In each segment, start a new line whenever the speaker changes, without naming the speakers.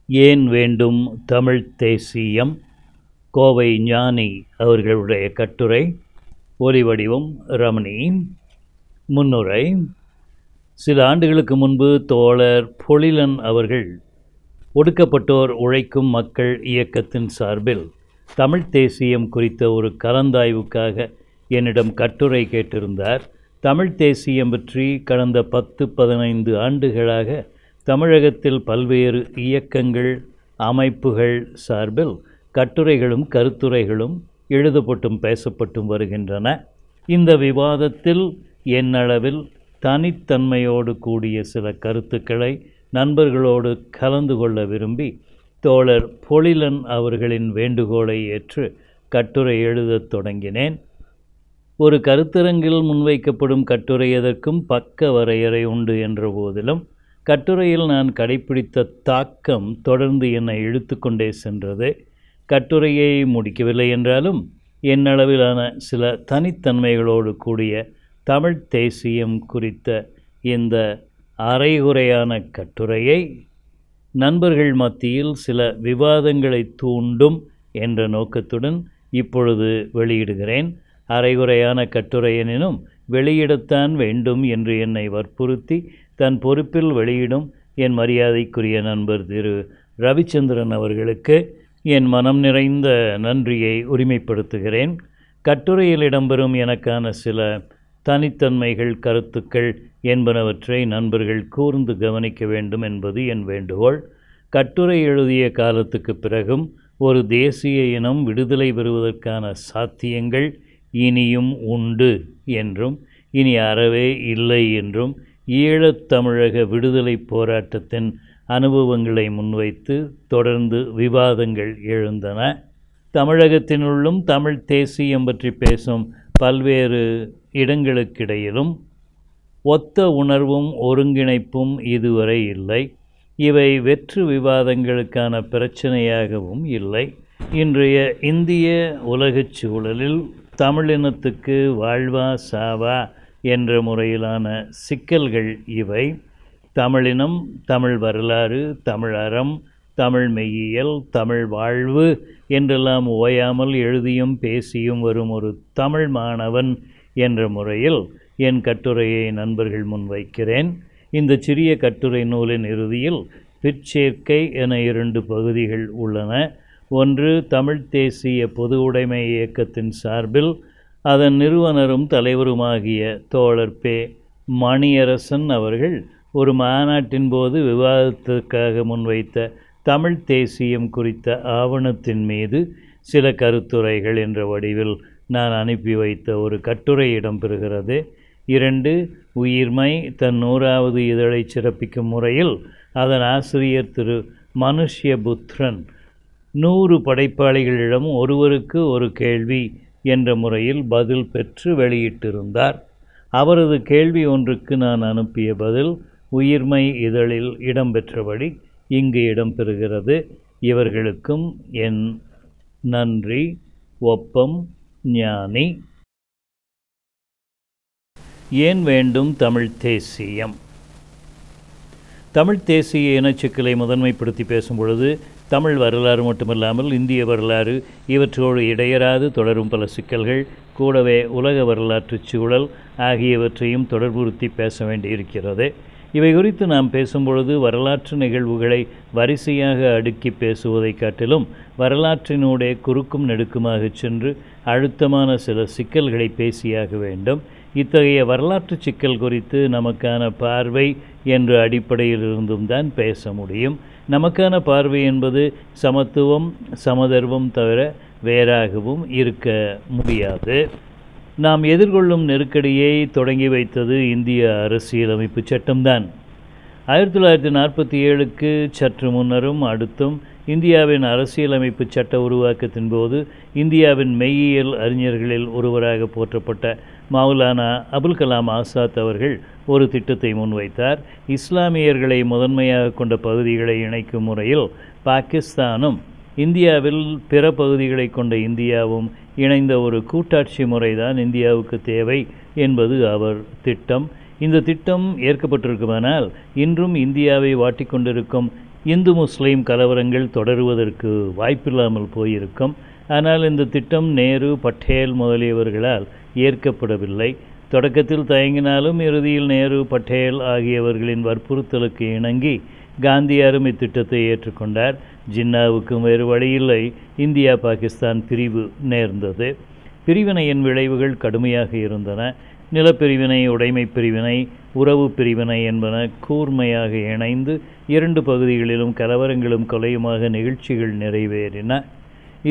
ஏன் வேண்டும் தமிழ் தேசியம்? கோவை ஞானி அவர்களுடைய கட்டுரை. ஒலிவடிவம் ரமணி. முன்னுரை. சில ஆண்டுகளுக்கு முன்பு தோழர் பொழிலன் அவர்கள் ஒடுக்கப்பட்டோர் உழைக்கும் மக்கள் இயக்கத்தின் சார்பில் தமிழ் தேசியம் குறித்த ஒரு கலந்தாய்வுக்காக என்னிடம் கட்டுரை கேட்டிருந்தார். தமிழ் தேசியம் பற்றி கடந்த 10-15 ஆண்டுகளாக தமிழகத்தில் பல்வேறு இயக்கங்கள், அமைப்புகள் சார்பில் கட்டுரைகளும் கருத்துரைகளும் எழுதப்பட்டும் பேசப்பட்டும் வருகின்றன. இந்த விவாதத்தில் என்னளவில் தனித்தன்மையோடு கூடிய சில கருத்துக்களை நண்பர்களோடு கலந்து கொள்ள விரும்பி தோழர் பொழிலன் அவர்களின் வேண்டுகோளை ஏற்று கட்டுரை எழுதத் தொடங்கினேன். ஒரு கருத்தரங்கில் முன்வைக்கப்படும் கட்டுரை எதற்கும் பக்க வரையறை உண்டு என்ற போதிலும் கட்டுரையில் நான் கடைப்பிடித்த தாக்கம் தொடர்ந்து என்னை இழுத்து கொண்டே சென்றது. கட்டுரையை முடிக்கவில்லை என்றாலும் என்னளவிலான சில தனித்தன்மைகளோடு கூடிய தமிழ் தேசியம் குறித்த இந்த அரைகுறையான கட்டுரையை நண்பர்கள் மத்தியில் சில விவாதங்களை தூண்டும் என்ற நோக்கத்துடன் இப்பொழுது வெளியிடுகிறேன். அரைகுறையான கட்டுரை எனினும் வெளியிடத்தான் வேண்டும் என்று என்னை வற்புறுத்தி தன் பொறுப்பில் வெளியிடும் என் மரியாதைக்குரிய நண்பர் திரு ரவிச்சந்திரன் அவர்களுக்கு என் மனம் நிறைந்த நன்றியை உரிமைப்படுத்துகிறேன். கட்டுரையில் இடம்பெறும் எனக்கான சில தனித்தன்மைகள், கருத்துக்கள் என்பனவற்றை நண்பர்கள் கூர்ந்து கவனிக்க வேண்டும் என்பது என் வேண்டுகோள். கட்டுரை எழுதிய காலத்துக்கு பிறகும் ஒரு தேசிய இனம் விடுதலை பெறுவதற்கான சாத்தியங்கள் இனியும் உண்டு என்றும் இனி அறவே இல்லை என்றும் ஈழத்தமிழக விடுதலை போராட்டத்தின் அனுபவங்களை முன்வைத்து தொடர்ந்து விவாதங்கள் எழுந்தன. தமிழகத்தினுள்ளும் தமிழ் தேசியம் பற்றி பேசும் பல்வேறு இடங்களுக்கிடையிலும் ஒத்த உணர்வும் ஒருங்கிணைப்பும் இதுவரை இல்லை. இவை வெற்று விவாதங்களுக்கான பிரச்சனையாகவும் இல்லை. இன்றைய இந்திய உலகச் சூழலில் தமிழினத்துக்கு வாழ்வா சாவா என்ற முறையிலான சிக்கல்கள் இவை. தமிழினம், தமிழ் வரலாறு, தமிழ் அறம், தமிழ் மெய்யியல், தமிழ் வாழ்வு என்றெல்லாம் ஓயாமல் எழுதியும் பேசியும் வரும் ஒரு தமிழ் மாணவன் என்ற முறையில் என் கட்டுரையை நண்பர்கள் முன்வைக்கிறேன். இந்த சிறிய கட்டுரை நூலின் இறுதியில் பிற்சேர்க்கை என 2 பகுதிகள் உள்ளன. ஒன்று, தமிழ் தேசிய பொது உடைமை இயக்கத்தின் சார்பில் அதன் நிறுவனரும் தலைவருமாகிய தோழர் பெ. மணியரசன் அவர்கள் ஒரு மாநாட்டின் போது விவாதத்திற்காக முன்வைத்த தமிழ் தேசியம் குறித்த ஆவணத்தின் மீது சில கருத்துரைகள் என்ற வடிவில் நான் அனுப்பி வைத்த ஒரு கட்டுரை இடம்பெறுகிறது. 2, உயிர்மை தன் 100வது இதழை சிறப்பிக்கும் முறையில் அதன் ஆசிரியர் திரு மனுஷ்யபுத்ரன் 100 படைப்பாளிகளிடம் ஒருவருக்கு ஒரு கேள்வி என்ற முறையில் பதில் பெற்று வெளியிட்டிருந்தார். அவரது கேள்வி ஒன்றுக்கு நான் அனுப்பிய பதில் உயிர்மை இதழில் இடம்பெற்றபடி இங்கு இடம்பெறுகிறது. இவர்களுக்கும் என் நன்றி. ஒப்பம் ஞானி. ஏன் வேண்டும் தமிழ் தேசியம்? தமிழ் தேசிய இனச்சிக்கலை முதன்மைப்படுத்தி பேசும் பொழுது தமிழ் வரலாறு மட்டுமல்லாமல் இந்திய வரலாறு இவற்றோடு இடையராது தொடரும் பல சிக்கல்கள், கூடவே உலக வரலாற்றுச் சூழல் ஆகியவற்றையும் தொடர்புறுத்தி பேச வேண்டியிருக்கிறது. இவை குறித்து நாம் பேசும்பொழுது வரலாற்று நிகழ்வுகளை வரிசையாக அடுக்கி பேசுவதை காட்டிலும் வரலாற்றினூடே குறுக்கும் நெடுக்குமாக சென்று அழுத்தமான சில சிக்கல்களை பேசியாக வேண்டும். இத்தகைய வரலாற்று சிக்கல் குறித்து நமக்கான பார்வை என்ற அடிப்படையில் இருந்தும் தான் பேச முடியும். நமக்கான பார்வை என்பது சமத்துவம், சமதர்மம் தவிர வேறாகவும் இருக்க முடியாது. நாம் எதிர்கொள்ளும் நெருக்கடியை தொடங்கி வைத்தது இந்திய அரசியலமைப்பு சட்டம்தான். 1947க்கு சற்று முன்னரும் அடுத்தும் இந்தியாவின் அரசியலமைப்பு சட்ட உருவாக்கத்தின் போது இந்தியாவின் மெய்யியல் அறிஞர்களில் ஒருவராக போற்றப்பட்ட மௌலானா அபுல் கலாம் ஆசாத் அவர்கள் ஒரு திட்டத்தை முன்வைத்தார். இஸ்லாமியர்களை முதன்மையாக கொண்ட பகுதிகளை இணைக்கும் முறையில் பாகிஸ்தானும் இந்தியாவில் பிற பகுதிகளை கொண்ட இந்தியாவும் இணைந்த ஒரு கூட்டாட்சி முறைதான் இந்தியாவுக்கு தேவை என்பது அவர் திட்டம். இந்த திட்டம் ஏற்கப்பட்டிருக்குமானால் இன்றும் இந்தியாவை வாட்டிக்கொண்டிருக்கும் இந்து முஸ்லீம் கலவரங்கள் தொடருவதற்கு வாய்ப்பில்லாமல் போயிருக்கும். ஆனால் இந்த திட்டம் நேரு, பட்டேல் முதலியவர்களால் ஏற்கப்படவில்லை. தொடக்கத்தில் தயங்கினாலும் இறுதியில் நேரு, பட்டேல் ஆகியவர்களின் வற்புறுத்தலுக்கு இணங்கி காந்தியாரும் இத்திட்டத்தை ஏற்றுக்கொண்டார். ஜின்னாவுக்கும் வேறு வழியில்லை. இந்தியா பாகிஸ்தான் பிரிவு நேர்ந்தது. பிரிவினையின் விளைவுகள் கடுமையாக இருந்தன. நிலப்பிரிவினை, உடைமை பிரிவினை, உறவு பிரிவினை என்பன கூர்மையாக இணைந்து 2 பகுதிகளிலும் கலவரங்களும் கொலையுமாக நிகழ்ச்சிகள் நிறைவேறின.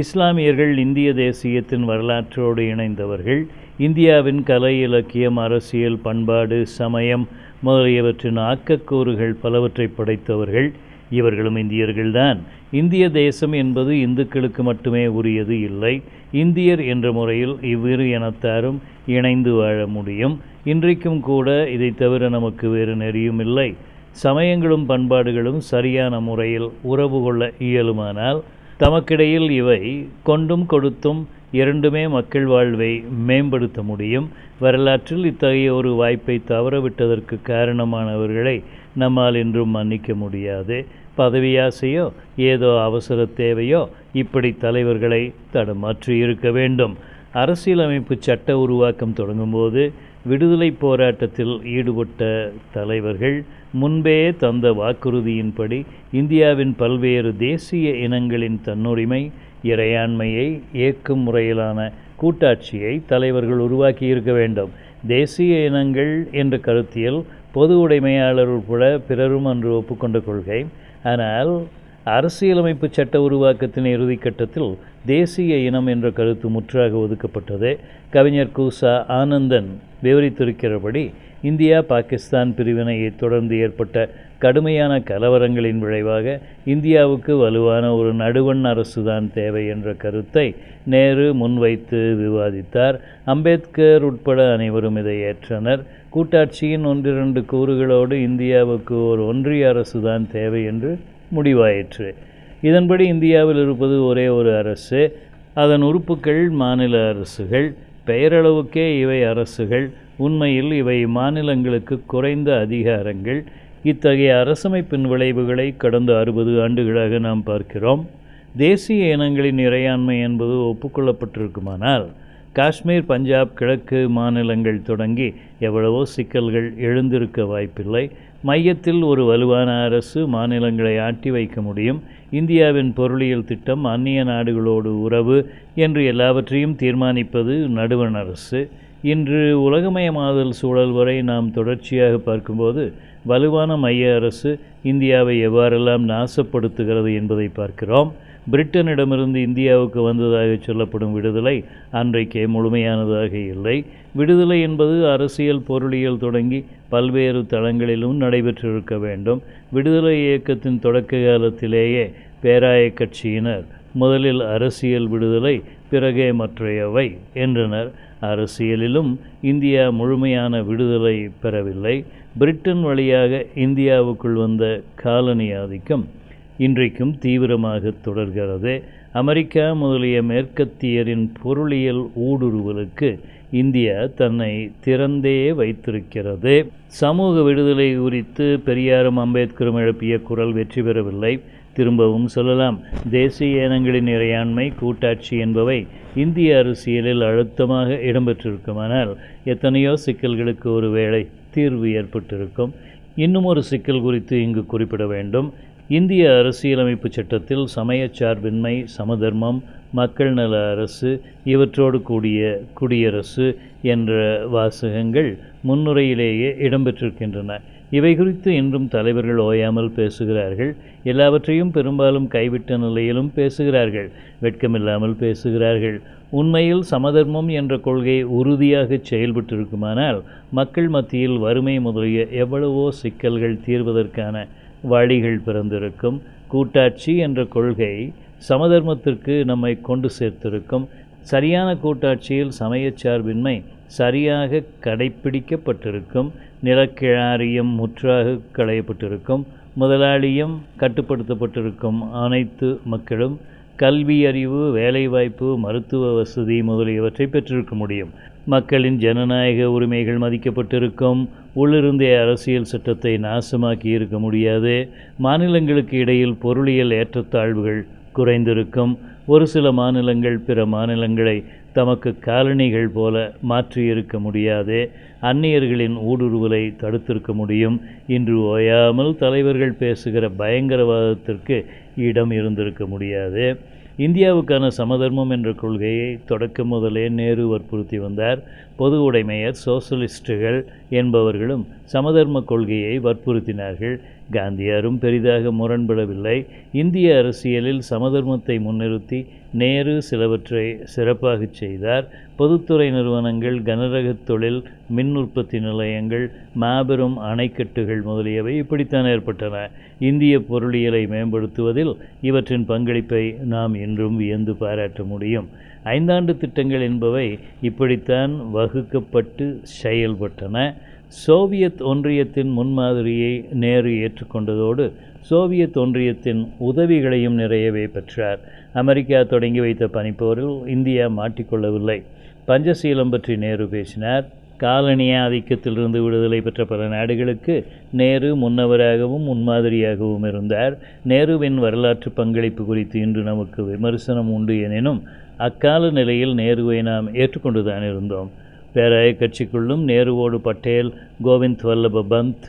இஸ்லாமியர்கள் இந்திய தேசியத்தின் வரலாற்றோடு இணைந்தவர்கள். இந்தியாவின் கலை, இலக்கியம், அரசியல், பண்பாடு, சமயம் முதலியவற்றின் ஆக்கக்கூறுகள் பலவற்றை படைத்தவர்கள். இவர்களும் இந்தியர்கள்தான். இந்திய தேசம் என்பது இந்துக்களுக்கு மட்டுமே உரியது இல்லை. இந்தியர் என்ற முறையில் இவ்விரு இனத்தாரும் இணைந்து வாழ முடியும். இன்றைக்கும் கூட இதை தவிர நமக்கு வேறு நெறியும் இல்லை. சமயங்களும் பண்பாடுகளும் சரியான முறையில் உறவு கொள்ள இயலுமானால் தமக்கிடையில் இவை கொண்டும் கொடுத்தும் இரண்டுமே மக்கள் வாழ்வை மேம்படுத்த முடியும். வரலாற்றில் இத்தகைய ஒரு வாய்ப்பை தவறவிட்டதற்கு காரணமானவர்களை நம்மால் இன்றும் மன்னிக்க முடியாது. பதவியாசையோ ஏதோ அவசர தேவையோ இப்படி தலைவர்களை தடமாற்றி இருக்க வேண்டும். அரசியலமைப்பு சட்ட உருவாக்கம் தொடங்கும்போது விடுதலை போராட்டத்தில் ஈடுபட்ட தலைவர்கள் முன்பே தந்த வாக்குறுதியின்படி இந்தியாவின் பல்வேறு தேசிய இனங்களின் தன்னுரிமை, இறையாண்மையை ஏற்கும் முறையிலான கூட்டாட்சியை தலைவர்கள் உருவாக்கி இருக்க வேண்டும். தேசிய இனங்கள் என்ற கருத்தியல் பொது உடைமையாளர் உட்பட பிறரும் அன்று ஒப்புக்கொண்ட கொள்கை. ஆனால் அரசியலமைப்பு சட்ட உருவாக்கத்தின் இறுதிக்கட்டத்தில் தேசிய இனம் என்ற கருத்து முற்றாக ஒதுக்கப்பட்டது. கவிஞர் கூசா ஆனந்தன் விவரித்திருக்கிறபடி இந்தியா பாகிஸ்தான் பிரிவினையை தொடர்ந்து ஏற்பட்ட கடுமையான கலவரங்களின் விளைவாக இந்தியாவுக்கு வலுவான ஒரு நடுவண் அரசுதான் தேவை என்ற கருத்தை நேரு முன்வைத்து விவாதித்தார். அம்பேத்கர் உட்பட அனைவரும் இதை ஏற்றனர். கூட்டாட்சியின் 1-2 கூறுகளோடு இந்தியாவுக்கு ஒரு ஒன்றிய அரசுதான் தேவை என்று முடிவாயிற்று. இதன்படி இந்தியாவில் இருப்பது ஒரே ஒரு அரசு. அதன் உறுப்புகள் மாநில அரசுகள். பெயரளவுக்கே இவை அரசுகள். உண்மையில் இவை மாநிலங்களுக்கு குறைந்த அதிகாரங்கள். இத்தகைய அரசமைப்பின் விளைவுகளை கடந்த 60 ஆண்டுகளாக நாம் பார்க்கிறோம். தேசிய இனங்களின் இறையாண்மை என்பது ஒப்புக்கொள்ளப்பட்டிருக்குமானால் காஷ்மீர், பஞ்சாப், கிழக்கு மாநிலங்கள் தொடங்கி எவ்வளவோ சிக்கல்கள் எழுந்திருக்க வாய்ப்பில்லை. மையத்தில் ஒரு வலுவான அரசு மாநிலங்களை ஆட்டி வைக்க முடியும். இந்தியாவின் பொருளியல் திட்டம் அந்நிய நாடுகளோடு உறவு என்று எல்லாவற்றையும் தீர்மானிப்பது நடுவண் அரசு. இன்று உலகமயமாதல் சூழல் வரை நாம் தொடர்ச்சியாக பார்க்கும்போது வலுவான மைய அரசு இந்தியாவை எவ்வாறெல்லாம் நாசப்படுத்துகிறது என்பதை பார்க்கிறோம். பிரிட்டனிடமிருந்து இந்தியாவுக்கு வந்ததாக சொல்லப்படும் விடுதலை அன்றைக்கே முழுமையானதாக இல்லை. விடுதலை என்பது அரசியல், பொருளியல் தொடங்கி பல்வேறு தளங்களிலும் நடைபெற்றிருக்க வேண்டும். விடுதலை இயக்கத்தின் தொடக்க காலத்திலேயே பேராய கட்சியினர் முதலில் அரசியல் விடுதலை, பிறகே மற்றையவை என்றனர். அரசியலிலும் இந்தியா முழுமையான விடுதலை பெறவில்லை. பிரிட்டன் வழியாக இந்தியாவுக்குள் வந்த காலனி ஆதிக்கம் இன்றைக்கும் தீவிரமாக தொடர்கிறது. அமெரிக்கா முதலிய மேற்கத்தியரின் பொருளியல் ஊடுருவலுக்கு இந்தியா தன்னை திறந்தே வைத்திருக்கிறது. சமூக விடுதலை குறித்து பெரியாரும் அம்பேத்கரும் எழுப்பிய குரல் வெற்றி பெறவில்லை. திரும்பவும் சொல்லலாம், தேசிய இனங்களின் இறையாண்மை, கூட்டாட்சி என்பவை இந்திய அரசியலில் அழுத்தமாக இடம்பெற்றிருக்குமானால் எத்தனையோ சிக்கல்களுக்கு ஒருவேளை தீர்வு ஏற்பட்டிருக்கும். இன்னும் ஒரு சிக்கல் குறித்து இங்கு குறிப்பிட வேண்டும். இந்திய அரசியலமைப்பு சட்டத்தில் சமயச்சார்பின்மை, சமதர்மம், மக்கள் நல அரசு, இவற்றோடு கூடிய குடியரசு என்ற வாசகங்கள் முன்னுரையிலேயே இடம்பெற்றிருக்கின்றன. இவை குறித்து இன்றும் தலைவர்கள் ஓயாமல் பேசுகிறார்கள். எல்லாவற்றையும் பெரும்பாலும் கைவிட்ட நிலையிலும் பேசுகிறார்கள். வெட்கமில்லாமல் பேசுகிறார்கள். உண்மையில் சமதர்மம் என்ற கொள்கை உறுதியாக செயல்பட்டிருக்குமானால் மக்கள் மத்தியில் வறுமை முதலிய எவ்வளவோ சிக்கல்கள் தீர்வதற்கான வழிகள் பிறந்திருக்கும். கூட்டாட்சி என்ற கொள்கை சமதர்மத்திற்கு நம்மை கொண்டு சேர்த்திருக்கும். சரியான கூட்டாட்சியில் சமயச்சார்பின்மை சரியாக கடைப்பிடிக்கப்பட்டிருக்கும். நிலக்கிழாரியம் முற்றாக களையப்பட்டிருக்கும். முதலாளியம் கட்டுப்படுத்தப்பட்டிருக்கும். அனைத்து மக்களும் கல்வி, அறிவு, வேலைவாய்ப்பு, மருத்துவ வசதி முதலியவற்றை பெற்றிருக்க முடியும். மக்களின் ஜனநாயக உரிமைகள் மதிக்கப்பட்டிருக்கும். உள்ளிருந்தே அரசியல் சட்டத்தை நாசமாக்கி இருக்க முடியாது. மாநிலங்களுக்கு இடையில் பொருளியல் ஏற்றத்தாழ்வுகள் குறைந்திருக்கும். ஒரு சில மாநிலங்கள் பிற மாநிலங்களை தமக்கு காலனிகள் போல மாற்றியிருக்க முடியாது. அந்நியர்களின் ஊடுருவலை தடுத்திருக்க முடியும். இன்று ஓயாமல் தலைவர்கள் பேசுகிற பயங்கரவாதத்திற்கு இடம் இருந்திருக்க முடியாது. இந்தியாவுக்கான சமதர்மம் என்ற கொள்கையை தொடக்கம் முதலே நேரு வற்புறுத்தி வந்தார். பொது உடைமையர், சோசலிஸ்டுகள் என்பவர்களும் சமதர்ம கொள்கையை வற்புறுத்தினார்கள். காந்தியாரும் பெரிதாக முரண்படவில்லை. இந்திய அரசியலில் சமதர்மத்தை முன்னிறுத்தி நேரு சிலவற்றை சிறப்பாக செய்தார். பொதுத்துறை நிறுவனங்கள், கனரக தொழில், மின் உற்பத்தி நிலையங்கள், மாபெரும் அணைக்கட்டுகள் முதலியவை இப்படித்தான் ஏற்பட்டன. இந்திய பொருளியலை மேம்படுத்துவதில் இவற்றின் பங்களிப்பை நாம் இன்றும் வியந்து பாராட்ட முடியும். 5 ஆண்டு திட்டங்கள் என்பவை இப்படித்தான் வகுக்கப்பட்டு செயல்பட்டன. சோவியத் ஒன்றியத்தின் முன்மாதிரியை நேரு ஏற்றுக்கொண்டதோடு சோவியத் ஒன்றியத்தின் உதவிகளையும் நிறையவே பெற்றார். அமெரிக்கா தொடங்கி வைத்த பனிப்போரில் இந்தியா மாட்டிக்கொள்ளவில்லை. பஞ்சசீலம் பற்றி நேரு பேசினார். காலனிய ஆதிக்கத்திலிருந்து விடுதலை பெற்ற பல நாடுகளுக்கு நேரு முன்னவராகவும் முன்மாதிரியாகவும் இருந்தார். நேருவின் வரலாற்று பங்களிப்பு குறித்து இன்று நமக்கு விமர்சனம் உண்டு எனினும் அக்கால நிலையில் நேருவை நாம் ஏற்றுக்கொண்டுதான் இருந்தோம். பேராய கட்சிக்குள்ளும் நேருவோடு பட்டேல், கோவிந்த் வல்லப பந்த்,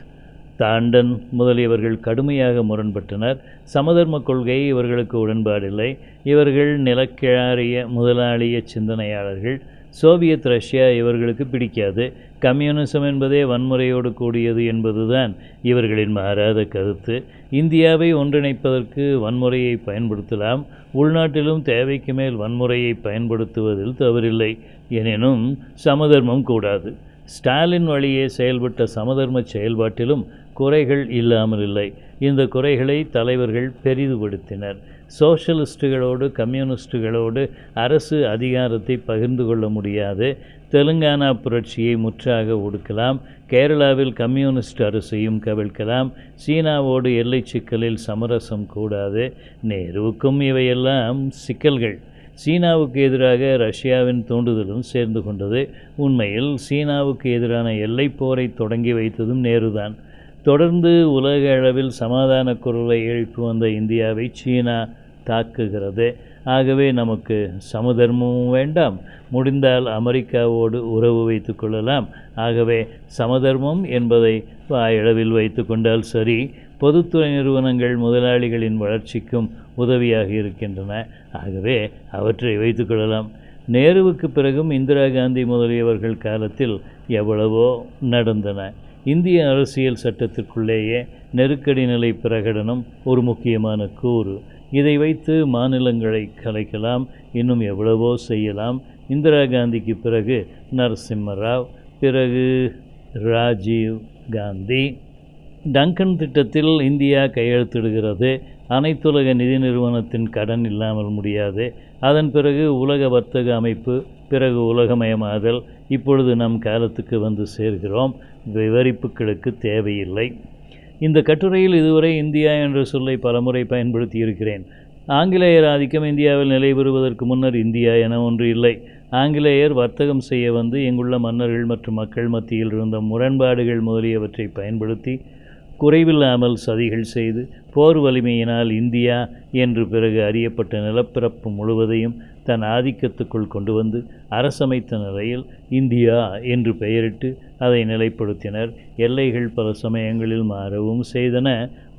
தாண்டன் முதலியவர்கள் கடுமையாக முரண்பட்டனர். சமதர்ம கொள்கை இவர்களுக்கு உடன்பாடில்லை. இவர்கள் நிலக்கிழாரிய முதலாளிய சிந்தனையாளர்கள். சோவியத் ரஷ்யா இவர்களுக்கு பிடிக்காது. கம்யூனிசம் என்பதே வன்முறையோடு கூடியது என்பதுதான் இவர்களின் மாறாத கருத்து. இந்தியாவை ஒன்றிணைப்பதற்கு வன்முறையை பயன்படுத்தலாம். உள்நாட்டிலும் தேவைக்கு மேல் வன்முறையை பயன்படுத்துவதில் தவறில்லை. எனினும் சமதர்மம் கூடாது. ஸ்டாலின் வழியே செயல்பட்ட சமதர்ம செயல்பாட்டிலும் குறைகள் இல்லாமல் இல்லை. இந்த குறைகளை தலைவர்கள் பெரிதுபடுத்தினர். சோஷலிஸ்டுகளோடு கம்யூனிஸ்டுகளோடு அரசு அதிகாரத்தை பகிர்ந்து கொள்ள முடியாது. தெலுங்கானா புரட்சியை முற்றாக ஒடுக்கலாம். கேரளாவில் கம்யூனிஸ்ட் அரசையும் கவிழ்க்கலாம். சீனாவோடு எல்லை சிக்கலில் சமரசம் கூடாது. நேருவுக்கும் இவையெல்லாம் சிக்கல்கள். சீனாவுக்கு எதிராக ரஷ்யாவின் தூண்டுதலும் சேர்ந்து கொண்டது. உண்மையில் சீனாவுக்கு எதிரான எல்லைப்போரை தொடங்கி வைத்ததும் நேருதான். தொடர்ந்து உலக அளவில் சமாதான குரலை எழுப்பி வந்த இந்தியாவை சீனா தாக்குகிறது. ஆகவே நமக்கு சமதர்மமும் வேண்டாம், முடிந்தால் அமெரிக்காவோடு உறவு வைத்து கொள்ளலாம். ஆகவே சமதர்மம் என்பதை வாயளவில் வைத்து கொண்டால் சரி. பொதுத்துறை நிறுவனங்கள் முதலாளிகளின் வளர்ச்சிக்கும் உதவியாக இருக்கின்றன. ஆகவே அவற்றை வைத்து கொள்ளலாம். நேருவுக்கு பிறகும் இந்திரா காந்தி முதலியவர்கள் காலத்தில் எவ்வளவோ நடந்தன. இந்திய அரசியல் சட்டத்திற்குள்ளேயே நெருக்கடி நிலை பிரகடனம் ஒரு முக்கியமான கூறு. இதை வைத்து மாநிலங்களை கலைக்கலாம். இன்னும் எவ்வளவோ செய்யலாம். இந்திரா காந்திக்கு பிறகு நரசிம்மராவ், பிறகு ராஜீவ் காந்தி. டங்கன் திட்டத்தில் இந்தியா கையெழுத்திடுகிறது. அனைத்துலக நிதி நிறுவனத்தின் கடன் இல்லாமல் முடியாது. அதன் பிறகு உலக வர்த்தக அமைப்பு, பிறகு உலகமயமாதல். இப்பொழுது நம் காலத்துக்கு வந்து சேர்கிறோம். விவரிப்புகளுக்கு தேவையில்லை. இந்த கட்டுரையில் இதுவரை இந்தியா என்ற சொல்லை பலமுறை பயன்படுத்தி இருக்கிறேன். ஆங்கிலேயர் ஆதிக்கம் இந்தியாவில் நிலை பெறுவதற்கு முன்னர் இந்தியா என ஒன்று இல்லை. ஆங்கிலேயர் வர்த்தகம் செய்ய வந்து இங்குள்ள மன்னர்கள் மற்றும் மக்கள் மத்தியில் இருந்த முரண்பாடுகள் முதலியவற்றை பயன்படுத்தி குறைவில்லாமல் சதிகள் செய்து போர் வலிமையினால் இந்தியா என்று பிறகு அறியப்பட்ட நிலப்பரப்பு முழுவதையும் தன் ஆதிக்கத்துக்குள் கொண்டு வந்து அரசமைத்த நிலையில் இந்தியா என்று பெயரிட்டு அதை நிலைப்படுத்தினர். எல்லைகள் பல சமயங்களில் மாறவும் செய்தன,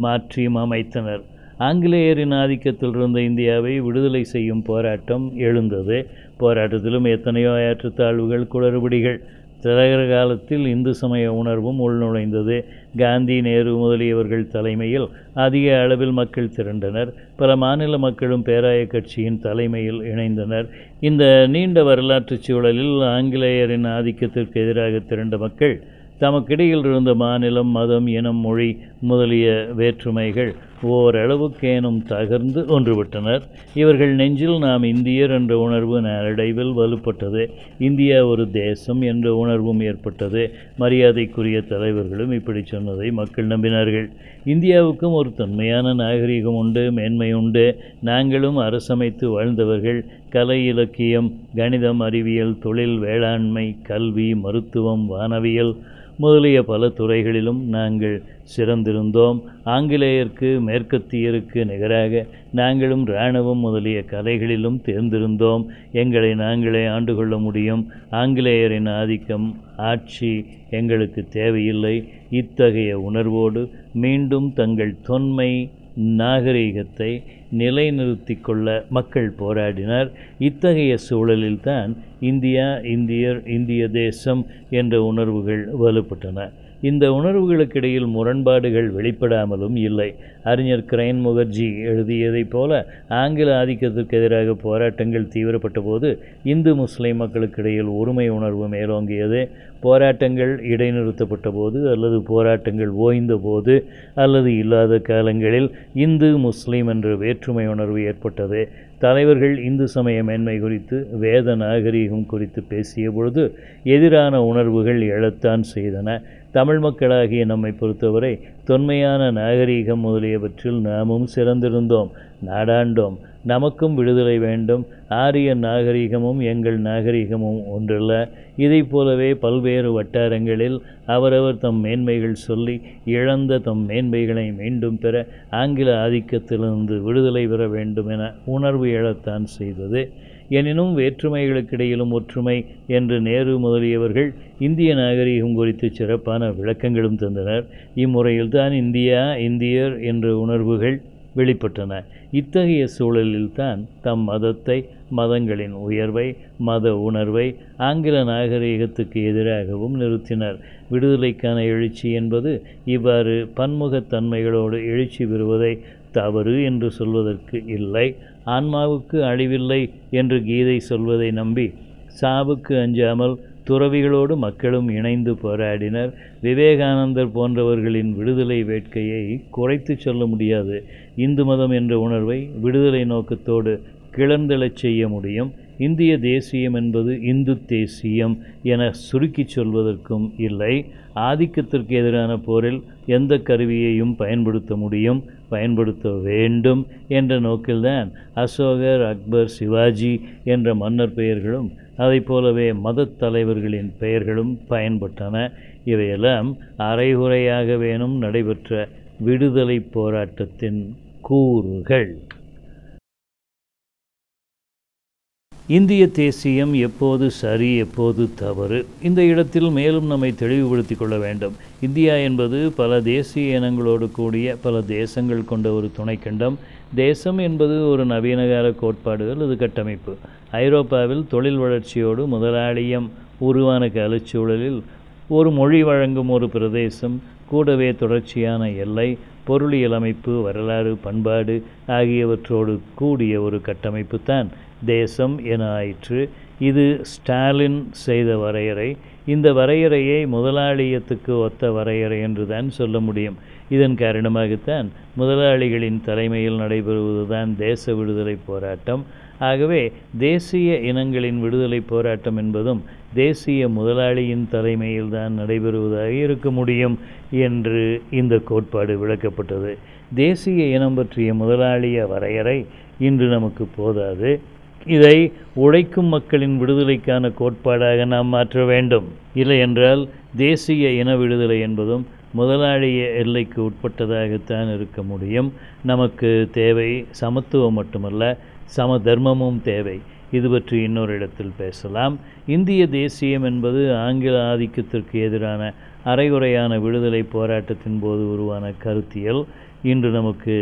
மாற்றியும் அமைத்தனர். ஆங்கிலேயரின் ஆதிக்கத்தில் இருந்த இந்தியாவை விடுதலை செய்யும் போராட்டம் எழுந்தது. போராட்டத்திலும் எத்தனையோ ஏற்றத்தாழ்வுகள், குளறுபடிகள். திலகர் காலத்தில் இந்து சமய உணர்வும் உள்நுழைந்தது. காந்தி, நேரு முதலியவர்கள் தலைமையில் அதிக அளவில் மக்கள் திரண்டனர். பல மாநில மக்களும் பேராய கட்சியின் தலைமையில் இணைந்தனர். இந்த நீண்ட வரலாற்று சூழலில் ஆங்கிலேயரின் ஆதிக்கத்திற்கு எதிராக திரண்ட மக்கள் தமக்கிடையில் இருந்த மாநிலம், மதம், இனம், மொழி முதலிய வேற்றுமைகள் ஓரளவுக்கேனும் தகர்ந்து ஒன்றுபட்டனர். இவர்கள் நெஞ்சில் நாம் இந்தியர் என்ற உணர்வு நாளடைவில் வலுப்பட்டது. இந்தியா ஒரு தேசம் என்ற உணர்வும் ஏற்பட்டது. மரியாதைக்குரிய தலைவர்களும் இப்படி சொன்னதை மக்கள் நம்பினார்கள். இந்தியாவுக்கும் ஒரு தொன்மையான நாகரிகம் உண்டு, மேன்மை உண்டு. நாங்களும் அரசமைத்து வாழ்ந்தவர்கள். கலை, இலக்கியம், கணிதம், அறிவியல், தொழில், வேளாண்மை, கல்வி, மருத்துவம், வானவியல் முதலிய பல துறைகளிலும் நாங்கள் சிறந்திருந்தோம். ஆங்கிலேயருக்கு மேற்கத்தியருக்கு நிகராக நாங்களும் இராணுவம் முதலிய கலைகளிலும் தேர்ந்திருந்தோம். எங்களை நாங்களே ஆண்டு கொள்ள முடியும். ஆங்கிலேயரின் ஆதிக்கம் ஆட்சி எங்களுக்கு தேவையில்லை. இத்தகைய உணர்வோடு மீண்டும் தங்கள் தொன்மை நாகரிகத்தை நிலைநிறுத்தி கொள்ள மக்கள் போராடினர். இத்தகைய சூழலில்தான் இந்தியா, இந்தியர், இந்திய தேசம் என்ற உணர்வுகள் வலுப்பட்டன. இந்த உணர்வுகளுக்கிடையில் முரண்பாடுகள் வெளிப்படாமலும் இல்லை. அறிஞர் கிரைன் முகர்ஜி எழுதியதைப் போல ஆங்கில ஆதிக்கத்திற்கு எதிராக போராட்டங்கள் தீவிரப்பட்ட போது இந்து முஸ்லிம் மக்களுக்கிடையில் ஒருமை உணர்வு மேலோங்கியது. போராட்டங்கள் இடைநிறுத்தப்பட்ட போது அல்லது போராட்டங்கள் ஓய்ந்த போது அல்லது இல்லாத காலங்களில் இந்து முஸ்லீம் என்ற வேற்றுமை உணர்வு ஏற்பட்டது. தலைவர்கள் இந்து சமய மேன்மை குறித்து, வேத நாகரீகம் குறித்து பேசிய பொழுது எதிரான உணர்வுகள் எழத்தான் செய்தன. தமிழ் மக்களாகிய நம்மை பொறுத்தவரை தொன்மையான நாகரீகம் முதலியவற்றில் நாமும் சிறந்திருந்தோம், நாடாண்டோம். நமக்கும் விடுதலை வேண்டும். ஆரிய நாகரிகமும் எங்கள் நாகரிகமும் ஒன்றல்ல. இதை போலவே பல்வேறு வட்டாரங்களில் அவரவர் தம் மேன்மைகள் சொல்லி இழந்த தம் மேன்மைகளை மீண்டும் பெற ஆங்கில ஆதிக்கத்திலிருந்து விடுதலை பெற வேண்டும் என உணர்வு எழத்தான் செய்தது. எனினும் வேற்றுமைகளுக்கிடையிலும் ஒற்றுமை என்று நேரு முதலியவர்கள் இந்திய நாகரிகம் குறித்து சிறப்பான விளக்கங்களும் தந்தனர். இம்முறையில்தான் இந்தியா, இந்தியர் என்ற உணர்வுகள் வெளிப்பட்டன. இத்தகைய சூழலில்தான் தம் மதத்தை, மதங்களின் உயர்வை, மத உணர்வை ஆங்கில நாகரிகத்துக்கு எதிராகவும் நிறுத்தினர். விடுதலைக்கான எழுச்சி என்பது இவ்வாறு பன்முகத்தன்மைகளோடு எழுச்சி பெறுவதை தவறு என்று சொல்வதற்கு இல்லை. ஆன்மாவுக்கு அழிவில்லை என்று கீதை சொல்வதை நம்பி சாவுக்கு அஞ்சாமல் துறவிகளோடு மக்களும் இணைந்து போராடினர். விவேகானந்தர் போன்றவர்களின் விடுதலை வேட்கையை குறைத்து சொல்ல முடியாது. இந்து மதம் என்ற உணர்வை விடுதலை நோக்கத்தோடு கிளர்ந்தெழச் செய்ய முடியும். இந்திய தேசியம் என்பது இந்து தேசியம் என சுருக்கி சொல்வதற்கும் இல்லை. ஆதிக்கத்திற்கு எதிரான போரில் எந்த கருவியையும் பயன்படுத்த முடியும், பயன்படுத்த வேண்டும் என்ற நோக்கில்தான் அசோகர், அக்பர், சிவாஜி என்ற மன்னர் பெயர்களும் அதை போலவே மதத் தலைவர்களின் பெயர்களும் பயன்பட்டன. இவையெல்லாம் அரைகுறையாகவேனும் நடைபெற்ற விடுதலை போராட்டத்தின் கூறுகள். இந்திய தேசியம் எப்போது சரி, எப்போது தவறு? இந்த இடத்தில் மேலும் நம்மை தெளிவுபடுத்தி கொள்ள வேண்டும். இந்தியா என்பது பல தேசிய இனங்களோடு கூடிய பல தேசங்கள் கொண்ட ஒரு துணைக்கண்டம். தேசம் என்பது ஒரு நவீனகால கோட்பாடு அல்லது கட்டமைப்பு. ஐரோப்பாவில் தொழில் வளர்ச்சியோடு முதலாளியம் உருவான காலச்சூழலில் ஒரு மொழி வழங்கும் ஒரு பிரதேசம், கூடவே தொடர்ச்சியான எல்லை, பொருளியல் அமைப்பு, வரலாறு, பண்பாடு ஆகியவற்றோடு கூடிய ஒரு கட்டமைப்பு தான் தேசம் என ஆயிற்று. இது ஸ்டாலின் செய்த வரையறை. இந்த வரையறையை முதலாளியத்துக்கு ஒத்த வரையறை என்று தான் சொல்ல முடியும். இதன் காரணமாகத்தான் முதலாளிகளின் தலைமையில் நடைபெறுவதுதான் தேச விடுதலை போராட்டம். ஆகவே தேசிய இனங்களின் விடுதலை போராட்டம் என்பதும் தேசிய முதலாளியின் தலைமையில் தான் நடைபெறுவதாக இருக்க முடியும் என்று இந்த கோட்பாடு விளக்கப்பட்டது. தேசிய இனம் பற்றிய முதலாளிய வரையறை இன்று நமக்கு போதாது. இதை உழைக்கும் மக்களின் விடுதலைக்கான கோட்பாடாக நாம் மாற்ற வேண்டும். இல்லையென்றால் தேசிய இன விடுதலை என்பதும் முதலாளிய எல்லைக்கு உட்பட்டதாகத்தான் இருக்க முடியும். நமக்கு தேவை சமத்துவம் மட்டுமல்ல, சம தர்மமும் தேவை. இது பற்றி இன்னொரு இடத்தில் பேசலாம். இந்திய தேசியம் என்பது ஆங்கில ஆதிக்கத்திற்கு எதிரான அரைகுறையான விடுதலை போராட்டத்தின் போது உருவான கருத்தியல். இன்று நமக்கு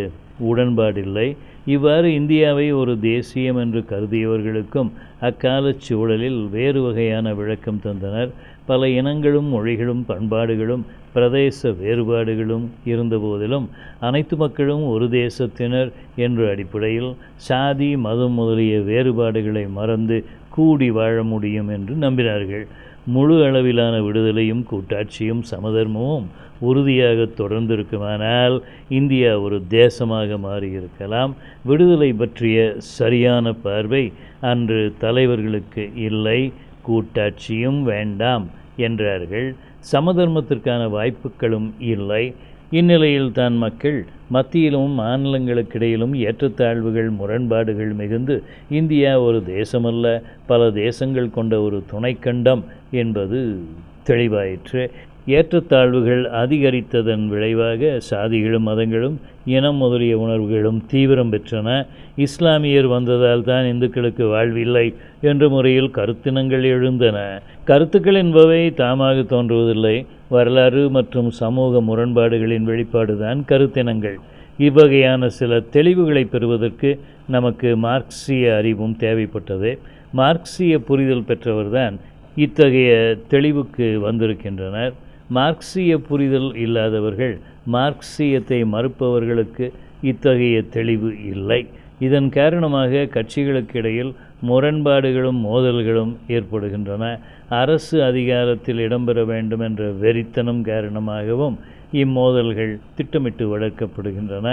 உடன்பாடில்லை. இவ்வாறு இந்தியாவை ஒரு தேசியம் என்று கருதியவர்களுக்கும் அக்கால சூழலில் வேறு வகையான விளக்கம் தந்தனர். பல இனங்களும் மொழிகளும் பண்பாடுகளும் பிரதேச வேறுபாடுகளும் இருந்தபோதிலும் அனைத்து மக்களும் ஒரு தேசத்தினர் என்ற அடிப்படையில் சாதி, மதம் முதலிய வேறுபாடுகளை மறந்து கூடி வாழ முடியும் என்று நம்பினார்கள். முழு அளவிலான விடுதலையும் கூட்டாட்சியும் சமதர்மமும் உறுதியாக தொடர்ந்திருக்குமானால் இந்தியா ஒரு தேசமாக மாறியிருக்கலாம். விடுதலை பற்றிய சரியான பார்வை அன்று தலைவர்களுக்கு இல்லை. கூட்டாட்சியும் வேண்டாம் என்றார்கள். சமதர்மத்திற்கான வாய்ப்புகளும் இல்லை. இந்நிலையில் தான் மக்கள் மத்தியிலும் மாநிலங்களுக்கிடையிலும் ஏற்றத்தாழ்வுகள், முரண்பாடுகள் மிகுந்து இந்தியா ஒரு தேசமல்ல, பல தேசங்கள் கொண்ட ஒரு துணைக்கண்டம் என்பது தெளிவாயிற்று. ஏற்றத்தாழ்வுகள் அதிகரித்ததன் விளைவாக சாதிகளும் மதங்களும் இனம் முதலிய உணர்வுகளும் தீவிரம் பெற்றன. இஸ்லாமியர் வந்ததால் தான் இந்துக்களுக்கு வாழ்வில்லை என்ற முறையில் கருத்தினங்கள் எழுந்தன. கருத்துக்கள் என்பவை தாமாக தோன்றுவதில்லை, வரலாறு மற்றும் சமூக முரண்பாடுகளின் வெளிப்பாடுதான் கருத்தினங்கள். இவ்வகையான சில தெளிவுகளை பெறுவதற்கு நமக்கு மார்க்சிய அறிவும் தேவைப்பட்டது. மார்க்சிய புரிதல் பெற்றவர்தான் இத்தகைய தெளிவுக்கு வந்திருக்கின்றனர். மார்க்சிய புரிதல் இல்லாதவர்கள், மார்க்சியத்தை மறுப்பவர்களுக்கு இத்தகைய தெளிவு இல்லை. இதன் காரணமாக கட்சிகளுக்கு இடையில் முரண்பாடுகளும் மோதல்களும் ஏற்படுகின்றன. அரசு அதிகாரத்தில் இடம்பெற வேண்டும் என்ற வெறித்தனம் காரணமாகவும் இம்மோதல்கள் திட்டமிட்டு வளர்க்கப்படுகின்றன.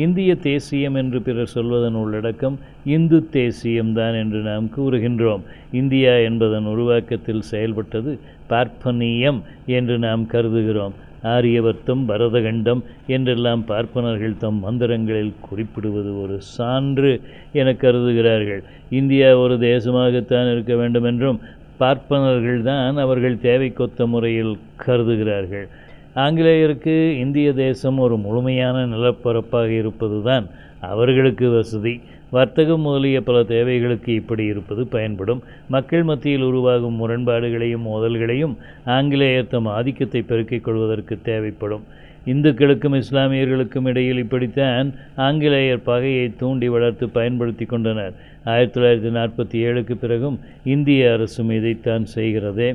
இந்திய தேசியம் என்று பிறர் சொல்வதன் உள்ளடக்கம் இந்து தேசியம்தான் என்று நாம் கூறுகின்றோம். இந்தியா என்பதன் உருவாக்கத்தில் செயல்பட்டது பார்ப்பனியம் என்று நாம் கருதுகிறோம். ஆரியவர்த்தம், பரதகண்டம் என்றெல்லாம் பார்ப்பனர்கள் தம் மந்திரங்களில் குறிப்பிடுவது ஒரு சான்று என கருதுகிறார்கள். இந்தியா ஒரு தேசமாகத்தான் இருக்க வேண்டும் என்றும் பார்ப்பனர்கள்தான் அவர்கள் தேவைக்கொத்த முறையில் கருதுகிறார்கள். ஆங்கிலேயருக்கு இந்திய தேசம் ஒரு முழுமையான நிலப்பரப்பாக இருப்பதுதான் அவர்களுக்கு வசதி. வர்த்தகம் முதலிய பல தேவைகளுக்கு இப்படி இருப்பது பயன்படும். மக்கள் மத்தியில் உருவாகும் முரண்பாடுகளையும் மோதல்களையும் ஆங்கிலேயர் தம் ஆதிக்கத்தை பெருக்கிக் கொள்வதற்கு தேவைப்படும். இந்துக்களுக்கும் இஸ்லாமியர்களுக்கும் இடையில் இப்படித்தான் ஆங்கிலேயர் பகையை தூண்டி வளர்த்து பயன்படுத்தி கொண்டனர். 1947க்கு பிறகும் இந்திய அரசும் இதைத்தான் செய்கிறதே.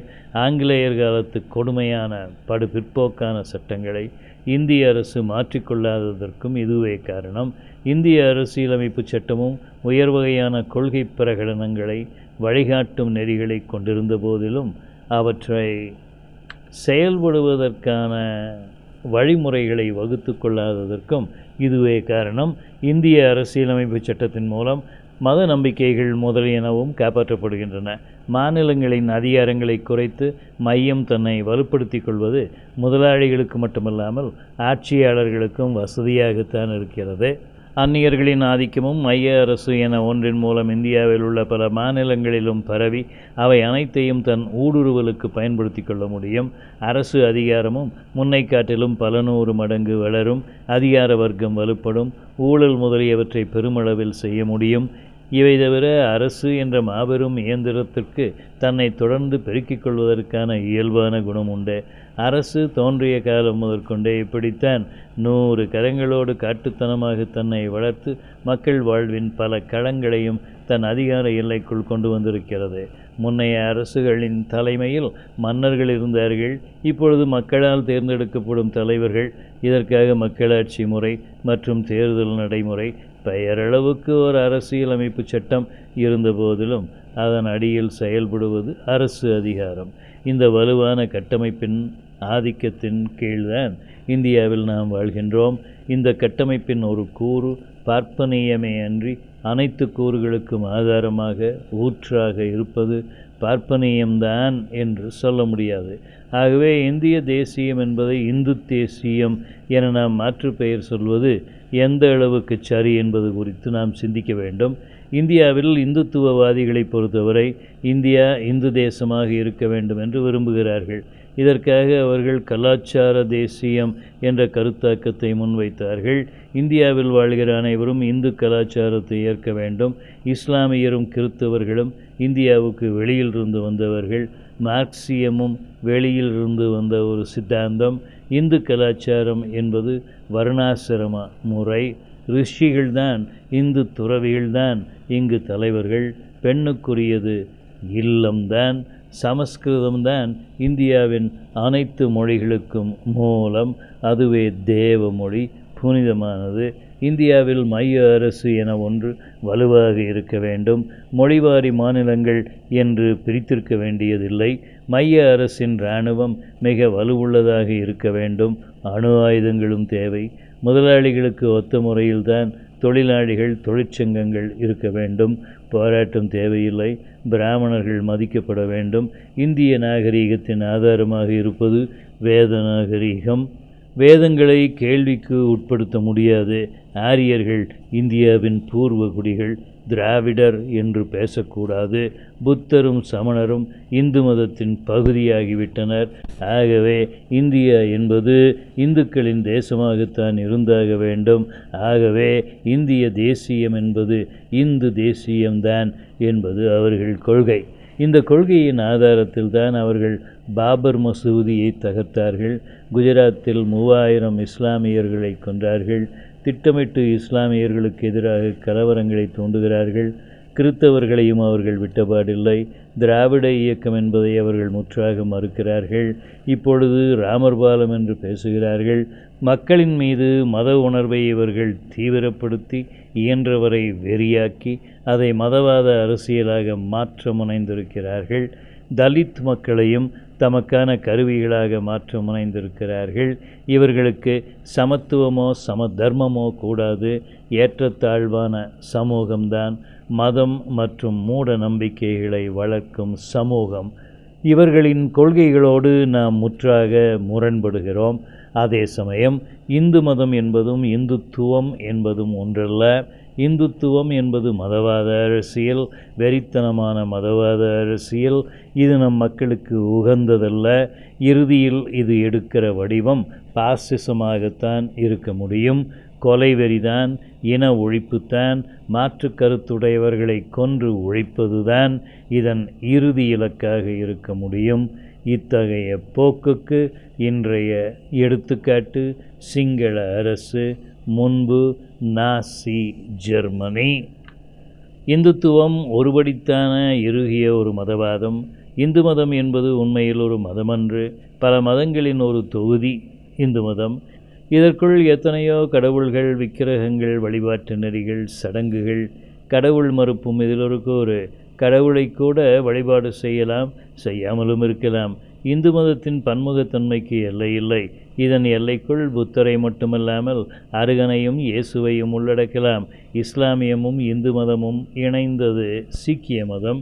ஆங்கிலேயர் காலத்து கொடுமையான படு பிற்போக்கான சட்டங்களை இந்திய அரசு மாற்றிக்கொள்ளாததற்கும் இதுவே காரணம். இந்திய அரசியலமைப்பு சட்டமும் உயர்வகையான கொள்கை பிரகடனங்களை வழிகாட்டும் நெறிகளை கொண்டிருந்த போதிலும் அவற்றை செயல்படுவதற்கான வழிமுறைகளை வகுத்து கொள்ளாததற்கும் இதுவே காரணம். இந்திய அரசியலமைப்பு சட்டத்தின் மூலம் மத நம்பிக்கைகள் முதலியனவும் காப்பாற்றப்படுகின்றன. மாநிலங்களின் அதிகாரங்களை குறைத்து மையம் தன்னை வலுப்படுத்திக் கொள்வது முதலாளிகளுக்கு மட்டுமல்லாமல் ஆட்சியாளர்களுக்கும் வசதியாகத்தான் இருக்கிறது. அந்நியர்களின் ஆதிக்கமும் மைய அரசு என ஒன்றின் மூலம் இந்தியாவில் உள்ள பல மாநிலங்களிலும் பரவி அவை அனைத்தையும் தன் ஊடுருவலுக்கு பயன்படுத்தி கொள்ள முடியும். அரசு அதிகாரமும் முன்னை காட்டிலும் பல நூறு மடங்கு வளரும். அதிகார வர்க்கம் வலுப்படும். ஊழல் முதலியவற்றை பெருமளவில் செய்ய முடியும். இவை தவிர அரசு என்ற மாபெரும் இயந்திரத்திற்கு தன்னை தொடர்ந்து பெருக்கிக் கொள்வதற்கான இயல்பான குணம் உண்டு. அரசு தோன்றிய காலம் முதற்கொண்டே இப்படித்தான் 100 கரங்களோடு காட்டுத்தனமாக தன்னை வளர்த்து மக்கள் வாழ்வின் பல களங்களையும் தன் அதிகார எல்லைக்குள் கொண்டு வந்திருக்கிறது. முன்னைய அரசுகளின் தலைமையில் மன்னர்கள் இருந்தார்கள். இப்பொழுது மக்களால் தேர்ந்தெடுக்கப்படும் தலைவர்கள். இதற்காக மக்களாட்சி முறை மற்றும் தேர்தல் நடைமுறை, பெயரளவுக்கு ஒரு அரசியலமைப்பு சட்டம் இருந்த போதிலும் அதன் அடியில் செயல்படுவது அரசு அதிகாரம். இந்த வலுவான கட்டமைப்பின் ஆதிக்கத்தின் கீழ்தான் இந்தியாவில் நாம் வாழ்கின்றோம். இந்த கட்டமைப்பின் ஒரு கூறு பார்ப்பனியமே அன்றி அனைத்து கூறுகளுக்கும் ஆதாரமாக ஊற்றாக இருப்பது பார்ப்பனியம்தான் என்று சொல்ல முடியாது. ஆகவே இந்திய தேசியம் என்பதை இந்து தேசியம் என நாம் மாற்று பெயர் சொல்வது எந்த அளவுக்கு சரி என்பது குறித்து நாம் சிந்திக்க வேண்டும். இந்தியாவில் இந்துத்துவவாதிகளை பொறுத்தவரை இந்தியா இந்து தேசமாக இருக்க வேண்டும் என்று விரும்புகிறார்கள். இதற்காக அவர்கள் கலாச்சார தேசியம் என்ற கருத்தாக்கத்தை முன்வைத்தார்கள். இந்தியாவில் வாழ்கிற அனைவரும் இந்து கலாச்சாரத்தை ஏற்க வேண்டும். இஸ்லாமியரும் கிறிஸ்தவர்களும் இந்தியாவுக்கு வெளியிலிருந்து வந்தவர்கள். மார்க்சியமும் வெளியிலிருந்து வந்த ஒரு சித்தாந்தம். இந்து கலாச்சாரம் என்பது வர்ணாசிரம முறை. ரிஷிகள்தான், இந்து துறவிகள்தான் இங்கு தலைவர்கள். பெண்ணுக்குரியது இல்லம்தான். சமஸ்கிருதம்தான் இந்தியாவின் அனைத்து மொழிகளுக்கும் மூலம். அதுவே தேவ மொழி, புனிதமானது. இந்தியாவில் மைய அரசு என ஒன்று வலுவாக இருக்க வேண்டும். மொழிவாரி மாநிலங்கள் என்று பிரித்திருக்க வேண்டியதில்லை. மைய அரசின் இராணுவம் மிக வலுவுள்ளதாக இருக்க வேண்டும். அணு ஆயுதங்களும் தேவை. முதலாளிகளுக்கு ஒத்த முறையில்தான் தொழிலாளிகள் தொழிற்சங்கங்கள் இருக்க வேண்டும். போராட்டம் தேவையில்லை. பிராமணர்கள் மதிக்கப்பட வேண்டும். இந்திய நாகரீகத்தின் ஆதாரமாக இருப்பது வேத நாகரீகம். வேதங்களை கேள்விக்கு உட்படுத்த முடியாது. ஆரியர்கள் இந்தியாவின் பூர்வ குடிகள், திராவிடர் என்று பேசக்கூடாது. புத்தரும் சமணரும் இந்து மதத்தின் பகுதியாகிவிட்டனர். ஆகவே இந்தியா என்பது இந்துக்களின் தேசமாகத்தான் இருந்தாக வேண்டும். ஆகவே இந்திய தேசியம் என்பது இந்து தேசியம்தான் என்பது அவர்கள் கொள்கை. இந்த கொள்கையின் ஆதாரத்தில் தான் அவர்கள் பாபர் மசூதியை தகர்த்தார்கள். குஜராத்தில் 3000 இஸ்லாமியர்களை கொன்றார்கள். திட்டமிட்டு இஸ்லாமியர்களுக்கு எதிராக கலவரங்களை தூண்டுகிறார்கள். கிறித்தவர்களையும் அவர்கள் விட்டபாடில்லை. திராவிட இயக்கம் என்பதை அவர்கள் முற்றாக மறுக்கிறார்கள். இப்பொழுது ராமர் பாலம் என்று பேசுகிறார்கள். மக்களின் மீது மத உணர்வை இவர்கள் தீவிரப்படுத்தி இயன்றவரை வெறியாக்கி அதை மதவாத அரசியலாக மாற்ற முனைந்திருக்கிறார்கள். தலித் மக்களையும் தமக்கான கருவிகளாக மாற்ற முனைந்திருக்கிறார்கள். இவர்களுக்கு சமத்துவமோ சமதர்மமோ கூடாது. ஏற்றத்தாழ்வான சமூகம்தான் மதம் மற்றும் மூட நம்பிக்கைகளை வளர்க்கும் சமூகம். இவர்களின் கொள்கைகளோடு நாம் முற்றாக முரண்படுகிறோம். அதே சமயம் இந்து மதம் என்பதும் இந்துத்துவம் என்பதும் ஒன்றல்ல. இந்துத்துவம் என்பது மதவாத அரசியல், வெறித்தனமான மதவாத அரசியல். இது நம் மக்களுக்கு உகந்ததல்ல. இறுதியில் இது எடுக்கிற வடிவம் பாசிசமாகத்தான் இருக்க முடியும். கொலைவெறிதான், இன ஒழிப்புத்தான், மாற்று கருத்துடையவர்களை கொன்று ஒழிப்பதுதான் இதன் இறுதி இலக்காக இருக்க முடியும். இத்தகைய போக்குக்கு இன்றைய எடுத்துக்காட்டு சிங்கள அரசு, முன்பு நாசி ஜெர்மனி. இந்துத்துவம் ஒருபடித்தான இறுகிய ஒரு மதவாதம். இந்து மதம் என்பது உண்மையில் ஒரு மதமன்று, பல மதங்களின் ஒரு தொகுதி இந்து மதம். இதற்குள் எத்தனையோ கடவுள்கள், விக்கிரகங்கள், வழிபாட்டு நெறிகள், சடங்குகள், கடவுள் மறுப்பும் இதில் ஒரு கடவுளை கூட வழிபாடு செய்யலாம், செய்யாமலும் இருக்கலாம். இந்து மதத்தின் பன்முகத்தன்மைக்கு எல்லை இல்லை. இதன் எல்லைக்குள் புத்தரை மட்டுமல்லாமல் அருகனையும் இயேசுவையும் உள்ளடக்கலாம். இஸ்லாமியமும் இந்து மதமும் இணைந்தது சீக்கிய மதம்.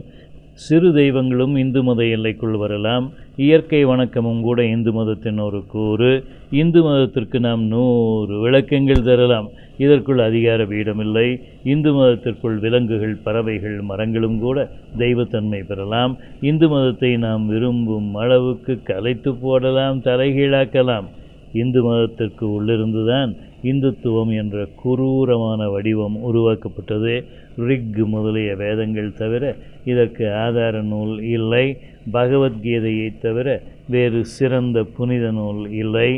சிறு தெய்வங்களும் இந்து மத எல்லைக்குள் வரலாம். இயற்கை வணக்கமும் கூட இந்து மதத்தின் ஒரு கூறு. இந்து மதத்திற்கு நாம் 100 விளக்கங்கள் தரலாம். இதற்குள் அதிகார பீடமில்லை. இந்து மதத்திற்குள் விலங்குகள், பறவைகள், மரங்களும் கூட தெய்வத்தன்மை பெறலாம். இந்து மதத்தை நாம் விரும்பும் அளவுக்கு கலைத்து போடலாம், தலைகீழாக்கலாம். இந்து மதத்திற்கு உள்ளிருந்துதான் இந்துத்துவம் என்ற குரூரமான வடிவம் உருவாக்கப்பட்டது. ரிக் முதலிய வேதங்கள் தவிர இதற்கு ஆதார நூல் இல்லை. பகவத்கீதையை தவிர வேறு சிறந்த புனித நூல் இல்லை.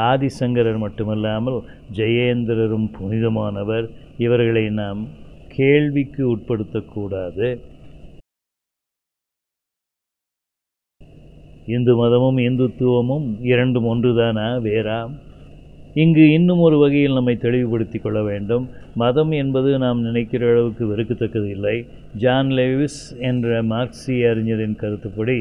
ஆதிசங்கரர் மட்டுமல்லாமல் ஜெயேந்திரரும் புனிதமானவர். இவர்களை நாம் கேள்விக்கு உட்படுத்தக்கூடாது. இந்து மதமும் இந்துத்துவமும் இரண்டும் ஒன்றுதானா, வேறா? இங்கு இன்னும் ஒரு வகையில் நம்மை தெளிவுபடுத்தி கொள்ள வேண்டும். மதம் என்பது நாம் நினைக்கிற அளவுக்கு வெறுக்கத்தக்கது இல்லை. ஜான் லெவிஸ் என்ற மார்க்சிய அறிஞரின் கருத்துப்படி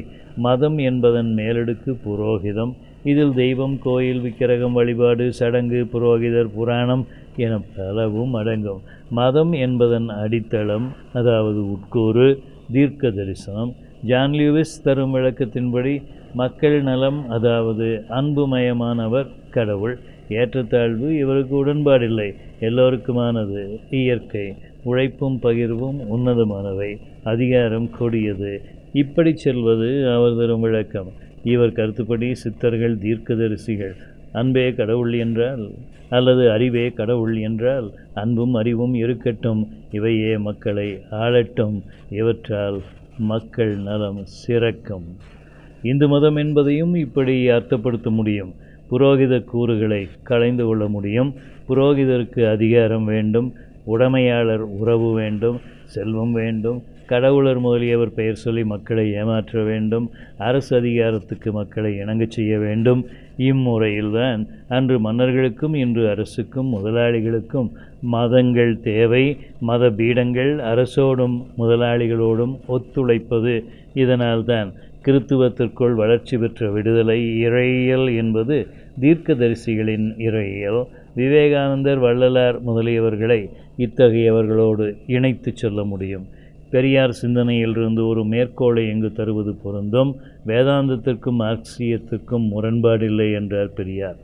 மதம் என்பதன் மேலடுக்கு புரோகிதம். இதில் தெய்வம், கோயில், விக்கிரகம், வழிபாடு, சடங்கு, புரோகிதர், புராணம் என பலவும் அடங்கும். மதம் என்பதன் அடித்தளம், அதாவது உட்கூறு, தீர்க்க தரிசனம். ஜான் லூயிஸ் தரும் விளக்கத்தின்படி மக்கள் நலம், அதாவது அன்புமயமானவர் கடவுள். ஏற்றத்தாழ்வு இவருக்கு உடன்பாடில்லை. எல்லோருக்குமானது இயற்கை. உழைப்பும் பகிர்வும் உன்னதமானவை. அதிகாரம் கொடியது. இப்படி செல்வது அவர் தரும் விளக்கம். இவர் கருத்துப்படி சித்தர்கள் தீர்க்கதரிசிகள். அன்பே கடவுள் என்றால், அல்லது அறிவே கடவுள் என்றால், அன்பும் அறிவும் இருக்கட்டும், இவையே மக்களை ஆளட்டும், இவற்றால் மக்கள் நலம் சிறக்கும். இந்து மதம் என்பதையும் இப்படி அர்த்தப்படுத்த முடியும். புரோகித கூறுகளை களைந்து கொள்ள முடியும். புரோகிதருக்கு அதிகாரம் வேண்டும், உடைமையாளர் உறவு வேண்டும், செல்வம் வேண்டும், கடவுளர் முதலியவர் பெயர் சொல்லி மக்களை ஏமாற்ற வேண்டும், அரசு அதிகாரத்துக்கு மக்களை இணங்கச் செய்ய வேண்டும். இம்முறையில்தான் அன்று மன்னர்களுக்கும் இன்று அரசுக்கும் முதலாளிகளுக்கும் மதங்கள் தேவை. மத பீடங்கள் அரசோடும் முதலாளிகளோடும் ஒத்துழைப்பது. இதனால்தான் கிறித்துவத்திற்குள் வளர்ச்சி பெற்ற விடுதலை இறையியல் என்பது தீர்க்கதரிசிகளின் இறையியல். விவேகானந்தர், வள்ளலார் முதலியவர்களை இத்தகையவர்களோடு இணைத்து சொல்ல முடியும். பெரியார் சிந்தனையிலிருந்து ஒரு மேற்கோளை எங்கு தருவது பொருந்தும். வேதாந்தத்திற்கும் மார்க்சியத்திற்கும் முரண்பாடில்லை என்றார் பெரியார்.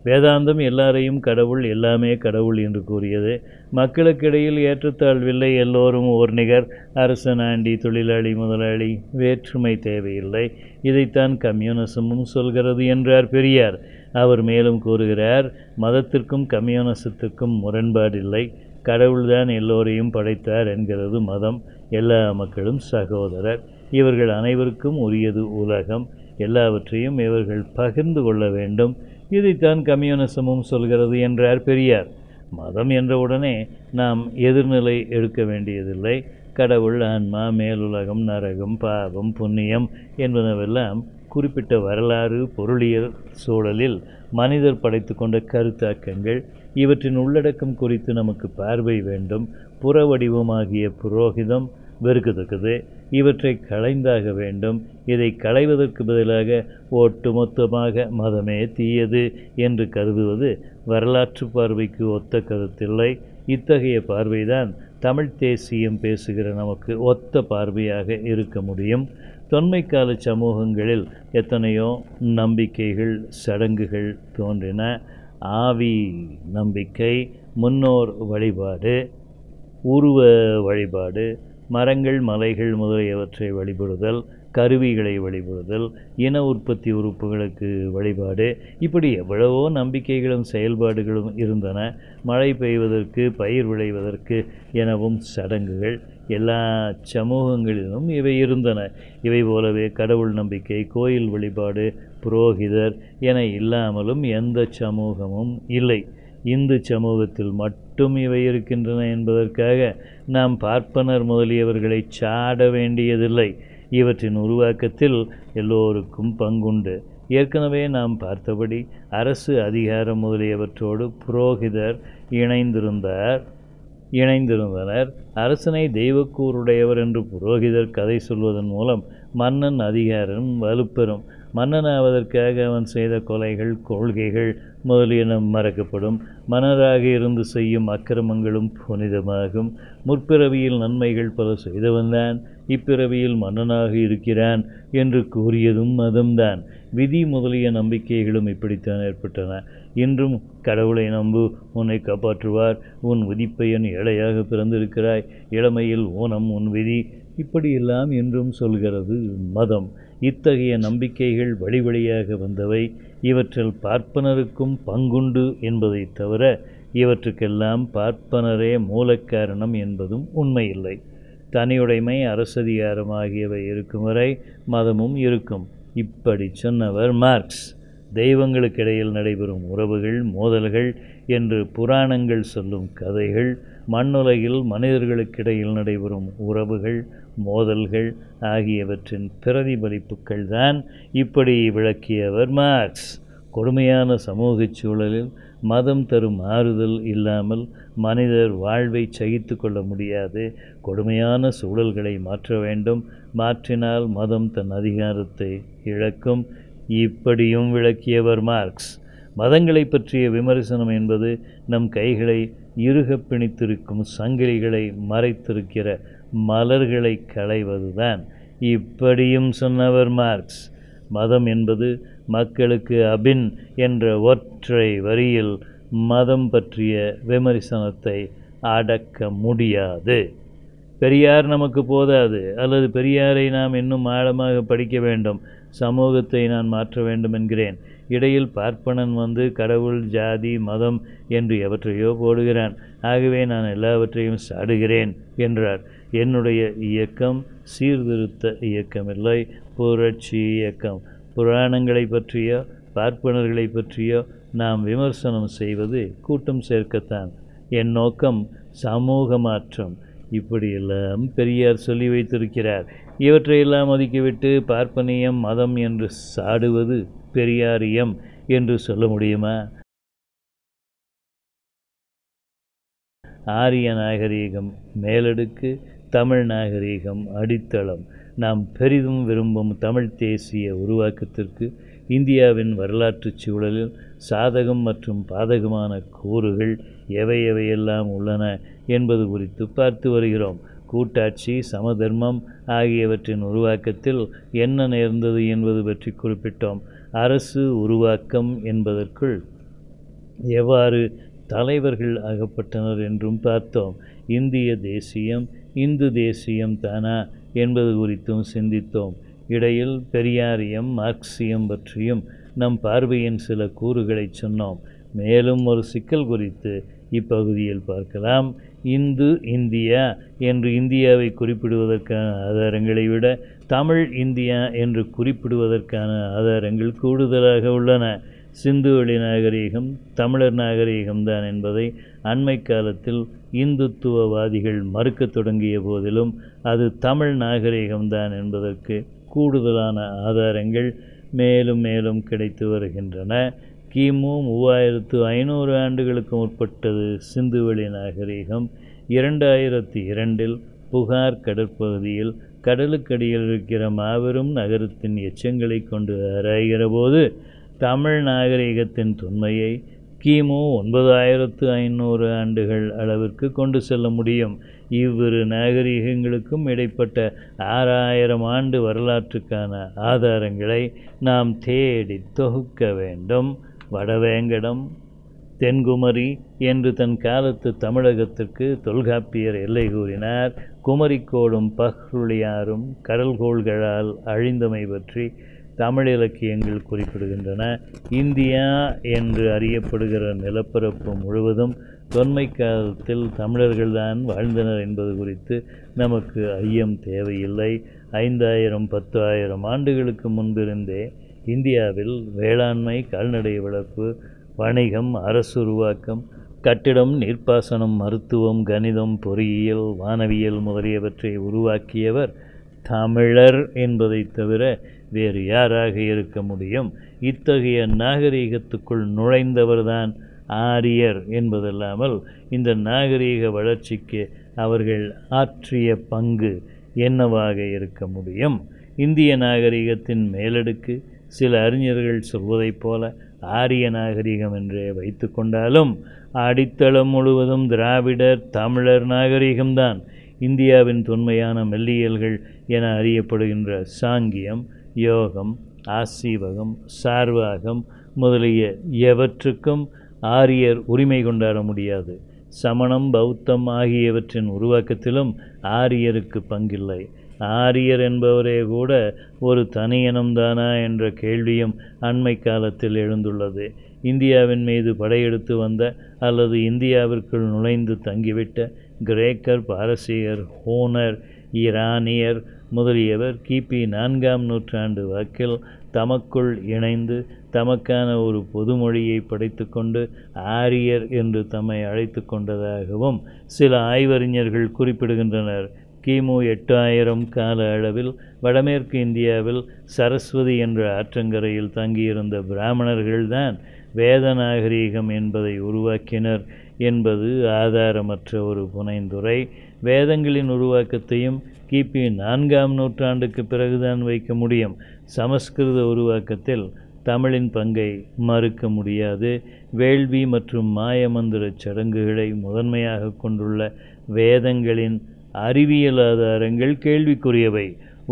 வேதாந்தம் எல்லாரையும் கடவுள், எல்லாமே கடவுள் என்று கூறியது. மக்களுக்கிடையில் ஏற்றத்தாழ்வில்லை, எல்லோரும் ஓர் நிகர், அரசன் ஆண்டி, தொழிலாளி முதலாளி, வேற்றுமை தேவையில்லை. இதைத்தான் கம்யூனிசமும் சொல்கிறது என்றார் பெரியார். அவர் மேலும் கூறுகிறார், மதத்திற்கும் கம்யூனிசத்திற்கும் முரண்பாடில்லை, கடவுள்தான் எல்லோரையும் படைத்தார் என்கிறது மதம். எல்லா மக்களும் சகோதரர், இவர்கள் அனைவருக்கும் உரியது உலகம், எல்லாவற்றையும் இவர்கள் பகிர்ந்து கொள்ள வேண்டும். இதைத்தான் கம்யூனிசமும் சொல்கிறது என்றார் பெரியார். மதம் என்றவுடனே நாம் எதிர்நிலை எடுக்க வேண்டியதில்லை. கடவுள், ஆன்மா, மேலுலகம், நரகம், பாவம், புண்ணியம் என்பனவெல்லாம் குறிப்பிட்ட வரலாறு, பொருளியல் சூழலில் மனிதர் படைத்து கொண்ட கருத்தாக்கங்கள். இவற்றின் உள்ளடக்கம் குறித்து நமக்கு பார்வை வேண்டும். புற வடிவமாகிய புரோகிதம் வெறுக்கத்தக்கது, இவற்றை களைந்தாக வேண்டும். இதை களைவதற்கு பதிலாக ஒட்டுமொத்தமாக மதமே தீயது என்று கருதுவது வரலாற்று பார்வைக்கு ஒத்த கருத்தில்லை. இத்தகைய பார்வைதான் தமிழ் தேசியம் பேசுகிற நமக்கு ஒத்த பார்வையாக இருக்க முடியும். தொன்மைக்கால சமூகங்களில் எத்தனையோ நம்பிக்கைகள், சடங்குகள் தோன்றின. ஆவி நம்பிக்கை, முன்னோர் வழிபாடு, உருவ வழிபாடு, மரங்கள், மலைகள் முதலியவற்றை வழிபடுதல், கருவிகளை வழிபடுதல், இன உற்பத்தி உறுப்புகளுக்கு வழிபாடு, இப்படி எவ்வளவோ நம்பிக்கைகளும் செயல்பாடுகளும் இருந்தன. மழை பெய்வதற்கு, பயிர் விளைவதற்கு எனவும் சடங்குகள் எல்லா சமூகங்களிலும் இவை இருந்தன. இவை போலவே கடவுள் நம்பிக்கை, கோயில் வழிபாடு, புரோகிதர் என இல்லாமலும் எந்த சமூகமும் இல்லை. இந்து சமூகத்தில் மட்டும் இவை இருக்கின்றன என்பதற்காக நாம் பார்ப்பனர் முதலியவர்களை சாட வேண்டியதில்லை. இவற்றின் உருவாக்கத்தில் எல்லோருக்கும் பங்குண்டு. ஏற்கனவே நாம் பார்த்தபடி அரசு அதிகாரம் முதலியவற்றோடு புரோகிதர் இணைந்திருந்தனர். அரசனை தெய்வக்கூறுடையவர் என்று புரோகிதர் கதை சொல்வதன் மூலம் மன்னன் அதிகாரம் வலுப்பெறும். மன்னனாவதற்காக அவன் செய்த கொலைகள், கொள்கைகள் முதலியன மறக்கப்படும். மன்னராக இருந்து செய்யும் அக்கிரமங்களும் புனிதமாகும். முற்பிறவியில் நன்மைகள் பல செய்தவன்தான் இப்பிறவியில் மன்னனாக இருக்கிறான் என்று கூறியதும் மதம்தான். விதி முதலிய நம்பிக்கைகளும் இப்படித்தான் ஏற்பட்டன. இன்றும் கடவுளை நம்பு, உன்னை காப்பாற்றுவார், உன் விதிப்பயன், ஏழையாக பிறந்திருக்கிறாய், இளமையில் ஊனம் உன் விதி, இப்படியெல்லாம் என்றும் சொல்கிறது மதம். இத்தகைய நம்பிக்கைகள் வழி வழியாக வந்தவை. இவற்றில் பார்ப்பனருக்கும் பங்குண்டு என்பதை தவிர இவற்றுக்கெல்லாம் பார்ப்பனரே மூலக்காரணம் என்பதும் உண்மையில்லை. தனியுடைமை, அரசதிகாரம் ஆகியவை இருக்கும் வரை மதமும் இருக்கும். இப்படி சொன்னவர் மார்க்ஸ். தெய்வங்களுக்கிடையில் நடைபெறும் உறவுகள், மோதல்கள் என்று புராணங்கள் சொல்லும் கதைகள், மண்ணுலகில் மனிதர்களுக்கிடையில் நடைபெறும் உறவுகள், மோதல்கள் ஆகியவற்றின் பிரதிபலிப்புகள் தான் இப்படி விளக்கியவர் மார்க்ஸ். கொடுமையான சமூக சூழலில் மதம் தரும் ஆறுதல் இல்லாமல் மனிதர் வாழ்வை சகித்து கொள்ள முடியாது. கொடுமையான சூழல்களை மாற்ற வேண்டும். மாற்றினால் மதம் தன் அதிகாரத்தை இழக்கும். இப்படியும் விளக்கியவர் மார்க்ஸ். மதங்களை பற்றிய விமர்சனம் என்பது நம் கைகளை இறுக பிணித்திருக்கும் சங்கிலிகளை மறைத்திருக்கிற மலர்களை களைவதுதான். இப்படியும் சொன்னவர் மார்க்ஸ். மதம் என்பது மக்களுக்கு அபின் என்ற ஒற்றை வரியில் மதம் பற்றிய விமர்சனத்தை அடக்க முடியாது. பெரியார் நமக்கு போதாது, அல்லது பெரியாரை நாம் இன்னும் ஆழமாக படிக்க வேண்டும். சமூகத்தை நான் மாற்ற வேண்டும் என்கிறேன். இடையில் பார்ப்பனன் வந்து கடவுள், ஜாதி, மதம் என்று எவற்றையோ போடுகிறான். ஆகவே நான் எல்லாவற்றையும் சாடுகிறேன் என்றார். என்னுடைய இயக்கம் சீர்திருத்த இயக்கமில்லை, புரட்சி இயக்கம். புராணங்களை பற்றியோ பார்ப்பனர்களை பற்றியோ நாம் விமர்சனம் செய்வது கூட்டம் சேர்க்கத்தான். என் நோக்கம் சமூக மாற்றம். இப்படியெல்லாம் பெரியார் சொல்லி வைத்திருக்கிறார். இவற்றையெல்லாம் ஒதுக்கிவிட்டு பார்ப்பனியம், மதம் என்று சாடுவது பெரியாரியம் என்று சொல்ல முடியுமா? ஆரிய நாகரீகம் மேலடுக்கு, தமிழ் நாகரீகம் அடித்தளம். நாம் பெரிதும் விரும்பும் தமிழ் தேசிய உருவாக்கத்திற்கு இந்தியாவின் வரலாற்று சூழலில் சாதகம் மற்றும் பாதகமான கூறுகள் எவையெல்லாம் உள்ளன என்பது குறித்து பார்த்து வருகிறோம். கூட்டாட்சி, சமதர்மம் ஆகியவற்றின் உருவாக்கத்தில் என்ன நேர்ந்தது என்பது பற்றி குறிப்பிட்டோம். அரசு உருவாக்கம் என்பதற்குள் எவ்வாறு தலைவர்கள் அகப்பட்டனர் என்றும் பார்த்தோம். இந்திய தேசியம் இந்து தேசியம் தானா என்பது குறித்தும் சிந்தித்தோம். இடையில் பெரியாரியம் மார்க்சியம் பற்றியும் நம் பார்வையின் சில கூறுகளை சொன்னோம். மேலும் ஒரு சிக்கல் குறித்து இப்பகுதியில் பார்க்கலாம். இந்து இந்தியா என்று இந்தியாவை குறிப்பிடுவதற்கான ஆதாரங்களை விட தமிழ் இந்தியா என்று குறிப்பிடுவதற்கான ஆதாரங்கள் கூடுதலாக உள்ளன. சிந்துவெளி நாகரிகம் தமிழர் நாகரிகம்தான் என்பதை அண்மை காலத்தில் இந்துத்துவவாதிகள் மறுக்கத் தொடங்கிய போதிலும் அது தமிழ் நாகரிகம்தான் என்பதற்கு கூடுதலான ஆதாரங்கள் மேலும் மேலும் கிடைத்து வருகின்றன. கிமு 3500 ஆண்டுகளுக்கு முற்பட்டது சிந்துவெளி நாகரிகம். 2002 புகார் கடற்பகுதியில் கடலுக்கடியில் இருக்கிற மாபெரும் நகரத்தின் எச்சங்களை கொண்டு ஆராய்கிற போது தமிழ் நாகரிகத்தின் தொன்மையை கிமு 9500 ஆண்டுகள் அளவிற்கு கொண்டு செல்ல முடியும். இவ்விரு நாகரிகங்களுக்கும் இடைப்பட்ட 6000 ஆண்டு வரலாற்றுக்கான ஆதாரங்களை நாம் தேடி தொகுக்க வேண்டும். வடவேங்கடம் தென்குமரி என்று தன் காலத்து தமிழகத்திற்கு தொல்காப்பியர் எல்லை கூறினார். குமரிக்கோடும் பஹ்ருளியாரும் கடல்கோள்களால் அழிந்தமை பற்றி தமிழ் இலக்கியங்கள் குறிப்பிடுகின்றன. இந்தியா என்று அறியப்படுகிற நிலப்பரப்பு முழுவதும் தொன்மை காலத்தில் தமிழர்கள்தான் வாழ்ந்தனர் என்பது குறித்து நமக்கு ஐயம் தேவையில்லை. 5000 10,000 ஆண்டுகளுக்கு முன்பிருந்தே இந்தியாவில் வேளாண்மை, கால்நடை வளர்ப்பு, வணிகம், அரசு உருவாக்கம், கட்டிடம், நீர்ப்பாசனம், மருத்துவம், கணிதம், பொறியியல், வானவியல் முதலியவற்றை உருவாக்கியவர் தமிழர் என்பதை தவிர வேறு யாராக இருக்க முடியும்? இத்தகைய நாகரிகத்துக்குள் நுழைந்தவர்தான் ஆரியர் என்பதல்லாமல் இந்த நாகரிக வளர்ச்சிக்கு அவர்கள் ஆற்றிய பங்கு என்னவாக இருக்க முடியும்? இந்திய நாகரிகத்தின் மேலடுக்கு சில அறிஞர்கள் சொல்வதைப் போல ஆரிய நாகரிகம் என்றே வைத்து கொண்டாலும் அடித்தளம் முழுவதும் திராவிடர் தமிழர் நாகரிகம்தான். இந்தியாவின் தொன்மையான மெல்லியல்கள் என அறியப்படுகின்ற சாங்கியம், யோகம், ஆசீவகம், சார்வாகம் முதலிய எவற்றுக்கும் ஆரியர் உரிமை கொண்டாட முடியாது. சமணம், பௌத்தம் ஆகியவற்றின் உருவாக்கத்திலும் ஆரியருக்கு பங்கில்லை. ஆரியர் என்பவரே கூட ஒரு தனியினம்தானா என்ற கேள்வியும் அண்மை காலத்தில் எழுந்துள்ளது. இந்தியாவின் மீது படையெடுத்து வந்த அல்லது இந்தியாவிற்குள் நுழைந்து தங்கிவிட்ட கிரேக்கர், பாரசீகர், ஹோனர், ஈரானியர் முதலியவர் கிபி 4ஆம் நூற்றாண்டு வாக்கில் தமக்குள் இணைந்து தமக்கான ஒரு பொதுமொழியை படைத்து கொண்டு ஆரியர் என்று தம்மை அழைத்து கொண்டதாகவும் சில ஆய்வறிஞர்கள் குறிப்பிடுகின்றனர். கிமு 8000 கால அளவில் வடமேற்கு இந்தியாவில் சரஸ்வதி என்ற ஆற்றங்கரையில் தங்கியிருந்த பிராமணர்கள்தான் வேத நாகரீகம் என்பதை உருவாக்கினர் என்பது ஆதாரமற்ற ஒரு புனைந்துரை. வேதங்களின் உருவாக்கத்தையும் கிபி 4ஆம் நூற்றாண்டுக்கு பிறகுதான் வைக்க முடியும். சமஸ்கிருத உருவாக்கத்தில் தமிழின் பங்கை மறுக்க முடியாது. வேள்வி மற்றும் மாயமந்திர சடங்குகளை முதன்மையாக கொண்டுள்ள வேதங்களின் அறிவியல் ஆதாரங்கள் கேள்விக்குரியவை.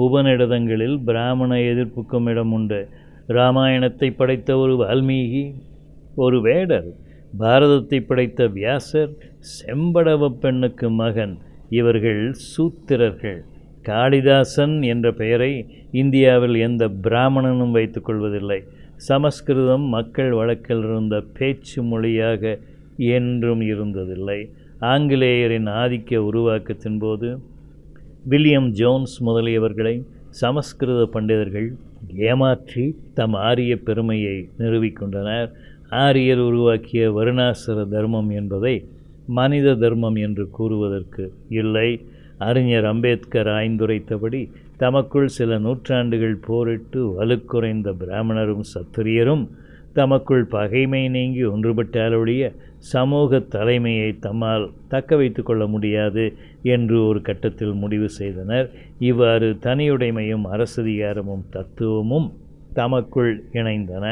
உபநிடதங்களில் பிராமண எதிர்ப்புக்கும் இடம் உண்டு. இராமாயணத்தை படைத்த ஒரு வால்மீகி ஒரு வேடர், பாரதத்தை படைத்த வியாசர் செம்படவ பெண்ணுக்கு மகன். இவர்கள் சூத்திரர்கள். காளிதாசன் என்ற பெயரை இந்தியாவில் எந்த பிராமணனும் வைத்துக் கொள்வதில்லை. சமஸ்கிருதம் மக்கள் வழக்கில் இருந்த பேச்சு மொழியாக என்றும் இருந்ததில்லை. ஆங்கிலேயரின் ஆதிக்க உருவாக்கத்தின் போது வில்லியம் ஜோன்ஸ் முதலியவர்களை சமஸ்கிருத பண்டிதர்கள் ஏமாற்றி தம் ஆரிய பெருமையை நிறுவிக்கொண்டனர். ஆரியர் உருவாக்கிய வருணாசிர தர்மம் என்பதை மனித தர்மம் என்று கூறுவதற்கு இல்லை. அறிஞர் அம்பேத்கர் ஆய்ந்துரைத்தபடி தமக்குள் சில நூற்றாண்டுகள் போரிட்டு வலுக்குறைந்த பிராமணரும் சத்திரியரும் தமக்குள் பகைமை நீங்கி ஒன்றுபட்டாலொழிய சமூக தலைமையை தம்மால் தக்க வைத்து கொள்ள முடியாது என்று ஒரு கட்டத்தில் முடிவு செய்தனர். இவ்வாறு தனியுடைமையும் அரசதிகாரமும் தத்துவமும் தமக்குள் இணைந்தன.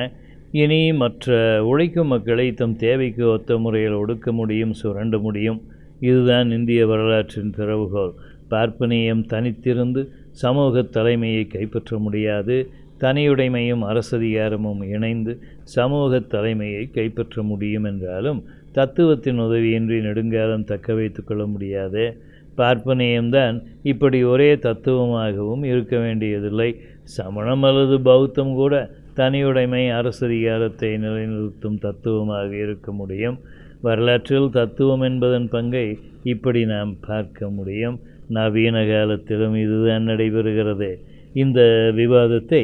இனி மற்ற உழைக்கும் மக்களை தம் தேவைக்கு ஒத்த முறையில் ஒடுக்க முடியும், சுரண்ட முடியும். இதுதான் இந்திய வரலாற்றின் திறவுகோல். பார்ப்பனியம் தனித்திருந்து சமூக தலைமையை கைப்பற்ற முடியாது. தனியுடைமையும் அரசதிகாரமும் இணைந்து சமூக தலைமையை கைப்பற்ற முடியும் என்றாலும் தத்துவத்தின் உதவியின்றி நெடுங்காலம் தக்க வைத்து கொள்ள முடியாது. பார்ப்பனியம்தான் இப்படி ஒரே தத்துவமாகவும் இருக்க வேண்டியதில்லை. சமணம் அல்லது பௌத்தம் கூட தனியுடைமை அரசதிகாரத்தை நிலைநிறுத்தும் தத்துவமாக இருக்க முடியும். வரலாற்றில் தத்துவம் என்பதன் பங்கை இப்படி நாம் பார்க்க முடியும். நவீன காலத்திலும் இதுதான் நடைபெறுகிறது. இந்த விவாதத்தை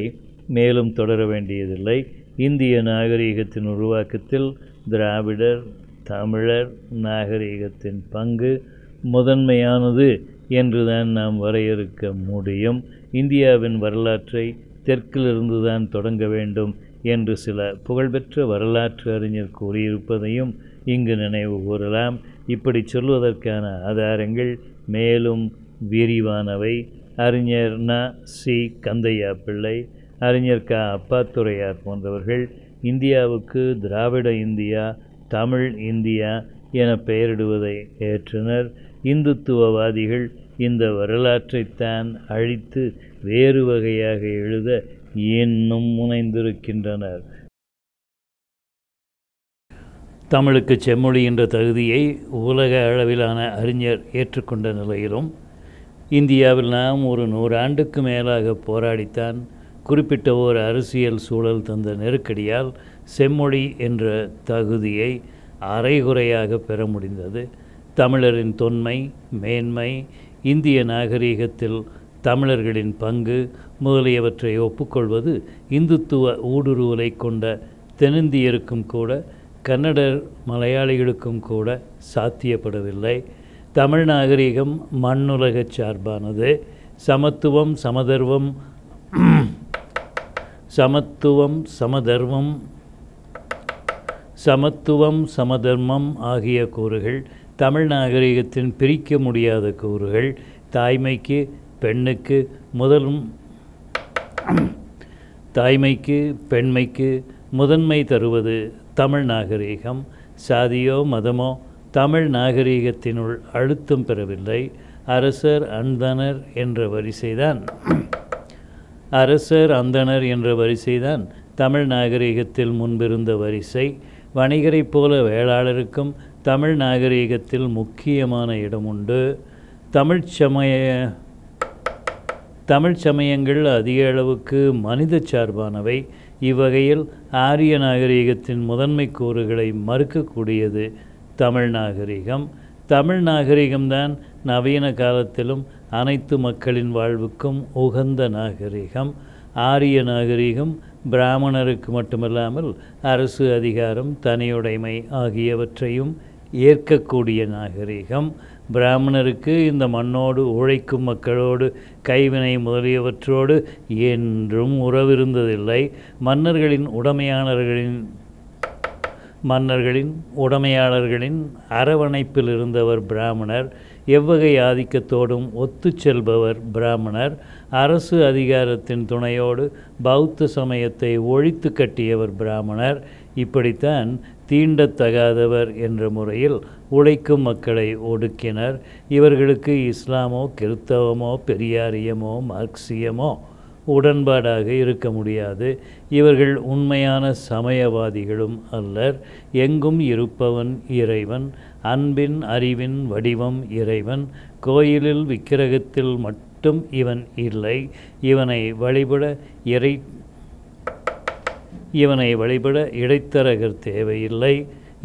மேலும் தொடர வேண்டியதில்லை. இந்திய நாகரிகத்தின் உருவாக்கத்தில் திராவிடர் தமிழர் நாகரிகத்தின் பங்கு முதன்மையானது என்றுதான் நாம் வரையறுக்க முடியும். இந்தியாவின் வரலாற்றை தெற்கிலிருந்து தான் தொடங்க வேண்டும் என்று சில புகழ்பெற்ற வரலாற்று அறிஞர் கூறியிருப்பதையும் இங்கு நினைவு கூறலாம். இப்படி சொல்வதற்கான ஆதாரங்கள் மேலும் விரிவானவை. அறிஞர் ந. சி. கந்தையா பிள்ளை, அறிஞர் க. அப்பாத்துரையார் போன்றவர்கள் இந்தியாவுக்கு திராவிட இந்தியா, தமிழ் இந்தியா என பெயரிடுவதை ஏற்றனர். இந்துத்துவவாதிகள் இந்த வரலாற்றைத்தான் அழித்து வேறு வகையாக எழுத இன்னும் முனைந்திருக்கின்றனர். தமிழுக்கு செம்மொழி என்ற தகுதியை உலக அளவிலான அறிஞர் ஏற்றுக்கொண்ட நிலையிலும் இந்தியாவில் நாம் ஒரு 100 ஆண்டுக்கு மேலாக போராடித்தான் குறிப்பிட்ட ஓர் அரசியல் சூழல் தந்த நெருக்கடியால் செம்மொழி என்ற தகுதியை அரைகுறையாக பெற முடிந்தது. தமிழரின் தொன்மை, மேன்மை, இந்திய நாகரிகத்தில் தமிழர்களின் பங்கு முதலியவற்றை ஒப்புக்கொள்வது இந்துத்துவ ஊடுருவலை கொண்ட தென்னிந்தியருக்கும் கூட கன்னடர் மலையாளிகளுக்கும் கூட சாத்தியப்படவில்லை. தமிழ் நாகரிகம் மண்ணுலகச் சார்பானது. சமத்துவம் சமதர்மம் ஆகிய கூறுகள் தமிழ் நாகரிகத்தின் பிரிக்க முடியாத கூறுகள். தாய்மைக்கு பெண்மைக்கு முதன்மை தருவது தமிழ் நாகரிகம். சாதியோ மதமோ தமிழ் நாகரிகத்தினுள் அழுத்தம் பெறவில்லை. அரசர் அந்தணர் என்ற வரிசைதான் தமிழ் நாகரிகத்தில் முன்பிருந்த வரிசை. வணிகரைப் போல வேளாளருக்கும் தமிழ் நாகரிகத்தில் முக்கியமான இடம் உண்டு. தமிழ் சமயங்கள் அதிக அளவுக்கு மனித சார்பானவை. இவ்வகையில் ஆரிய நாகரிகத்தின் முதன்மை கூறுகளை மறுக்கக்கூடியது தமிழ் நாகரிகம். தமிழ் நாகரிகம்தான் நவீன காலத்திலும் அனைத்து மக்களின் வாழ்வுக்கும் உகந்த நாகரிகம். ஆரிய நாகரிகம் பிராமணருக்கு மட்டுமல்லாமல் அரசு அதிகாரம், தனியுடைமை ஆகியவற்றையும் ஏற்கக்கூடிய நாகரிகம். பிராமணருக்கு இந்த மண்ணோடு உழைக்கும் மக்களோடு கைவினை முதலியவற்றோடு என்றும் உறவிருந்ததில்லை. மன்னர்களின் உடைமையாளர்களின் அரவணைப்பில் இருந்தவர் பிராமணர். எவ்வகை ஆதிக்கத்தோடும் ஒத்து செல்பவர் பிராமணர். அரசு அதிகாரத்தின் துணையோடு பௌத்த சமயத்தை ஒழித்து கட்டியவர் பிராமணர். இப்படித்தான் தீண்டத்தகாதவர் என்ற முறையில் உழைக்கும் மக்களை ஒடுக்கினர். இவர்களுக்கு இஸ்லாமோ கிறித்தவமோ பெரியாரியமோ மார்க்சியமோ உடன்பாடாக இருக்க முடியாது. இவர்கள் உண்மையான சமயவாதிகளும் அல்லர். எங்கும் இருப்பவன் இறைவன், அன்பின் அறிவின் வடிவம் இறைவன். கோயிலில் விக்கிரகத்தில் மட்டும் இவன் இல்லை. இவனை வழிபட இடைத்தரகர் தேவையில்லை.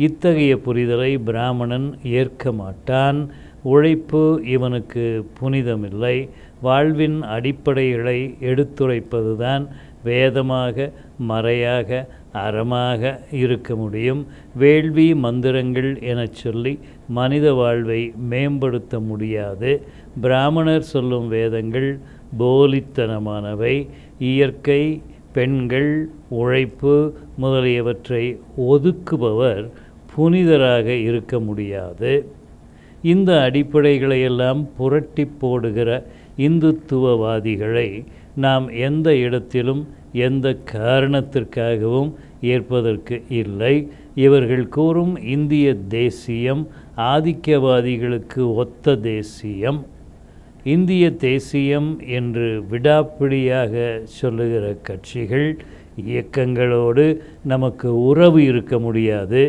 இத்தகைய புரிதலை பிராமணன் ஏற்க மாட்டான். உழைப்பு இவனுக்கு புனிதமில்லை. வாழ்வின் அடிப்படைகளை எடுத்துரைப்பதுதான் வேதமாக, மறையாக, அறமாக இருக்க முடியும். வேள்வி மந்திரங்கள் எனச் சொல்லி மனித வாழ்வை மேம்படுத்த முடியாது. பிராமணர் சொல்லும் வேதங்கள் போலித்தனமானவை. இயற்கை, பெண்கள், உழைப்பு முதலியவற்றை ஒதுக்குபவர் புனிதராக இருக்க முடியாது. இந்த அடிப்படைகளையெல்லாம் புரட்டி போடுகிற இந்துத்துவவாதிகளை நாம் எந்த இடத்திலும் எந்த காரணத்திற்காகவும் ஏற்பதற்கு இல்லை. இவர்கள் கூறும் இந்திய தேசியம் ஆதிக்கவாதிகளுக்கு ஒத்த தேசியம். இந்திய தேசியம் என்று விடாப்பிடியாக சொல்லுகிற கட்சிகள் இயக்கங்களோடு நமக்கு உறவு இருக்க முடியாது.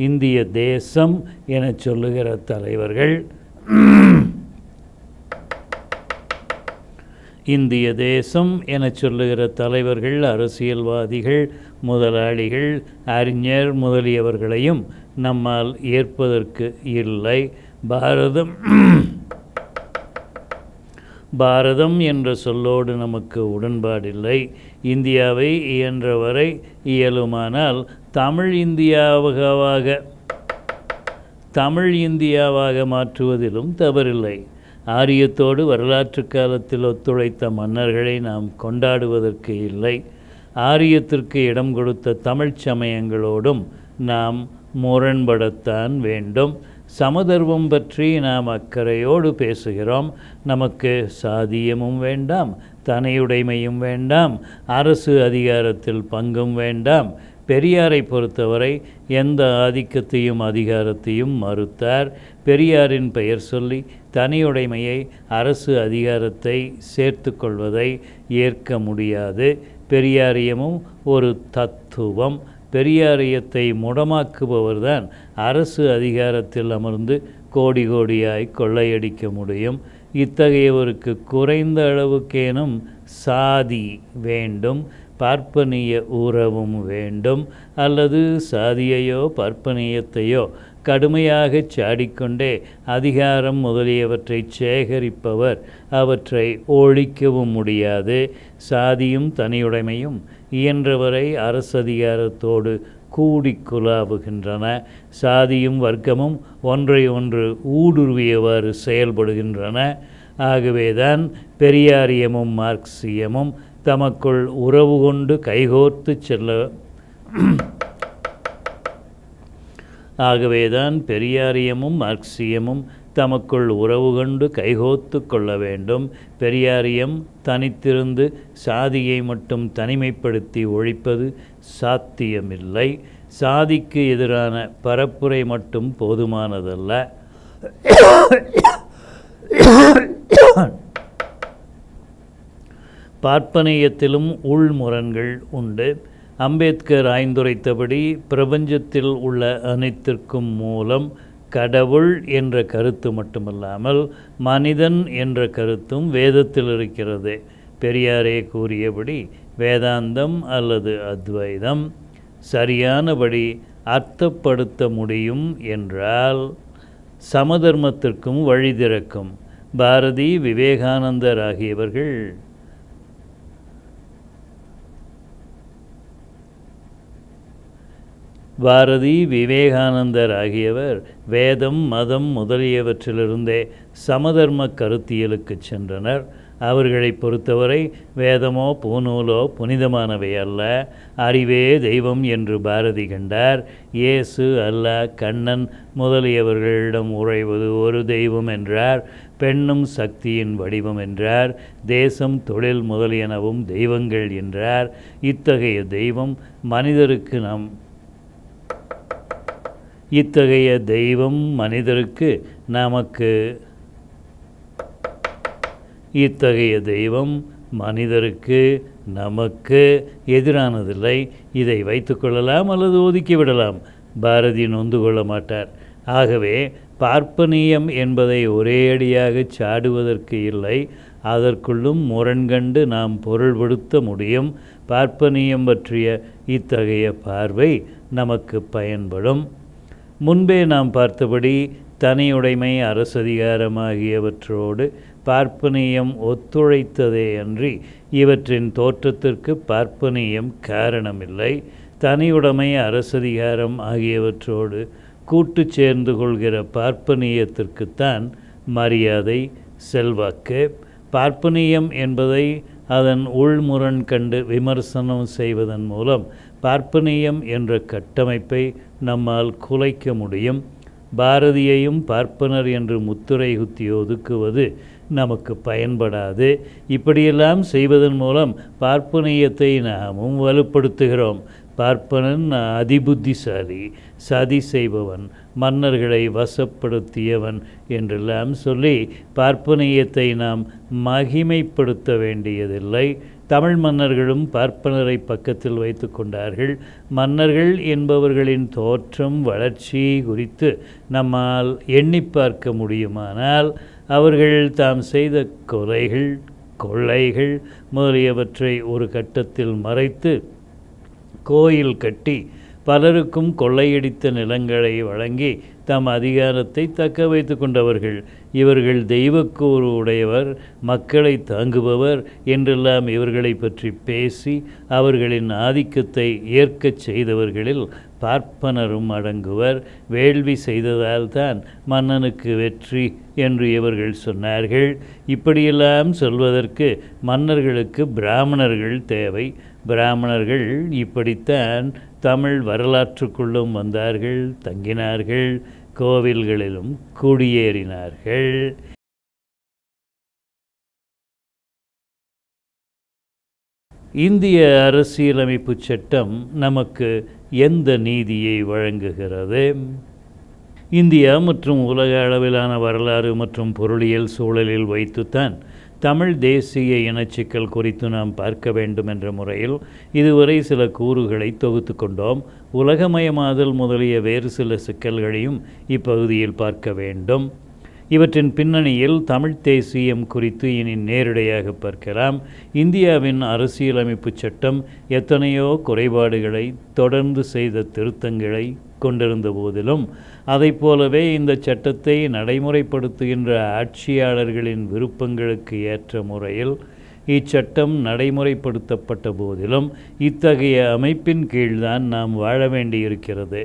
இந்திய தேசம் என சொல்லுகிற தலைவர்கள் இந்திய தேசம் என சொல்லுகிற தலைவர்கள், அரசியல்வாதிகள், முதலாளிகள், அறிஞர் முதலியவர்களையும் நம்மால் ஏற்பதற்கு இல்லை. பாரதம் என்ற சொல்லோடு நமக்கு உடன்பாடில்லை. இந்தியாவை இயன்றவரை இயலுமானால் தமிழ் இந்தியாவாக மாற்றுவதிலும் தவறில்லை. ஆரியத்தோடு வரலாற்று காலத்தில் ஒத்துழைத்த மன்னர்களை நாம் கொண்டாடுவதற்கு இல்லை. ஆரியத்திற்கு இடம் கொடுத்த தமிழ் சமயங்களோடும் நாம் முரண்படத்தான் வேண்டும். சமதர்மம் பற்றி நாம் அக்கறையோடு பேசுகிறோம். நமக்கு சாதியமும் வேண்டாம், தனியுடைமையும் வேண்டாம், அரசு அதிகாரத்தில் பங்கும் வேண்டாம். பெரியாரை பொறுத்தவரை எந்த ஆதிக்கத்தையும் அதிகாரத்தையும் மறுத்தார். பெரியாரின் பெயர் சொல்லி தனியுடைமையை, அரசு அதிகாரத்தை சேர்த்து கொள்வதை ஏற்க முடியாது. பெரியாரியமும் ஒரு தத்துவம். பெரியாரியத்தை முடமாக்குபவர்தான் அரசு அதிகாரத்தில் அமர்ந்து கோடி கோடியாய் கொள்ளையடிக்க முடியும். இத்தகையவருக்கு குறைந்த அளவுக்கேனும் சாதி வேண்டும், பார்ப்பனிய உறவும் வேண்டும். அல்லது சாதியையோ பார்ப்பனியத்தையோ கடுமையாக சாடிக்கொண்டே அதிகாரம் முதலியவற்றை சேகரிப்பவர் அவற்றை ஒழிக்கவும் முடியாது. சாதியும் தனியுடைமையும் இயன்றவரை அரசதிகாரத்தோடு கூடி குலாவுகின்றன. சாதியும் வர்க்கமும் ஒன்றை ஒன்று ஊடுருவியவாறு செயல்படுகின்றன. ஆகவேதான் பெரியாரியமும் மார்க்சியமும் தமக்குள் உறவு கொண்டு கைகோர்த்து தமக்குள் உறவு கொண்டு கைகோத்து கொள்ள வேண்டும். பெரியாரியம் தனித்திருந்து சாதியை மட்டும் தனிமைப்படுத்தி ஒழிப்பது சாத்தியமில்லை. சாதிக்கு எதிரான பரப்புரை மட்டும் போதுமானதல்ல. பார்ப்பனியத்திலும் உள்முரண்கள் உண்டு. அம்பேத்கர் ஆய்ந்துரைத்தபடி பிரபஞ்சத்தில் உள்ள அனைத்திற்கும் மூலம் கடவுள் என்ற கருத்து மட்டுமல்லாமல் மனிதன் என்ற கருத்தும் வேதத்தில் இருக்கிறது. பெரியாரே கூறியபடி வேதாந்தம் அல்லது அத்வைதம் சரியானபடி அர்த்தப்படுத்த முடியும் என்றால் சமதர்மத்திற்கும் வழி திறக்கும். பாரதி, விவேகானந்தர் ஆகியவர்கள் வேதம், மதம் முதலியவற்றிலிருந்தே சமதர்ம கருத்தியலுக்கு சென்றனர். அவர்களை பொறுத்தவரை வேதமோ பூநூலோ புனிதமானவை அல்ல, அறிவே தெய்வம் என்று பாரதி கண்டார். இயேசு, அல்லாஹ், கண்ணன் முதலியவர்களிடம் உறைவது ஒரு தெய்வம் என்றார். பெண்ணும் சக்தியின் வடிவம் என்றார். தேசம், தொழில் முதலியனவும் தெய்வங்கள் என்றார். இத்தகைய தெய்வம் மனிதருக்கு நமக்கு எதிரானதில்லை. இதை வைத்து கொள்ளலாம் அல்லது ஒதுக்கிவிடலாம். பாரதி நொந்து கொள்ள மாட்டார். ஆகவே பார்ப்பனியம் என்பதை ஒரேயடியாக சாடுவதற்கு இல்லை. அதற்குள்ளும் முரண்கண்டு நாம் பொருள்படுத்த முடியும். பார்ப்பனியம் பற்றிய இத்தகைய பார்வை நமக்கு பயன்படும். முன்பே நாம் பார்த்தபடி தனியுடைமை, அரசதிகாரம் ஆகியவற்றோடு பார்ப்பனியம் ஒத்துழைத்ததே அன்றி இவற்றின் தோற்றத்திற்கு பார்ப்பனியம் காரணமில்லை. தனியுடைமை, அரசதிகாரம் ஆகியவற்றோடு கூட்டு சேர்ந்து கொள்கிற பார்ப்பனியத்திற்குத்தான் மரியாதை, செல்வாக்கு. பார்ப்பனியம் என்பதை அதன் உள்முரண் கண்டு விமர்சனம் செய்வதன் மூலம் பார்ப்பனியம் என்ற கட்டமைப்பை நம்மால் குலைக்க முடியும். பாரதியையும் பார்ப்பனர் என்று முத்துரை குத்தி ஒதுக்குவது நமக்கு பயன்படாது. இப்படியெல்லாம் செய்வதன் மூலம் பார்ப்பனியத்தை நாமும் வலுப்படுத்துகிறோம். பார்ப்பனன் அதிபுத்திசாலி, சதி செய்பவன், மன்னர்களை வசப்படுத்தியவன் என்றெல்லாம் சொல்லி பார்ப்பனியத்தை நாம் மகிமைப்படுத்த வேண்டியதில்லை. தமிழ் மன்னர்களும் பார்ப்பனரை பக்கத்தில் வைத்து கொண்டார்கள். மன்னர்கள் என்பவர்களின் தோற்றம் வளர்ச்சி குறித்து நம்மால் எண்ணி பார்க்க முடியுமானால் அவர்கள் தாம் செய்த கொலைகள், கொள்ளைகள் முதலியவற்றை ஒரு கட்டத்தில் மறைத்து கோயில் கட்டி பலருக்கும் கொள்ளையடித்த நிலங்களை வழங்கி தம் அதிகாரத்தை தக்க வைத்து கொண்டவர்கள். இவர்கள் தெய்வக்கூறு உடையவர், மக்களை தாங்குபவர் என்றெல்லாம் இவர்களை பற்றி பேசி அவர்களின் ஆதிக்கத்தை ஏற்கச் செய்தவர்களில் பார்ப்பனரும் அடங்குவர். வேள்வி செய்ததால் தான் மன்னனுக்கு வெற்றி என்று இவர்கள் சொன்னார்கள். இப்படியெல்லாம் சொல்வதற்கு மன்னர்களுக்கு பிராமணர்கள் தேவை. பிராமணர்கள் இப்படித்தான் தமிழ் வரலாற்றுக்குள்ளும் வந்தார்கள், தங்கினார்கள், கோவில்களிலும் குடியேறினார்கள். இந்திய அரசியலமைப்பு சட்டம் நமக்கு எந்த நீதியை வழங்குகிறது? இந்தியா மற்றும் உலக அளவிலான வரலாறு மற்றும் பொருளியல் சூழலில் வைத்துத்தான் தமிழ் தேசிய இனச்சிக்கல் குறித்து நாம் பார்க்க வேண்டும் என்ற முறையில் இதுவரை சில கூறுகளை தொகுத்து கொண்டோம். உலகமயமாதல் முதலிய வேறு சில சிக்கல்களையும் இப்பகுதியில் பார்க்க வேண்டும். இவற்றின் பின்னணியில் தமிழ் தேசியம் குறித்து இனி நேரடியாக பார்க்கலாம். இந்தியாவின் அரசியலமைப்பு சட்டம் எத்தனையோ குறைபாடுகளை, தொடர்ந்து செய்த திருத்தங்களை கொண்டிருந்த போதிலும் அதைப் போலவே இந்த சட்டத்தை நடைமுறைப்படுத்துகின்ற ஆட்சியாளர்களின் விருப்பங்களுக்கு ஏற்ற முறையில் இச்சட்டம் நடைமுறைப்படுத்தப்பட்ட போதிலும் இத்தகைய அமைப்பின் கீழ்தான் நாம் வாழ வேண்டியிருக்கிறது.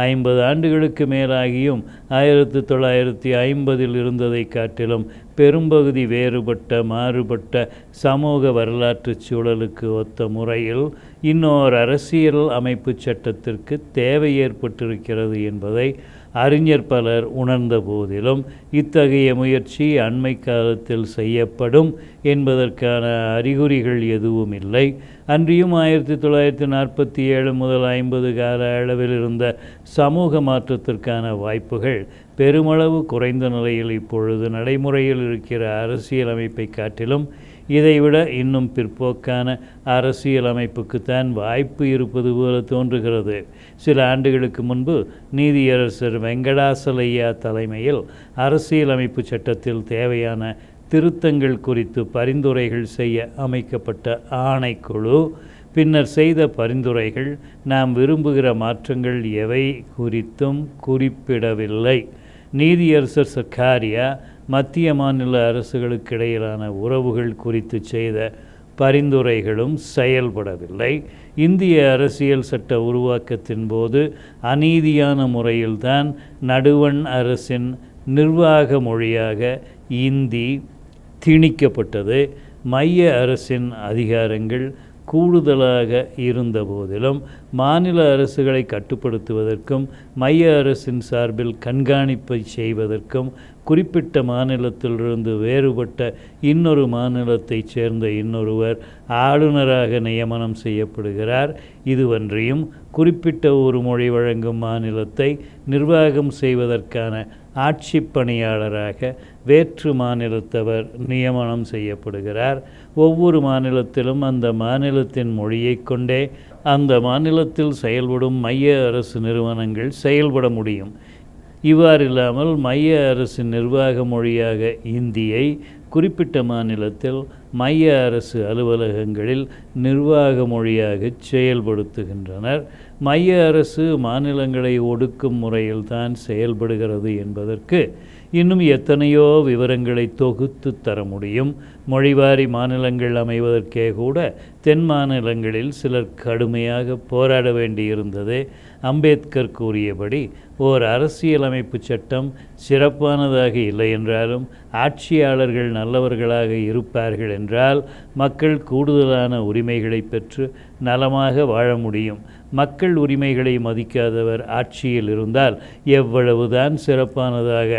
50 ஆண்டுகளுக்கு மேலாகியும் 1950 இருந்ததை காட்டிலும் பெரும்பகுதி வேறுபட்ட, மாறுபட்ட சமூக வரலாற்று சூழலுக்கு ஒத்த முறையில் இன்னொரு அரசியல் அமைப்பு சட்டத்திற்கு தேவை ஏற்பட்டிருக்கிறது என்பதை அறிஞர் பலர் உணர்ந்த போதிலும் இத்தகைய முயற்சி அண்மை காலத்தில் செய்யப்படும் என்பதற்கான அறிகுறிகள் எதுவும் இல்லை. அன்றியும் 1947 முதல் 50 கால அளவில் இருந்த சமூக மாற்றத்திற்கான வாய்ப்புகள் பெருமளவு குறைந்த நிலையில் இப்பொழுது நடைமுறையில் இருக்கிற அரசியலமைப்பை காட்டிலும் இதைவிட இன்னும் பிற்போக்கான அரசியலமைப்புக்குத்தான் வாய்ப்பு இருப்பது போல தோன்றுகிறது. சில ஆண்டுகளுக்கு முன்பு நீதியரசர் வெங்கடாசலையா தலைமையில் அரசியலமைப்பு சட்டத்தில் தேவையான திருத்தங்கள் குறித்து பரிந்துரைகள் செய்ய அமைக்கப்பட்ட ஆணைக்குழு பின்னர் செய்த பரிந்துரைகள் நாம் விரும்புகிற மாற்றங்கள் எவை குறித்தும் குறிப்பிடவில்லை. நீதியரசர் சர்க்காரியா மத்திய மாநில அரசுகளுக்கிடையிலான உறவுகள் குறித்து செய்த பரிந்துரைகளும் செயல்படவில்லை. இந்திய அரசியல் சட்ட உருவாக்கத்தின் போது அநீதியான முறையில்தான் நடுவண் அரசின் நிர்வாக மொழியாக இந்தி திணிக்கப்பட்டது. மைய அரசின் அதிகாரங்கள் கூடுதலாக இருந்த போதிலும் மாநில அரசுகளை கட்டுப்படுத்துவதற்கும் மைய அரசின் சார்பில் கண்காணிப்பை செய்வதற்கும் குறிப்பிட்ட மாநிலத்திலிருந்து வேறுபட்ட இன்னொரு மாநிலத்தைச் சேர்ந்த இன்னொருவர் ஆளுநராக நியமனம் செய்யப்படுகிறார். இதுவன்றியும் குறிப்பிட்ட ஒரு மொழி வழங்கும் மாநிலத்தை நிர்வாகம் செய்வதற்கான ஆட்சி பணியாளராக வேற்று மாநிலத்தவர் நியமனம் செய்யப்படுகிறார். ஒவ்வொரு மாநிலத்திலும் அந்த மாநிலத்தின் மொழியை கொண்டே அந்த மாநிலத்தில் செயல்படும் மைய அரசு நிறுவனங்கள் செயல்பட முடியும். இவ்வாறில்லாமல் மைய அரசின் நிர்வாக மொழியாக இந்தியை குறிப்பிட்ட மாநிலத்தில் மைய அரசு அலுவலகங்களில் நிர்வாக மொழியாக செயல்படுத்துகின்றனர். மைய அரசு மாநிலங்களை ஒடுக்கும் முறையில்தான் செயல்படுகிறது என்பதற்கு இன்னும் எத்தனையோ விவரங்களை தொகுத்து தர முடியும். மொழிவாரி மாநிலங்கள் அமைவதற்கே கூட தென் மாநிலங்களில் சிலர் கடுமையாக போராட வேண்டியிருந்தது. அம்பேத்கர் கூறியபடி ஓர் அரசியலமைப்பு சட்டம் சிறப்பானதாக இல்லை என்றாலும் ஆட்சியாளர்கள் நல்லவர்களாக இருப்பார்கள் என்றால் மக்கள் கூடுதலான உரிமைகளை பெற்று நலமாக வாழ முடியும். மக்கள் உரிமைகளை மதிக்காதவர் ஆட்சியில் இருந்தால் எவ்வளவுதான் சிறப்பானதாக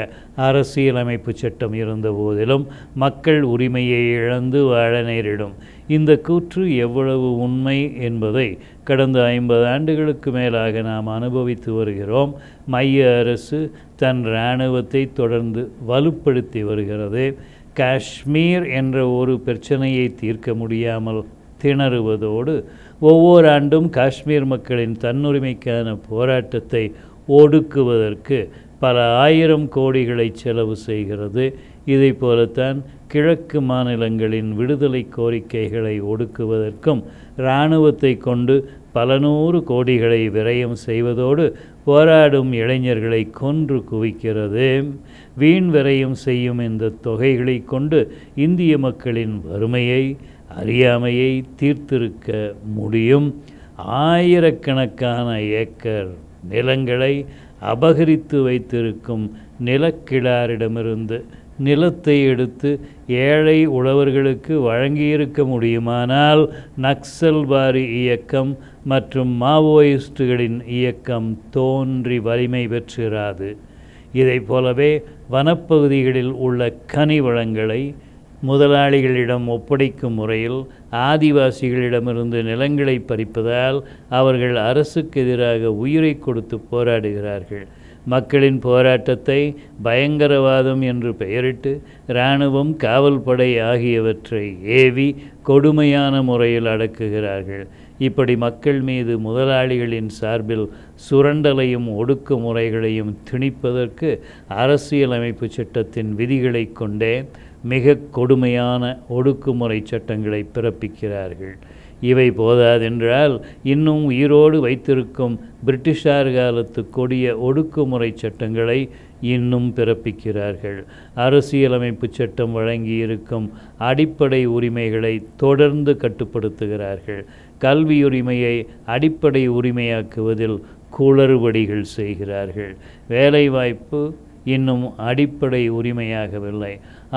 அரசியலமைப்பு சட்டம் இருந்த போதிலும் மக்கள் உரிமையை இழந்து வாழ நேரிடும். இந்த கூற்று எவ்வளவு உண்மை என்பதை கடந்த 50 ஆண்டுகளுக்கு மேலாக நாம் அனுபவித்து வருகிறோம். மைய அரசு தன் இராணுவத்தை தொடர்ந்து வலுப்படுத்தி வருகிறது. காஷ்மீர் என்ற ஒரு பிரச்சனையை தீர்க்க முடியாமல் திணறுவதோடு ஒவ்வொரு ஆண்டும் காஷ்மீர் மக்களின் தன்னுரிமைக்கான போராட்டத்தை ஒடுக்குவதற்கு பல ஆயிரம் கோடிகளை செலவு செய்கிறது. இதை போலத்தான் கிழக்கு மாநிலங்களின் விடுதலை கோரிக்கைகளை ஒடுக்குவதற்கும் இராணுவத்தை கொண்டு பல நூறு கோடிகளை விரயம் செய்வதோடு போராடும் இளைஞர்களை கொன்று குவிக்கிறது. வீண் விரயம் செய்யும் இந்த தொகைகளை கொண்டு இந்திய மக்களின் வறுமையை அறியாமையை தீர்த்திருக்க முடியும். ஆயிரக்கணக்கான ஏக்கர் நிலங்களை அபகரித்து வைத்திருக்கும் நிலக்கிழாரிடமிருந்து நிலத்தை எடுத்து ஏழை உழவர்களுக்கு வழங்கியிருக்க முடியுமானால் நக்சல்பாரி இயக்கம் மற்றும் மாவோயிஸ்டுகளின் இயக்கம் தோன்றி வலிமை பெற்றிராது. இதை போலவே வனப்பகுதிகளில் உள்ள கனி வளங்களை முதலாளிகளிடம் ஒப்படைக்கும் முறையில் ஆதிவாசிகளிடமிருந்து நிலங்களை பறிப்பதால் அவர்கள் அரசுக்கு எதிராக உயிரை கொடுத்து போராடுகிறார்கள். மக்களின் போராட்டத்தை பயங்கரவாதம் என்று பெயரிட்டு இராணுவம் காவல்படை ஆகியவற்றை ஏவி கொடுமையான முறையில் அடக்குகிறார்கள். இப்படி மக்கள் மீது முதலாளிகளின் சார்பில் சுரண்டலையும் ஒடுக்குமுறைகளையும் திணிப்பதற்கு அரசியலமைப்பு சட்டத்தின் விதிகளை கொண்டே மிக கொடுமையான ஒடுக்குமுறை சட்டங்களை பிறப்பிக்கிறார்கள். இவை போதாதென்றால் இன்னும் உயிரோடு வைத்திருக்கும் பிரிட்டிஷார் காலத்து கொடிய ஒடுக்குமுறை சட்டங்களை இன்னும் பிறப்பிக்கிறார்கள். அரசியலமைப்பு சட்டம் வழங்கியிருக்கும் அடிப்படை உரிமைகளை தொடர்ந்து கட்டுப்படுத்துகிறார்கள். கல்வியுரிமையை அடிப்படை உரிமையாக்குவதில் குளறுபடிகள் செய்கிறார்கள். வேலைவாய்ப்பு இன்னும் அடிப்படை உரிமையாகவில்லை.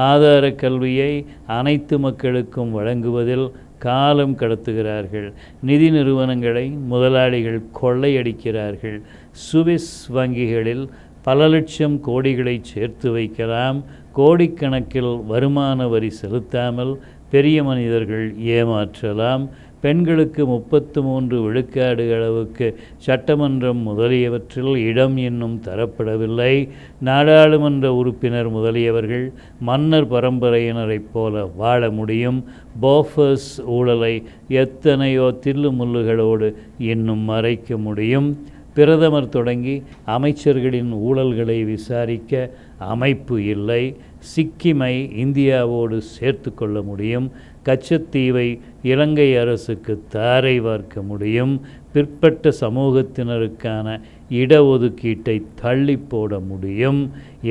ஆதார கல்வியை அனைத்து மக்களுக்கும் வழங்குவதில் காலம் கடத்துகிறார்கள். நிதி நிறுவனங்களை முதலாளிகள் கொள்ளையடிக்கிறார்கள். சுவிஸ் வங்கிகளில் பல லட்சம் கோடிகளை சேர்த்து வைக்கலாம். கோடிக்கணக்கில் வருமான வரி செலுத்தாமல் பெரிய மனிதர்கள் ஏமாற்றலாம். பெண்களுக்கு 33 விழுக்காடு அளவுக்கு சட்டமன்றம் முதலியவற்றில் இடம் இன்னும் தரப்படவில்லை. நாடாளுமன்ற உறுப்பினர் முதலியவர்கள் மன்னர் பரம்பரையினரைப் போல வாழ முடியும். போஃபர்ஸ் ஊழலை எத்தனையோ தில்லுமுல்லுகளோடு இன்னும் மறைக்க முடியும். பிரதமர் தொடங்கி அமைச்சர்களின் ஊழல்களை விசாரிக்க அமைப்பு இல்லை. சிக்கிமை இந்தியாவோடு சேர்த்து கொள்ள முடியும். கச்சத்தீவை இலங்கை அரசுக்கு தாரை வார்க்க முடியும். பிற்பட்ட சமூகத்தினருக்கான இடஒதுக்கீட்டை தள்ளி போட முடியும்.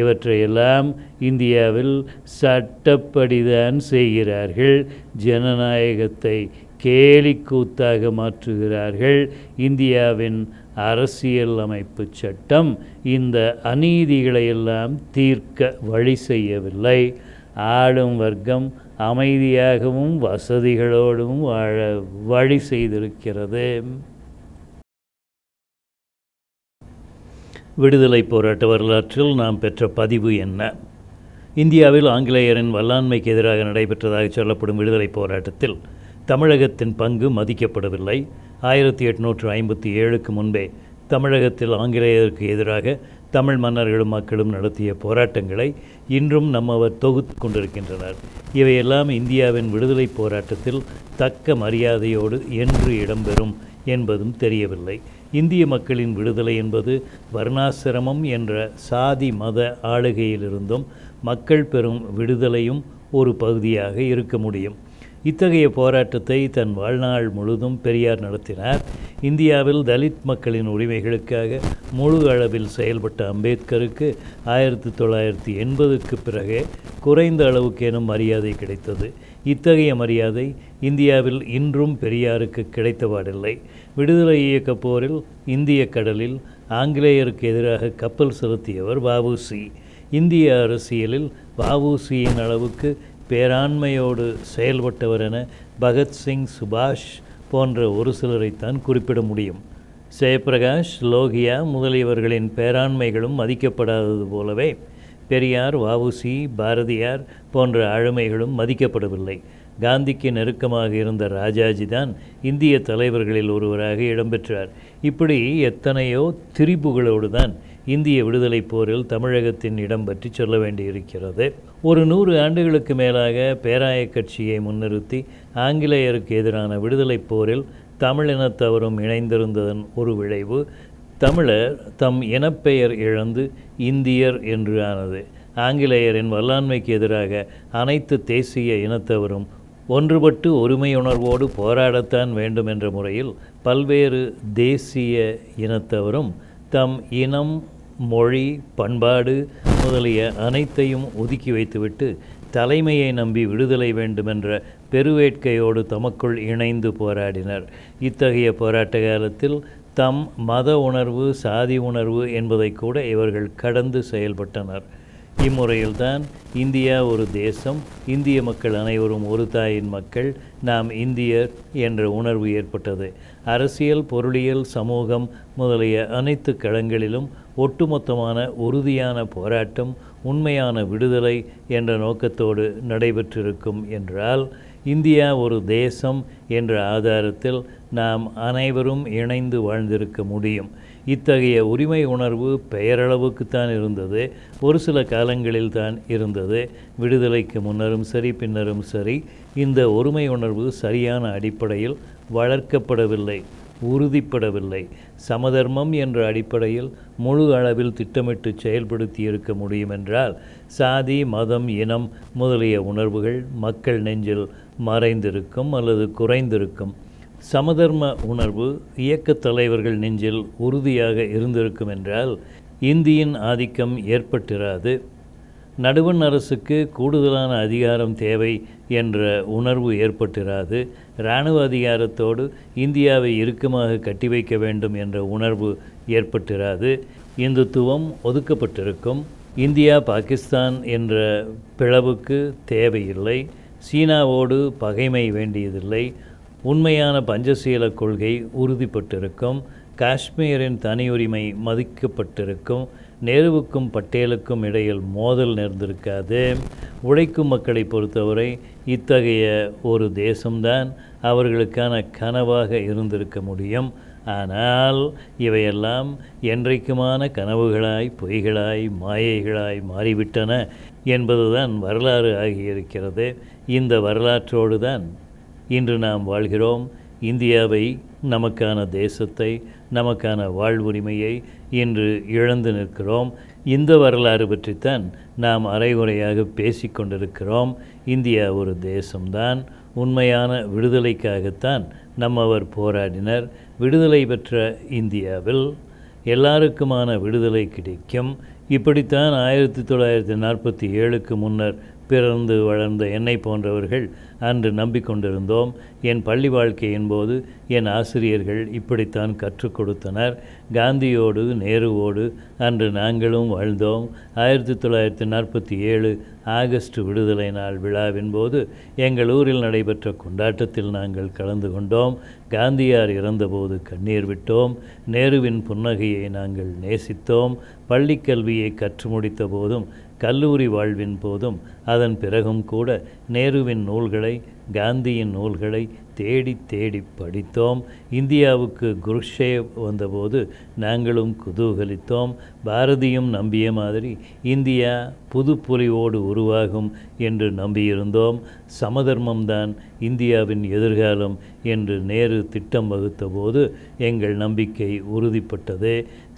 இவற்றையெல்லாம் இந்தியாவில் சட்டப்படிதான் செய்கிறார்கள். ஜனநாயகத்தை கேலிக்கூத்தாக மாற்றுகிறார்கள். இந்தியாவின் அரசியல் அமைப்பு சட்டம் இந்த அநீதிகளையெல்லாம் தீர்க்க வழி செய்யவில்லை. ஆளும் வர்க்கம் அமைதியாகவும் வசதிகளோடும் வாழ வழி செய்திருக்கிறது. விடுதலை போராட்ட வரலாற்றில் நாம் பெற்ற பதிவு என்ன? இந்தியாவில் ஆங்கிலேயரின் வல்லாண்மைக்கு எதிராக நடைபெற்றதாக சொல்லப்படும் விடுதலை போராட்டத்தில் தமிழகத்தின் பங்கு மதிக்கப்படவில்லை. 1857க்கு முன்பே தமிழகத்தில் ஆங்கிலேயருக்கு எதிராக தமிழ் மன்னர்களும் மக்களும் நடத்திய போராட்டங்களை இன்றும் நம்மவர் தொகுத்து கொண்டிருக்கின்றனர். இவையெல்லாம் இந்தியாவின் விடுதலை போராட்டத்தில் தக்க மரியாதையோடு என்று இடம்பெறும் என்பதும் தெரியவில்லை. இந்திய மக்களின் விடுதலை என்பது வர்ணாசிரமம் என்ற சாதி மத ஆளுகையிலிருந்தும் மக்கள் பெறும் விடுதலையும் ஒரு பகுதியாக இருக்க முடியும். இத்தகைய போராட்டத்தை தன் வாழ்நாள் முழுதும் பெரியார் நடத்தினார். இந்தியாவில் தலித் மக்களின் உரிமைகளுக்காக முழு அளவில் செயல்பட்ட அம்பேத்கருக்கு 1980க்கு பிறகே குறைந்த அளவுக்கேனும் மரியாதை கிடைத்தது. இத்தகைய மரியாதை இந்தியாவில் இன்றும் பெரியாருக்கு கிடைத்தபாடில்லை. விடுதலை இயக்க போரில் இந்திய கடலில் ஆங்கிலேயருக்கு எதிராக கப்பல் செலுத்தியவர் வ.உ.சி. இந்திய அரசியலில் வ.உ.சியின் அளவுக்கு பேராண்மையோடு செயல்பட்டவர் என பகத்சிங், சுபாஷ் போன்ற ஒரு சிலரைத்தான் குறிப்பிட முடியும். ஜெயப்பிரகாஷ், லோகியா முதலியவர்களின் பேராண்மைகளும் மதிக்கப்படாதது போலவே பெரியார், வ.உ.சி, பாரதியார் போன்ற ஆளுமைகளும் மதிக்கப்படவில்லை. காந்திக்கு நெருக்கமாக இருந்த ராஜாஜி தான் இந்திய தலைவர்களில் ஒருவராக இடம்பெற்றார். இப்படி எத்தனையோ திரிபுகளோடு தான் இந்திய விடுதலை போரில் தமிழகத்தின் இடம் பற்றி சொல்ல வேண்டியிருக்கிறது. ஒரு 100 ஆண்டுகளுக்கு மேலாக பேராய கட்சியை முன்னிறுத்தி ஆங்கிலேயருக்கு எதிரான விடுதலை போரில் தமிழினத்தவரும் இணைந்திருந்ததன் ஒரு விளைவு தமிழர் தம் இனப்பெயர் இழந்து இந்தியர் என்று ஆனது. ஆங்கிலேயரின் வல்லாண்மைக்கு எதிராக அனைத்து தேசிய இனத்தவரும் ஒன்றுபட்டு ஒருமையுணர்வோடு போராடத்தான் வேண்டும் என்ற முறையில் பல்வேறு தேசிய இனத்தவரும் தம் இனம், மொழி, பண்பாடு முதலிய அனைத்தையும் ஒதுக்கி வைத்துவிட்டு தலைமையை நம்பி விடுதலை வேண்டுமென்ற பெருவேட்கையோடு தமக்குள் இணைந்து போராடினர். இத்தகைய போராட்ட காலத்தில் தம் மத உணர்வு, சாதி உணர்வு என்பதை கூட இவர்கள் கடந்து செயல்பட்டனர். இம்முறையில்தான் இந்தியா ஒரு தேசம், இந்திய மக்கள் அனைவரும் ஒரு தாயின் மக்கள், நாம் இந்தியர் என்ற உணர்வு ஏற்பட்டது. அரசியல், பொருளியல், சமூகம் முதலிய அனைத்து களங்களிலும் ஒட்டுமொத்தமான உறுதியான போராட்டம், உண்மையான விடுதலை என்ற நோக்கத்தோடு நடைபெற்றிருக்கும் என்றால், இந்தியா ஒரு தேசம் என்ற ஆதாரத்தில் நாம் அனைவரும் இணைந்து வாழ்ந்திருக்க முடியும். இத்தகைய உரிமை உணர்வு பெயரளவுக்குத்தான் இருந்தது, ஒரு சில காலங்களில் தான் இருந்தது. விடுதலைக்கு முன்னரும் சரி பின்னரும் சரி இந்த உரிமை உணர்வு சரியான அடிப்படையில் வளர்க்கப்படவில்லை, உறுதிப்படவில்லை. சமதர்மம் என்ற அடிப்படையில் முழு அளவில் திட்டமிட்டு செயல்படுத்தி இருக்க முடியுமென்றால் சாதி, மதம், இனம் முதலிய உணர்வுகள் மக்கள் நெஞ்சில் மறைந்திருக்கும் அல்லது குறைந்திருக்கும். சமதர்ம உணர்வு இயக்கத் தலைவர்கள் நெஞ்சில் உறுதியாக இருந்திருக்கும் என்றால் இந்தியின் ஆதிக்கம் ஏற்பட்டிராது. நடுவண் அரசுக்கு கூடுதலான அதிகாரம் தேவை என்ற உணர்வு ஏற்பட்டிராது. இராணுவ அதிகாரத்தோடு இந்தியாவை இறுக்கமாக கட்டி வைக்க வேண்டும் என்ற உணர்வு ஏற்பட்டிராது. இந்துத்துவம் ஒதுக்கப்பட்டிருக்கும். இந்தியா பாகிஸ்தான் என்ற பிளவுக்கு தேவையில்லை. சீனாவோடு பகைமை வேண்டியதில்லை. உண்மையான பஞ்சசீல கொள்கை உறுதிப்பட்டிருக்கும். காஷ்மீரின் தனியுரிமை மதிக்கப்பட்டிருக்கும். நேருவுக்கும் பட்டேலுக்கும் இடையில் மோதல் நேர்ந்திருக்காது. உழைக்கும் மக்களை பொறுத்தவரை இத்தகைய ஒரு தேசம்தான் அவர்களுக்கான கனவாக இருந்திருக்க முடியும். ஆனால் இவையெல்லாம் என்றைக்குமான கனவுகளாய், பொய்களாய், மாயைகளாய் மாறிவிட்டன என்பதுதான் வரலாறு ஆகியிருக்கிறது. இந்த வரலாற்றோடு தான் இன்று நாம் வாழ்கிறோம். இந்தியாவை, நமக்கான தேசத்தை, நமக்கான வாழ்வுரிமையை இன்று இழந்து நிற்கிறோம். இந்த வரலாறு பற்றித்தான் நாம் அரைகுறையாக பேசிக்கொண்டிருக்கிறோம். இந்தியா ஒரு தேசம்தான். உண்மையான விடுதலைக்காகத்தான் நம்மவர் போராடினர். விடுதலை பெற்ற இந்தியாவில் எல்லாருக்குமான விடுதலை கிடைக்கும். இப்படித்தான் 1947க்கு முன்னர் பிறந்து வளர்ந்த என்னை போன்றவர்கள் அன்று நம்பிக்கொண்டிருந்தோம். என் பள்ளி வாழ்க்கையின் போது என் ஆசிரியர்கள் இப்படித்தான் கற்றுக் கொடுத்தனர். காந்தியோடு, நேருவோடு அன்று நாங்களும் வாழ்ந்தோம். 1947 ஆகஸ்ட் விடுதலை நாள் விழாவின் போது எங்கள் ஊரில் நடைபெற்ற கொண்டாட்டத்தில் நாங்கள் கலந்து கொண்டோம். காந்தியார் இறந்தபோது கண்ணீர் விட்டோம். நேருவின் புன்னகையை நாங்கள் நேசித்தோம். பள்ளிக்கல்வியை கற்று முடித்த போதும், கல்லூரி வாழ்வின் போதும், அதன் பிறகும் கூட நேருவின் நூல்களை, காந்தியின் நூல்களை தேடி தேடி படித்தோம். இந்தியாவுக்கு குருஷேவ் வந்தபோது நாங்களும் குதூகலித்தோம். பாரதியும் நம்பிய மாதிரி இந்தியா புது பொலிவோடு உருவாகும் என்று நம்பியிருந்தோம். சமதர்மம்தான் இந்தியாவின் எதிர்காலம் என்று நேரு திட்டம் வகுத்த போது எங்கள் நம்பிக்கை உறுதிப்பட்டது.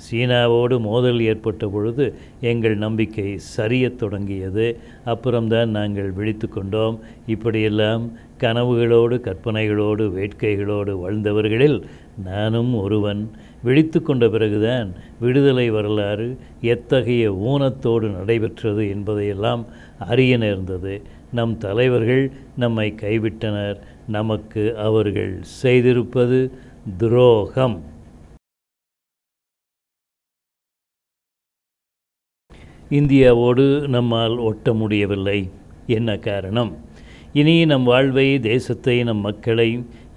சீனாவோடு மோதல் ஏற்பட்ட பொழுது எங்கள் நம்பிக்கை சரியத் தொடங்கியது. அப்புறம்தான் நாங்கள் விழித்து கொண்டோம். இப்படியெல்லாம் கனவுகளோடு, கற்பனைகளோடு, வேட்கைகளோடு வாழ்ந்தவர்களில் நானும் ஒருவன். விழித்து கொண்ட பிறகுதான் விடுதலை வரலாறு எத்தகைய ஊனத்தோடு நடைபெற்றது என்பதையெல்லாம் அறிய நேர்ந்தது. நம் தலைவர்கள் நம்மை கைவிட்டனர். நமக்கு அவர்கள் செய்திருப்பது துரோகம். இந்தியாவோடு நம்மால் ஒட்ட முடியவில்லை. என்ன காரணம்? இனி நம் வாழ்வை, தேசத்தை, நம் மக்களை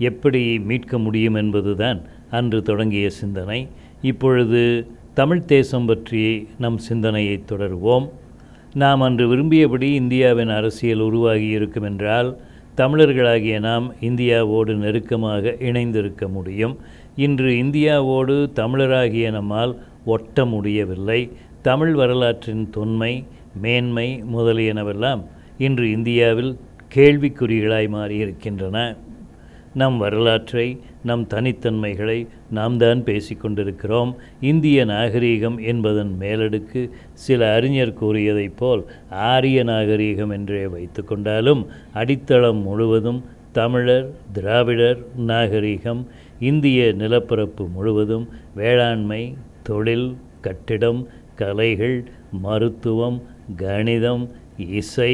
எப்படி மீட்க முடியும் என்பதுதான் அன்று தொடங்கிய சிந்தனை. இப்பொழுது தமிழ் தேசம் பற்றி நம் சிந்தனையை தொடருவோம். நாம் அன்று விரும்பியபடி இந்தியாவின் அரசியல் உருவாகி இருக்குமென்றால் தமிழர்களாகிய நாம் இந்தியாவோடு நெருக்கமாக இணைந்திருக்க முடியும். இன்று இந்தியாவோடு தமிழராகிய நம்மால் ஒட்ட முடியவில்லை. தமிழ் வரலாற்றின் தொன்மை, மேன்மை முதலியனவெல்லாம் இன்று இந்தியாவில் கேள்விக்குறிகளாய் மாறியிருக்கின்றன. நம் வரலாற்றை, நம் தனித்தன்மைகளை நாம் தான் பேசிக்கொண்டிருக்கிறோம். இந்திய நாகரீகம் என்பதன் மேலடுக்கு சில அறிஞர் கூறியதைப் போல் ஆரிய நாகரீகம் என்றே வைத்து கொண்டாலும் அடித்தளம் முழுவதும் தமிழர் திராவிடர் நாகரீகம். இந்திய நிலப்பரப்பு முழுவதும் வேளாண்மை, தொழில், கட்டிடம், கலைகள், மருத்துவம், கணிதம், இசை,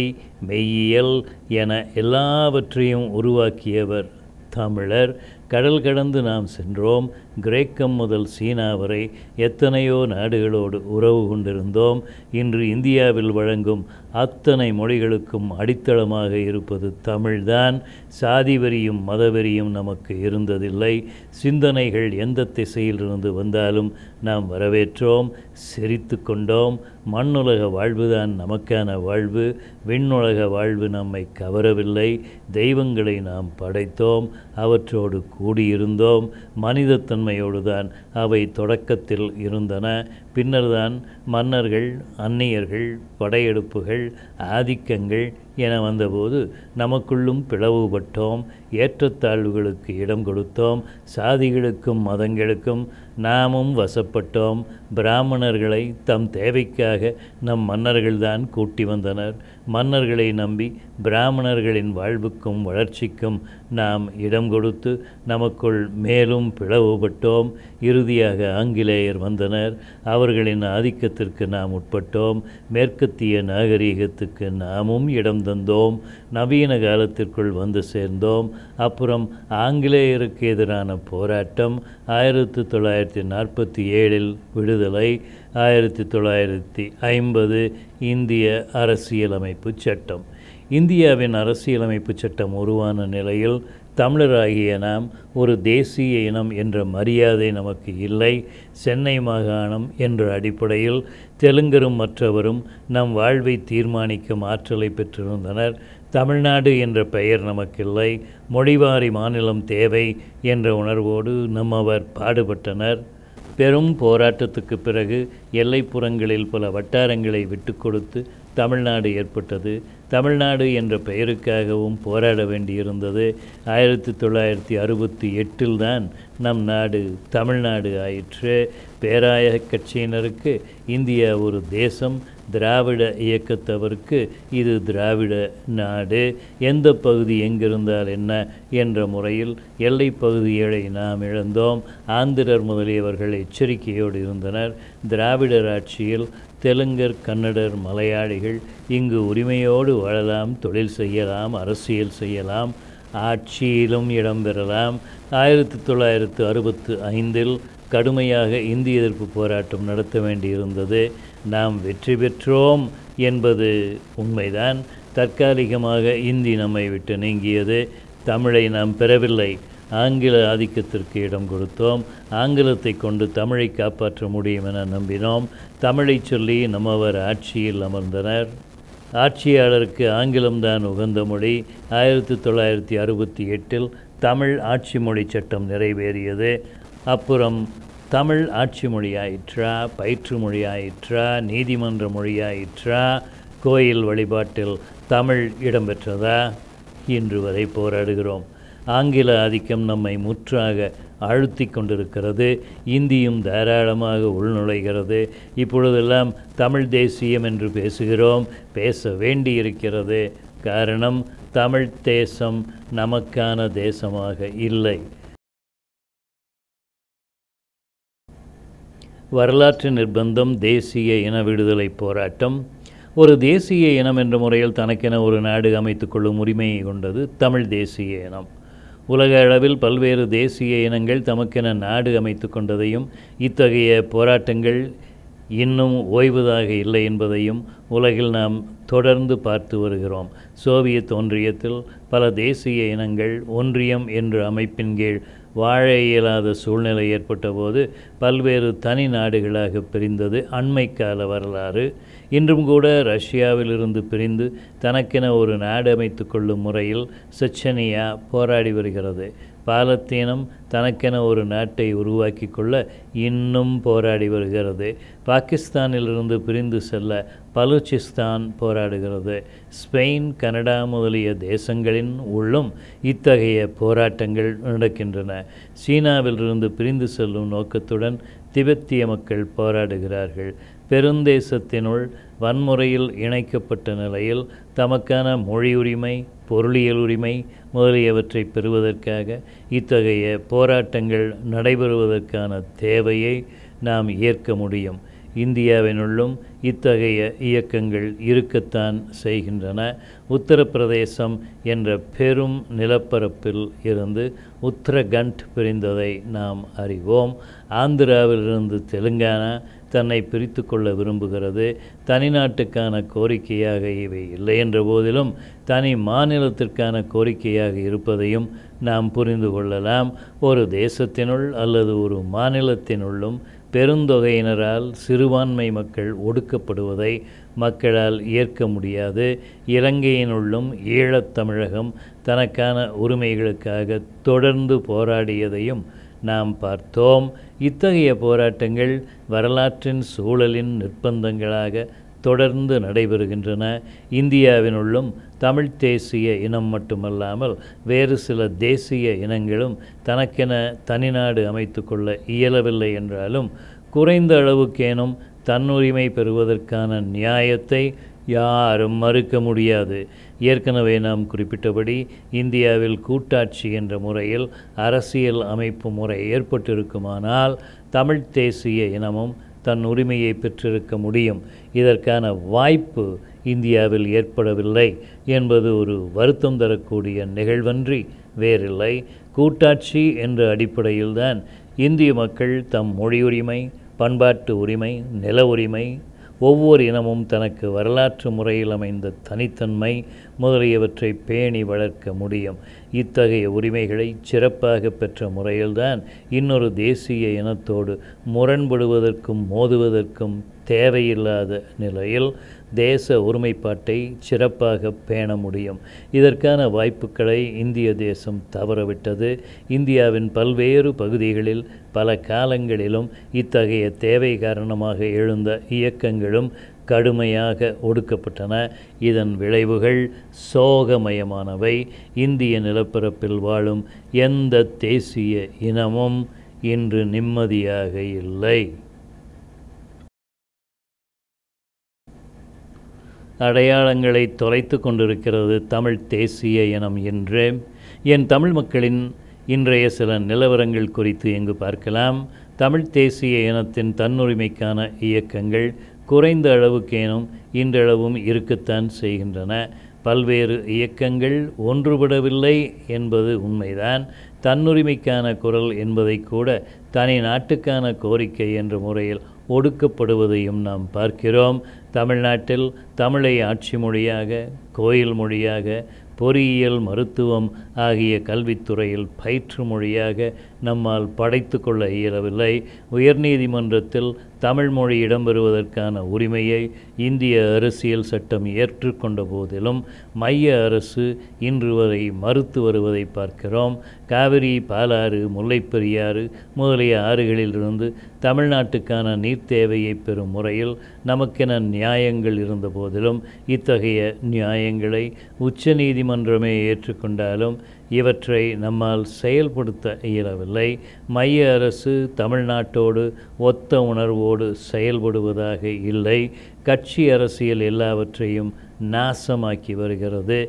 மெய்யியல் என எல்லாவற்றையும் உருவாக்கியவர் தமிழர். கடல் கடந்து நாம் சென்றோம். கிரேக்கம் முதல் சீனா வரை எத்தனையோ நாடுகளோடு உறவு கொண்டிருந்தோம். இன்று இந்தியாவில் வழங்கும் அத்தனை மொழிகளுக்கும் அடித்தளமாக இருப்பது தமிழ்தான். சாதி வெறியும் மதவெறியும் நமக்கு இருந்ததில்லை. சிந்தனைகள் எந்த திசையிலிருந்து வந்தாலும் நாம் வரவேற்றோம், சிரித்து கொண்டோம். மண்ணுலக வாழ்வுதான் நமக்கான வாழ்வு. விண்ணுலக வாழ்வு நம்மை கவரவில்லை. தெய்வங்களை நாம் படைத்தோம், அவற்றோடு கூடியிருந்தோம். மனிதத்தன்மையோடு தான் அவை தொடக்கத்தில் இருந்தன. பின்னர்தான் மன்னர்கள், அந்நியர்கள், படையெடுப்புகள், ஆதிக்கங்கள் என வந்தபோது நமக்குள்ளும் பிளவுபட்டோம். ஏற்றத்தாழ்வுகளுக்கு இடம் கொடுத்தோம். சாதிகளுக்கும் மதங்களுக்கும் நாமும் வசப்பட்டோம். பிராமணர்களை தம் தேவைக்காக நம் மன்னர்கள்தான் கூட்டி வந்தனர். மன்னர்களை நம்பி பிராமணர்களின் வாழ்வுக்கும் வளர்ச்சிக்கும் நாம் இடம் கொடுத்து நமக்குள் மேலும் பிளவுபட்டோம். இறுதியாக ஆங்கிலேயர் வந்தனர். அவர்களின் ஆதிக்கத்திற்கு நாம் உட்பட்டோம். மேற்கத்திய நாகரீகத்துக்கு நாமும் இடம் தந்தோம். நவீன காலத்திற்குள் வந்து சேர்ந்தோம். அப்புறம் ஆங்கிலேயருக்கு எதிரான போராட்டம். 1947 விடுதலை. 1950 இந்திய அரசியலமைப்பு சட்டம். இந்தியாவின் அரசியலமைப்பு சட்டம் உருவான நிலையில் தமிழராகிய நாம் ஒரு தேசிய இனம் என்ற மரியாதை நமக்கு இல்லை. சென்னை மாகாணம் என்ற அடிப்படையில் தெலுங்கரும் மற்றவரும் நம் வாழ்வை தீர்மானிக்கும் ஆற்றலை பெற்றிருந்தனர். தமிழ்நாடு என்ற பெயர் நமக்கில்லை. மொழிவாரி மாநிலம் தேவை என்ற உணர்வோடு நம்மவர் பாடுபட்டனர். பெரும் போராட்டத்துக்கு பிறகு எல்லைப்புறங்களில் பல வட்டாரங்களை விட்டு கொடுத்து தமிழ்நாடு ஏற்பட்டது. தமிழ்நாடு என்ற பெயருக்காகவும் போராட வேண்டியிருந்தது. 1968 தான் நம் நாடு தமிழ்நாடு ஆயிற்று. பேராய கட்சியினருக்கு இந்தியா ஒரு தேசம், திராவிட இயக்கத்தவருக்கு இது திராவிட நாடு. எந்த பகுதி எங்கிருந்தால் என்ன என்ற முறையில் எல்லை பகுதிகளை நாம் இழந்தோம். ஆந்திரர் முதலியவர்கள் எச்சரிக்கையோடு இருந்தனர். திராவிடர் ஆட்சியில் தெலுங்கர், கன்னடர், மலையாளிகள் இங்கு உரிமையோடு வாழலாம், தொழில் செய்யலாம், அரசியல் செய்யலாம், ஆட்சியிலும் இடம்பெறலாம். 1965 கடுமையாக இந்திய எதிர்ப்பு போராட்டம் நடத்த வேண்டியிருந்தது. நாம் வெற்றி பெற்றோம் என்பது உண்மைதான். தற்காலிகமாக இந்தி நம்மை விட்டு நீங்கியது. தமிழை நாம் பெறவில்லை. ஆங்கில ஆதிக்கத்திற்கு இடம் கொடுத்தோம். ஆங்கிலத்தை கொண்டு தமிழை காப்பாற்ற முடியும் என நம்பினோம். தமிழை சொல்லி நம்மவர் ஆட்சியில் அமர்ந்தனர். ஆட்சியாளருக்கு ஆங்கிலம்தான் உகந்த மொழி. 1968 தமிழ் ஆட்சி மொழி சட்டம் நிறைவேறியது. அப்புறம் தமிழ் ஆட்சி மொழியாயிற்றா, பயிற்று மொழியாயிற்றா, நீதிமன்ற மொழியாயிற்றா, கோயில் வழிபாட்டில் தமிழ் இடம்பெற்றதா? இன்று வரை போராடுகிறோம். ஆங்கில ஆதிக்கம் நம்மை முற்றாக அழுத்தி கொண்டிருக்கிறது. இந்தியும் தாராளமாக உள்நுழைகிறது. இப்பொழுதெல்லாம் தமிழ் தேசியம் என்று பேசுகிறோம், பேச வேண்டியிருக்கிறது. காரணம், தமிழ் தேசம் நமக்கான தேசமாக இல்லை. வரலாற்று நிர்பந்தம். தேசிய இன விடுதலை போராட்டம். ஒரு தேசிய இனம் என்ற முறையில் தனக்கென ஒரு நாடு அமைத்துக் கொள்ளும் உரிமையை கொண்டது தமிழ் தேசிய இனம். உலக அளவில் பல்வேறு தேசிய இனங்கள் தமக்கென நாடு அமைத்து கொண்டதையும் இத்தகைய போராட்டங்கள் இன்னும் ஓய்வதாக இல்லை என்பதையும் உலகில் நாம் தொடர்ந்து பார்த்து வருகிறோம். சோவியத் ஒன்றியத்தில் பல தேசிய இனங்கள் ஒன்றியம் என்ற அமைப்பின் கீழ் வாழ இயலாத சூழ்நிலை ஏற்பட்ட போது பல்வேறு தனி நாடுகளாக பிரிந்தது அண்மைக்கால வரலாறு. இன்றும் கூட ரஷ்யாவிலிருந்து பிரிந்து தனக்கென ஒரு நாடு அமைத்து கொள்ளும் முறையில் செச்சனியா போராடி வருகிறது. பாலத்தீனம் தனக்கென ஒரு நாட்டை உருவாக்கி கொள்ள இன்னும் போராடி வருகிறது. பாகிஸ்தானிலிருந்து பிரிந்து செல்ல பலூச்சிஸ்தான் போராடுகிறது. ஸ்பெயின், கனடா முதலிய தேசங்களின் உள்ளும் இத்தகைய போராட்டங்கள் நடக்கின்றன. சீனாவிலிருந்து பிரிந்து செல்லும் நோக்கத்துடன் திபெத்திய மக்கள் போராடுகிறார்கள். பெருந்தேசத்தினுள் வன்முறையில் இணைக்கப்பட்ட நிலையில் தமக்கான மொழி உரிமை, பொருளியல் உரிமை முதலியவற்றை பெறுவதற்காக இத்தகைய போராட்டங்கள் நடைபெறுவதற்கான தேவையை நாம் ஏற்க முடியும். இந்தியாவினுள்ளும் இத்தகைய இயக்கங்கள் இருக்கத்தான் செய்கின்றன. உத்தரப்பிரதேசம் என்ற பெரும் நிலப்பரப்பில் இருந்து உத்தரகண்ட் பிரிந்ததை நாம் அறிவோம். ஆந்திராவிலிருந்து தெலுங்கானா தன்னை பிரித்து கொள்ள விரும்புகிறது. தனிநாட்டுக்கான கோரிக்கையாக இவை இல்லை என்ற போதிலும் தனி மாநிலத்திற்கான கோரிக்கையாக இருப்பதையும் நாம் புரிந்து கொள்ளலாம். ஒரு தேசத்தினுள் அல்லது ஒரு மாநிலத்தினுள்ளும் பெருந்தொகையினரால் சிறுபான்மை மக்கள் ஒடுக்கப்படுவதை மக்களால் ஏற்க முடியாது. இலங்கையினுள்ளும் ஈழத்தமிழகம் தனக்கான உரிமைகளுக்காக தொடர்ந்து போராடியதையும் நாம் பார்த்தோம். இத்தகைய போராட்டங்கள் வரலாற்றின் சூழலின் நிர்பந்தங்களாக தொடர்ந்து நடைபெறுகின்றன. இந்தியாவினுள்ளும் தமிழ் தேசிய இனம் மட்டுமல்லாமல் வேறு சில தேசிய இனங்களும் தனக்கென தனிநாடு அமைத்து கொள்ள இயலவில்லை என்றாலும் குறைந்த அளவுக்கேனும் தன்னுரிமை பெறுவதற்கான நியாயத்தை யாரும் மறுக்க முடியாது. ஏற்கனவே நாம் குறிப்பிட்டபடி இந்தியாவில் கூட்டாட்சி என்ற முறையில் அரசியல் அமைப்பு முறை ஏற்பட்டிருக்குமானால் தமிழ் தேசிய இனமும் தன் உரிமையை பெற்றிருக்க முடியும். இதற்கான வாய்ப்பு இந்தியாவில் ஏற்படவில்லை என்பது ஒரு வருத்தம் தரக்கூடிய நிகழ்வன்றி வேறில்லை. கூட்டாட்சி என்ற அடிப்படையில்தான் இந்திய மக்கள் தம் மொழி உரிமை, பண்பாட்டு உரிமை, நில உரிமை, ஒவ்வொரு இனமும் தனக்கு வரலாற்று முறையில் அமைந்த தனித்தன்மை முதலியவற்றை பேணி வளர்க்க முடியும். இத்தகைய உரிமைகளை சிறப்பாக பெற்ற முறையில்தான் இன்னொரு தேசிய இனத்தோடு முரண்படுவதற்கும் மோதுவதற்கும் தேவையில்லாத நிலையில் தேச ஒருமைப்பாட்டை சிறப்பாக பேண முடியும். இதற்கான வாய்ப்புகளை இந்திய தேசம் தவறவிட்டது. இந்தியாவின் பல்வேறு பகுதிகளில் பல காலங்களிலும் இத்தகைய தேவை காரணமாக எழுந்த இயக்கங்களும் கடுமையாக ஒடுக்கப்பட்டன. இதன் விளைவுகள் சோகமயமானவை. இந்திய நிலப்பரப்பில் வாழும் எந்த தேசிய இனமும் இன்று நிம்மதியாக இல்லை. அடையாளங்களை தொலைத்து கொண்டிருக்கிறது தமிழ் தேசிய இனம் என்று என் தமிழ் மக்களின் இன்றைய சில நிலவரங்கள் குறித்து இங்கு பார்க்கலாம். தமிழ் தேசிய இனத்தின் தன்னுரிமைக்கான இயக்கங்கள் குறைந்த அளவுக்கேனும் இன்றளவும் இருக்கத்தான் செய்கின்றன. பல்வேறு இயக்கங்கள் ஒன்றுபடவில்லை என்பது உண்மைதான். தன்னுரிமைக்கான குரல் என்பதை கூட தனி நாட்டுக்கான கோரிக்கை என்ற முறையில் ஒடுக்கப்படுவதையும் நாம் பார்க்கிறோம். தமிழ்நாட்டில் தமிழை ஆட்சி மொழியாக, கோயில் மொழியாக, பொறியியல், மருத்துவம் ஆகிய கல்வித்துறையில் பயிற்று மொழியாக நம்மால் படைத்து கொள்ள இயலவில்லை. உயர்நீதிமன்றத்தில் தமிழ் மொழி இடம்பெறுவதற்கான உரிமையை இந்திய அரசியல் சட்டம் ஏற்றுக்கொண்ட போதிலும் மைய அரசு இன்று வரை மறுத்து வருவதை பார்க்கிறோம். காவிரி, பாலாறு, முல்லைப்பெரியாறு முதலிய ஆறுகளிலிருந்து தமிழ்நாட்டுக்கான நீர் தேவையை பெறும் முறையில் நமக்கென நியாயங்கள் இருந்த போதிலும் இத்தகைய நியாயங்களை உச்ச நீதிமன்றமே ஏற்றுக்கொண்டாலும் இவற்றை நம்மால் செயல்படுத்த இயலவில்லை. மைய அரசு தமிழ்நாட்டோடு ஒத்த உணர்வோடு செயல்படுவதாக இல்லை. கட்சி அரசியல் எல்லாவற்றையும் நாசமாக்கி வருகிறது.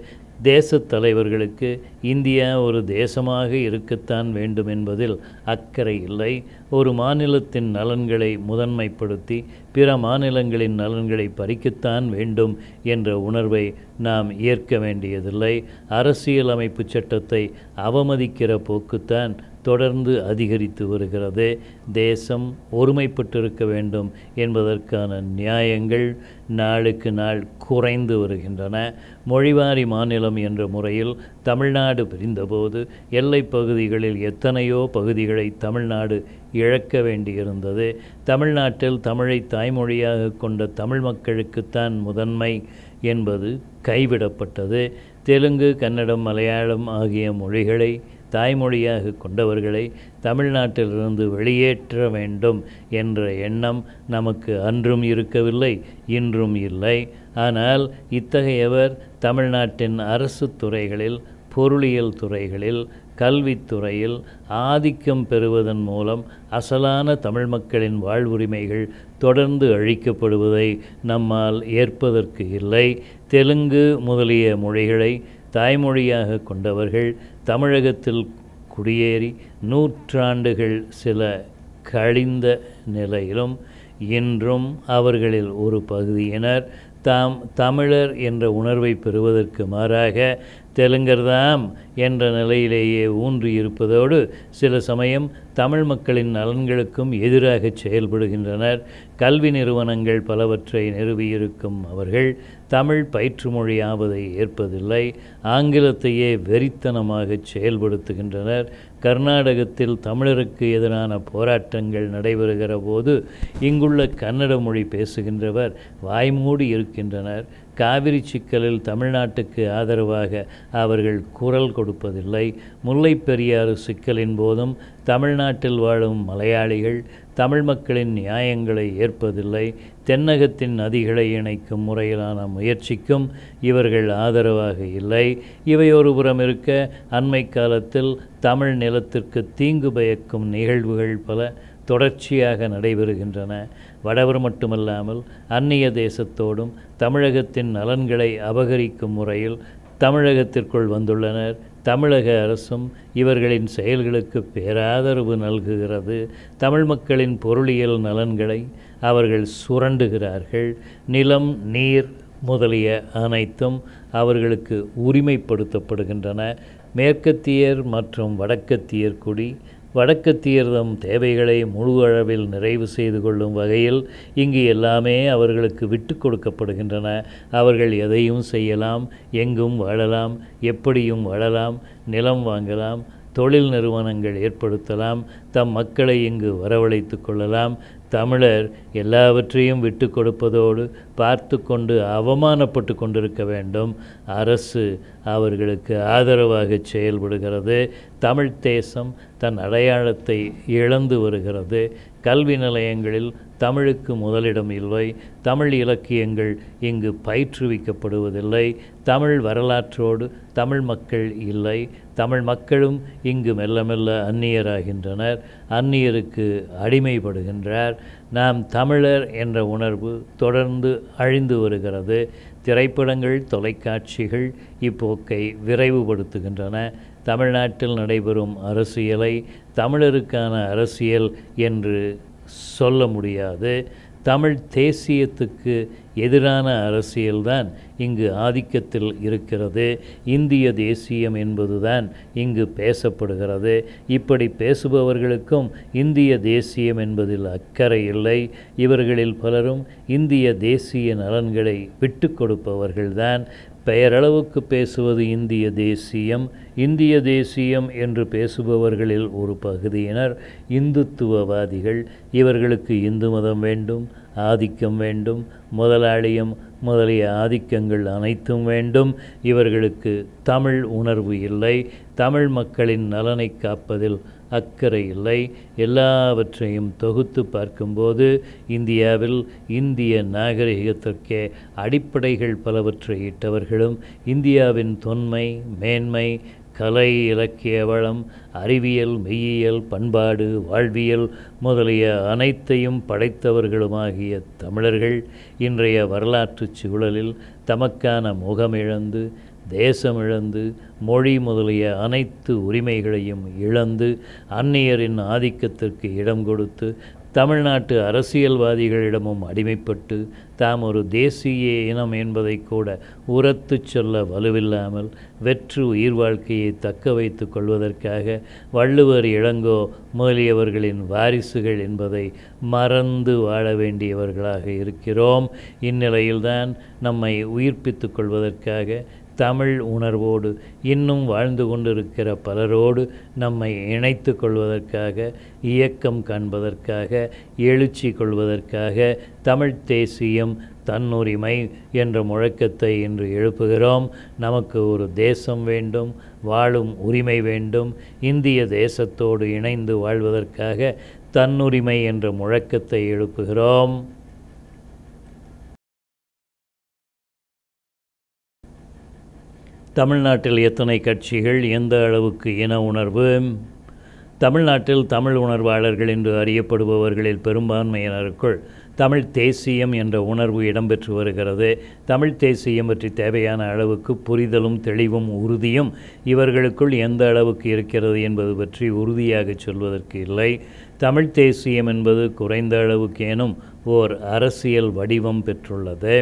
தேசத் தலைவர்களுக்கு இந்தியா ஒரு தேசமாக இருக்கத்தான் வேண்டும் என்பதில் அக்கறை இல்லை. ஒரு மாநிலத்தின் நலன்களை முதன்மைப்படுத்தி பிற மாநிலங்களின் நலன்களை பறிக்கத்தான் வேண்டும் என்ற உணர்வை நாம் ஏற்க வேண்டியதில்லை. அரசியல் அமைப்பு சட்டத்தை அவமதிக்கிற போக்குத்தான் தொடர்ந்து அதிகரித்து வருகிறது. தேசம் ஒருமைப்பட்டிருக்க வேண்டும் என்பதற்கான நியாயங்கள் நாளுக்கு நாள் குறைந்து வருகின்றன. மொழிவாரி மாநிலம் என்ற முறையில் தமிழ்நாடு பிரிந்தபோது எல்லை பகுதிகளில் எத்தனையோ பகுதிகளை தமிழ்நாடு இழக்க வேண்டியிருந்தது. தமிழ்நாட்டில் தமிழை தாய்மொழியாக கொண்ட தமிழ் மக்களுக்குத்தான் முதன்மை என்பது கைவிடப்பட்டது. தெலுங்கு, கன்னடம், மலையாளம் ஆகிய மொழிகளை தாய்மொழியாக கொண்டவர்களை தமிழ்நாட்டிலிருந்து வெளியேற்ற வேண்டும் என்ற எண்ணம் நமக்கு அன்றும் இருக்கவில்லை, இன்றும் இல்லை. ஆனால் இத்தகையவர் தமிழ்நாட்டின் அரசு துறைகளில், பொருளியல் துறைகளில், கல்வித்துறையில் ஆதிக்கம் பெறுவதன் மூலம் அசலான தமிழ் மக்களின் வாழ்வுரிமைகள் தொடர்ந்து அழிக்கப்படுவதை நம்மால் ஏற்பதற்கு இல்லை. தெலுங்கு முதலிய மொழிகளை தாய்மொழியாக கொண்டவர்கள் தமிழகத்தில் குடியேறி நூற்றாண்டுகள் சில கழிந்த நிலையிலும் இன்றும் அவர்களில் ஒரு பகுதியினர் தாம் தமிழர் என்ற உணர்வை பெறுவதற்கு மாறாக தெலுங்கர்தாம் என்ற நிலையிலேயே ஊன்றி இருப்பதோடு சில சமயம் தமிழ் மக்களின் நலன்களுக்கும் எதிராக செயல்படுகின்றனர். கல்வி நிறுவனங்கள் பலவற்றை நிறுவியிருக்கும் அவர்கள் தமிழ் பயிற்று மொழியாவதை ஏற்பதில்லை, ஆங்கிலத்தையே வெறித்தனமாக செயல்படுத்துகின்றனர். கர்நாடகத்தில் தமிழருக்கு எதிரான போராட்டங்கள் நடைபெறுகிற போது இங்குள்ள கன்னட மொழி பேசுகின்றவர் வாய்மூடி இருக்கின்றனர். காவிரி சிக்கலில் தமிழ்நாட்டுக்கு ஆதரவாக அவர்கள் குரல் கொடுப்பதில்லை. முல்லை பெரியாறு சிக்கலின் போதும் தமிழ்நாட்டில் வாழும் மலையாளிகள் தமிழ் மக்களின் நியாயங்களை ஏற்பதில்லை. தென்னகத்தின் நதிகளை இணைக்கும் முறையிலான முயற்சிக்கும் இவர்கள் ஆதரவாக இல்லை. இவை ஒருபுறம் இருக்க, அண்மை காலத்தில் தமிழ் நிலத்திற்கு தீங்கு பயக்கும் நிகழ்வுகள் பல தொடர்ச்சியாக நடைபெறுகின்றன. வடவர் மட்டுமல்லாமல் அந்நிய தேசத்தோடும் தமிழகத்தின் நலன்களை அபகரிக்கும் முறையில் தமிழகத்திற்குள் வந்துள்ளனர். தமிழக அரசும் இவர்களின் செயல்களுக்கு பேராதரவு நல்குகிறது. தமிழ் மக்களின் பொருளியல் நலன்களை அவர்கள் சுரண்டுகிறார்கள். நிலம், நீர் முதலிய அனைத்தும் அவர்களுக்கு உரிமைப்படுத்தப்படுகின்றன. மேற்கத்தியர் மற்றும் வடக்கத்தியர் குடி வடக்கத்தியர்தம் தேவைகளை முழு அளவில் நிறைவு செய்து கொள்ளும் வகையில் இங்கு எல்லாமே அவர்களுக்கு விட்டு கொடுக்கப்படுகின்றன. அவர்கள் எதையும் செய்யலாம், எங்கும் வாழலாம், எப்படியும் வாழலாம், நிலம் வாங்கலாம், தொழில் நிறுவனங்கள் ஏற்படுத்தலாம், தம் மக்களை இங்கு வரவழைத்து கொள்ளலாம். தமிழர் எல்லாவற்றையும் விட்டு கொடுப்பதோடு பார்த்து கொண்டு அவமானப்பட்டு கொண்டிருக்க வேண்டும். அரசு அவர்களுக்கு ஆதரவாக செயல்படுகிறது. தமிழ் தேசம் தன் அடையாளத்தை இழந்து வருகிறது. கல்வி நிலையங்களில் தமிழுக்கு முதலிடம் இல்லை. தமிழ் இலக்கியங்கள் இங்கு பயிற்றுவிக்கப்படுவதில்லை. தமிழ் வரலாற்றோடு தமிழ் மக்கள் இல்லை. தமிழ் மக்களும் இங்கு மெல்ல மெல்ல அந்நியராகின்றனர். அந்நியருக்கு அடிமைப்படுகின்றார். நாம் தமிழர் என்ற உணர்வு தொடர்ந்து அழிந்து வருகிறது. திரைப்படங்கள், தொலைக்காட்சிகள் இப்போக்கை விரைவுபடுத்துகின்றன. தமிழ்நாட்டில் நடைபெறும் அரசியலை தமிழருக்கான அரசியல் என்று சொல்ல முடியாது. தமிழ் தேசியத்துக்கு எதிரான அரசியல்தான் இங்கு ஆதிக்கத்தில் இருக்கிறது. இந்திய தேசியம் என்பதுதான் இங்கு பேசப்படுகிறது. இப்படி பேசுபவர்களுக்கும் இந்திய தேசியம் என்பதில் அக்கறை இல்லை. இவர்களில் பலரும் இந்திய தேசிய நலன்களை விட்டு கொடுப்பவர்கள்தான். பெயரளவுக்கு பேசுவது இந்திய தேசியம். இந்திய தேசியம் என்று பேசுபவர்களில் ஒரு பகுதியினர் இந்துத்துவவாதிகள். இவர்களுக்கு இந்து மதம் வேண்டும், ஆதிக்கம் வேண்டும், முதலாளியம் முதலிய ஆதிக்கங்கள் அனைத்தும் வேண்டும். இவர்களுக்கு தமிழ் உணர்வு இல்லை. தமிழ் மக்களின் நலனை காப்பதில் அக்கறை இல்லை. எல்லாவற்றையும் தொகுத்து பார்க்கும்போது இந்தியாவில் இந்திய நாகரிகத்திற்கே அடிப்படைகள் பலவற்றை இட்டவர்களும் இந்தியாவின் தொன்மை, மேன்மை, கலை, இலக்கிய வளம், அறிவியல், மெய்யியல், பண்பாடு, வாழ்வியல் முதலிய அனைத்தையும் படைத்தவர்களுமாகிய தமிழர்கள் இன்றைய வரலாற்று சூழலில் தமக்கான முகமிழந்து, தேசமிழந்து, மொழி முதலிய அனைத்து உரிமைகளையும் இழந்து, அந்நியரின் ஆதிக்கத்திற்கு இடம் கொடுத்து தமிழ்நாட்டு அரசியல்வாதிகளிடமும் அடிமைப்பட்டு தாம் ஒரு தேசிய இனம் என்பதை கூட உரத்து சொல்ல வலுவில்லாமல் வெற்று உயிர் வாழ்க்கையை தக்க வைத்து கொள்வதற்காக வள்ளுவர், இளங்கோ முதலியவர்களின் வாரிசுகள் என்பதை மறந்து வாழ வேண்டியவர்களாக இருக்கிறோம். இந்நிலையில்தான் நம்மை உயிர்ப்பித்து கொள்வதற்காக தமிழ் உணர்வோடு இன்னும் வாழ்ந்து கொண்டிருக்கிற பலரோடு நம்மை இணைத்து கொள்வதற்காக, இயக்கம் காண்பதற்காக, எழுச்சி கொள்வதற்காக தமிழ் தேசியம் தன்னுரிமை என்ற முழக்கத்தை இன்று எழுப்புகிறோம். நமக்கு ஒரு தேசம் வேண்டும், வாழும் உரிமை வேண்டும். இந்திய தேசத்தோடு இணைந்து வாழ்வதற்காக தன்னுரிமை என்ற முழக்கத்தை எழுப்புகிறோம். தமிழ்நாட்டில் எத்தனை கட்சிகள், எந்த அளவுக்கு இன உணர்வு? தமிழ்நாட்டில் தமிழ் உணர்வாளர்கள் என்று அறியப்படுபவர்களில் பெரும்பான்மையினருக்குள் தமிழ் தேசியம் என்ற உணர்வு இடம்பெற்று வருகிறது. தமிழ் தேசியம் பற்றி தேவையான அளவுக்கு புரிதலும் தெளிவும் உறுதியும் இவர்களுக்குள் எந்த அளவுக்கு இருக்கிறது என்பது பற்றி உறுதியாக சொல்வதற்கு இல்லை. தமிழ் தேசியம் என்பது குறைந்த அளவுக்கேனும் ஓர் அரசியல் வடிவம் பெற்றுள்ளது.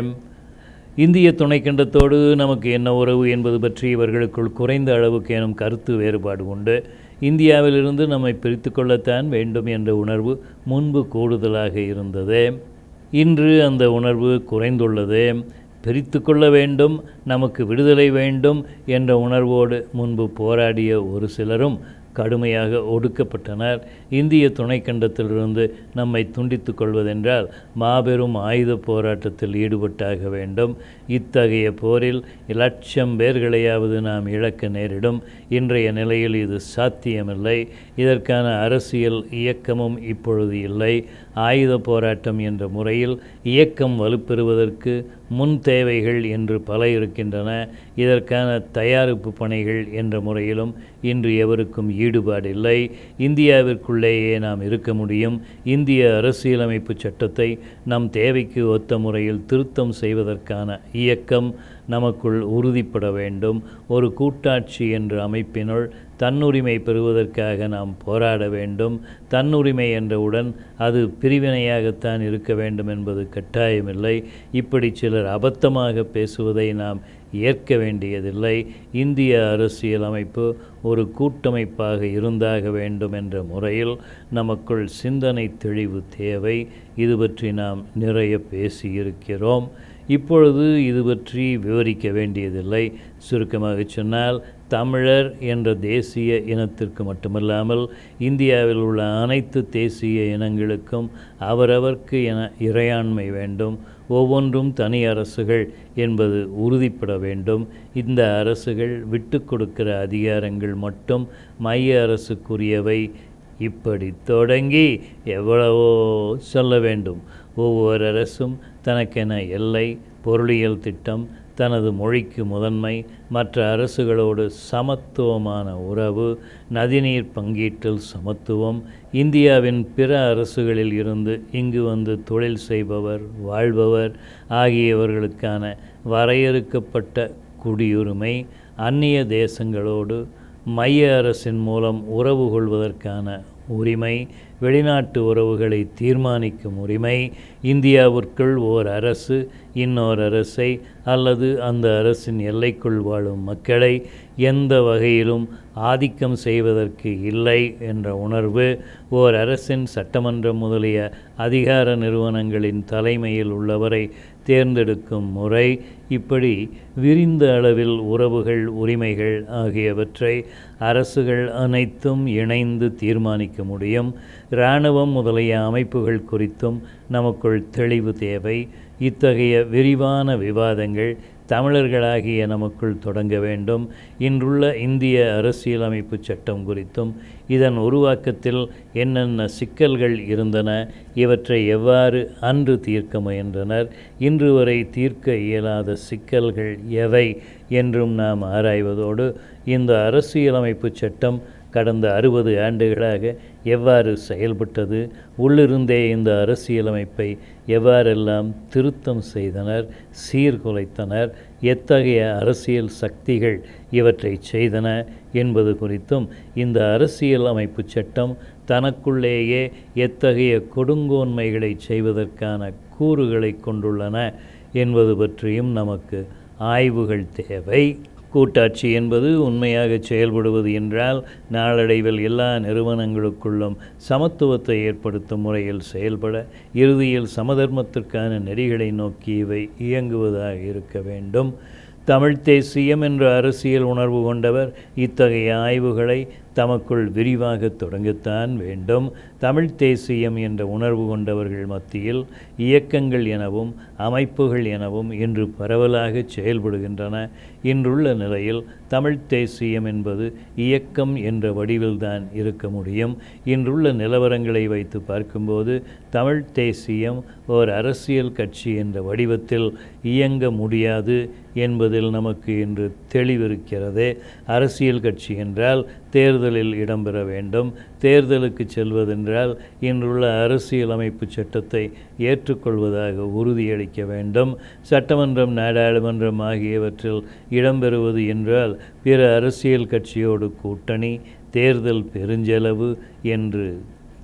இந்திய துணைக்கண்டத்தோடு நமக்கு என்ன உறவு என்பது பற்றி இவர்களுக்குள் குறைந்த அளவுக்கேனும் கருத்து வேறுபாடு உண்டு. இந்தியாவிலிருந்து நம்மை பிரித்து கொள்ளத்தான் வேண்டும் என்ற உணர்வு முன்பு கூடுதலாக இருந்தது. இன்று அந்த உணர்வு குறைந்துள்ளது. பிரித்து கொள்ள வேண்டும், நமக்கு விடுதலை வேண்டும் என்ற உணர்வோடு முன்பு போராடிய ஒரு சிலரும் கடுமையாக ஒடுக்கப்பட்டனர். இந்திய துணைக்கண்டத்திலிருந்து நம்மை துண்டித்து கொள்வதென்றால் மாபெரும் ஆயுத போராட்டத்தில் ஈடுபட்டாக வேண்டும். இத்தகைய போரில் லட்சம் பேர்களையாவது நாம் இழக்க நேரிடும். இன்றைய நிலையில் இது சாத்தியமில்லை. இதற்கான அரசியல் இயக்கமும் இப்பொழுது இல்லை. ஆயுத போராட்டம் என்ற முறையில் இயக்கம் வலுப்பெறுவதற்கு முன் தேவைகள் என்று பல இருக்கின்றன. இதற்கான தயாரிப்பு பணிகள் என்ற முறையிலும் இன்று எவருக்கும் ஈடுபாடில்லை. இந்தியாவிற்குள்ளேயே நாம் இருக்க முடியும். இந்திய அரசியலமைப்பு சட்டத்தை நம் தேவைக்கு ஒத்த முறையில் திருத்தம் செய்வதற்கான இயக்கம் நமக்குள் உறுதிப்பட வேண்டும். ஒரு கூட்டாட்சி என்ற அமைப்பினுள் தன்னுரிமை பெறுவதற்காக நாம் போராட வேண்டும். தன்னுரிமை என்றவுடன் அது பிரிவினையாகத்தான் இருக்க வேண்டும் என்பது கட்டாயமில்லை. இப்படி சிலர் அபத்தமாக பேசுவதை நாம் ஏற்க வேண்டியதில்லை. இந்திய அரசியலமைப்பு ஒரு கூட்டமைப்பாக இருந்தாக வேண்டும் என்ற முறையில் நமக்குள் சிந்தனை தெளிவு தேவை. இது பற்றி நாம் நிறைய பேசியிருக்கிறோம். இப்பொழுது இது பற்றி விவரிக்க வேண்டியதில்லை. சுருக்கமாக சொன்னால், தமிழர் என்ற தேசிய இனத்திற்கு மட்டுமல்லாமல் இந்தியாவில் உள்ள அனைத்து தேசிய இனங்களுக்கும் அவரவர்க்கு என இறையாண்மை வேண்டும். ஒவ்வொன்றும் தனி அரசுகள் என்பது உறுதிப்பட வேண்டும். இந்த அரசுகள் விட்டு கொடுக்கிற அதிகாரங்கள் மட்டும் மைய அரசுக்குரியவை. இப்படி தொடங்கி எவ்வளவோ சொல்ல வேண்டும். ஒவ்வொரு அரசும் தனக்கென எல்லை, பொருளியல் திட்டம், தனது மொழிக்கு முதன்மை, மற்ற அரசுகளோடு சமத்துவமான உறவு, நதிநீர் பங்கீட்டில் சமத்துவம், இந்தியாவின் பிற அரசுகளில் இருந்து இங்கு வந்து தொழில் செய்பவர், வாழ்பவர் ஆகியவர்களுக்கான வரையறுக்கப்பட்ட குடியுரிமை, அந்நிய தேசங்களோடு மைய அரசின் மூலம் உறவு கொள்வதற்கான உரிமை, வெளிநாட்டு உறவுகளை தீர்மானிக்கும் உரிமை, இந்தியாவிற்குள் ஓர் அரசு இன்னொரு அரசை அல்லது அந்த அரசின் எல்லைக்குள் வாழும் மக்களை எந்த வகையிலும் ஆதிக்கம் செய்வதற்கு இல்லை என்ற உணர்வு, ஓர் அரசின் சட்டமன்றம் முதலிய அதிகார நிறுவனங்களின் தலைமையில் உள்ளவரை தேர்ந்தெடுக்கும் முறை, இப்படி விரிந்த அளவில் உறவுகள், உரிமைகள் ஆகியவற்றை அரசுகள் அனைத்தும் இணைந்து தீர்மானிக்க முடியும். இராணுவம் முதலிய அமைப்புகள் குறித்தும் நமக்குள் தெளிவு தேவை. இத்தகைய விரிவான விவாதங்கள் தமிழர்களாகிய நமக்குள் தொடங்க வேண்டும். இன்றுள்ள இந்திய அரசியலமைப்பு சட்டம் குறித்தும் இதன் உருவாக்கத்தில் என்னென்ன சிக்கல்கள் இருந்தன, இவற்றை எவ்வாறு அன்று தீர்க்க முயன்றனர், இன்று வரை தீர்க்க இயலாத சிக்கல்கள் எவை என்றும் நாம் ஆராய்வதோடு இந்த அரசியலமைப்பு சட்டம் கடந்த 60 ஆண்டுகளாக எவ்வாறு செயல்பட்டது, உள்ளிருந்தே இந்த அரசியலமைப்பை எவ்வாறெல்லாம் திருத்தம் செய்தனர், சீர்குலைத்தனர், எத்தகைய அரசியல் சக்திகள் இவற்றை செய்தன என்பது குறித்தும் இந்த அரசியல் அமைப்பு சட்டம் தனக்குள்ளேயே எத்தகைய கொடுங்கோன்மைகளை செய்வதற்கான கூறுகளை கொண்டுள்ளன என்பது பற்றியும் நமக்கு ஆய்வுகள் தேவை. கூட்டாட்சி என்பது உண்மையாக செயல்படுவது என்றால் நாளடைவில் எல்லா நிறுவனங்களுக்குள்ளும் சமத்துவத்தை ஏற்படுத்தும் முறையில் செயல்பட இறுதியில் சமதர்மத்திற்கான நெறிகளை நோக்கி இவை இயங்குவதாக இருக்க வேண்டும். தமிழ் தேசியம் என்ற அரசியல் உணர்வு கொண்டவர் இத்தகைய ஆய்வுகளை தமக்குள் விரிவாக தொடங்கத்தான் வேண்டும். தமிழ் தேசியம் என்ற உணர்வு கொண்டவர்கள் மத்தியில் இயக்கங்கள் எனவும் அமைப்புகள் எனவும் இன்று பரவலாக செயல்படுகின்றன. இன்றுள்ள நிலையில் தமிழ் தேசியம் என்பது இயக்கம் என்ற வடிவில்தான் இருக்க முடியும். இன்றுள்ள நிலவரங்களை வைத்து பார்க்கும்போது தமிழ் தேசியம் ஓர் அரசியல் கட்சி என்ற வடிவத்தில் இயங்க முடியாது என்பதில் நமக்கு இன்று தெளிவிருக்கிறது. அரசியல் கட்சி என்றால் தேர்தலில் இடம்பெற வேண்டும். தேர்தலுக்கு செல்வதென்றால் இன்றுள்ள அரசியலமைப்பு சட்டத்தை ஏற்றுக்கொள்வதாக உறுதியளிக்க வேண்டும். சட்டமன்றம், நாடாளுமன்றம் ஆகியவற்றில் இடம்பெறுவது என்றால் பிற அரசியல் கட்சியோடு கூட்டணி, தேர்தல் பெருஞ்செலவு என்று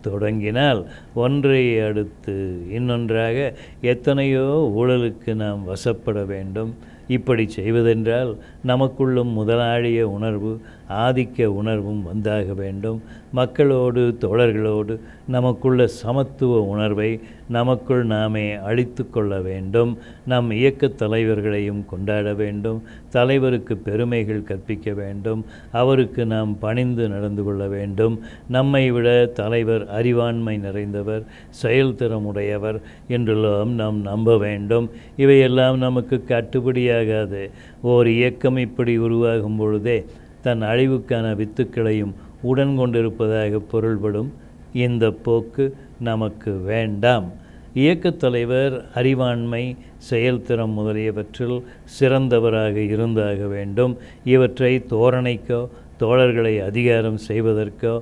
தொடங்கினால் ஒன்றை அடுத்து இன்னொன்றாக எத்தனையோ ஊழலுக்கு நாம் வசப்பட வேண்டும். இப்படி செய்வதென்றால் நமக்குள்ளும் முதலாளிய உணர்வு, ஆதிக்க உணர்வும் வந்தாக வேண்டும். மக்களோடு, தோழர்களோடு நமக்குள்ள சமத்துவ உணர்வை நமக்குள் நாமே அழித்து கொள்ள வேண்டும். நம் இயக்கத் தலைவர்களையும் கொண்டாட வேண்டும். தலைவருக்கு பெருமைகள் கற்பிக்க வேண்டும். அவருக்கு நாம் பணிந்து நடந்து கொள்ள வேண்டும். நம்மை விட தலைவர் அறிவாண்மை நிறைந்தவர், செயல்திறமுடையவர் என்றெல்லாம் நாம் நம்ப வேண்டும். இவையெல்லாம் நமக்கு கட்டுப்படியாகாது. ஓர் இயக்கம் இப்படி உருவாகும் பொழுதே தன் அழிவுக்கான வித்துக்களையும் உடன் கொண்டிருப்பதாக பொருள்படும். இந்த போக்கு நமக்கு வேண்டாம். இயக்கத் தலைவர் அறிவாண்மை, செயல்திறம் முதலியவற்றில் சிறந்தவராக இருந்தாக வேண்டும். இவற்றை தோரணைக்கோ தோழர்களை அதிகாரம் செய்வதற்கோ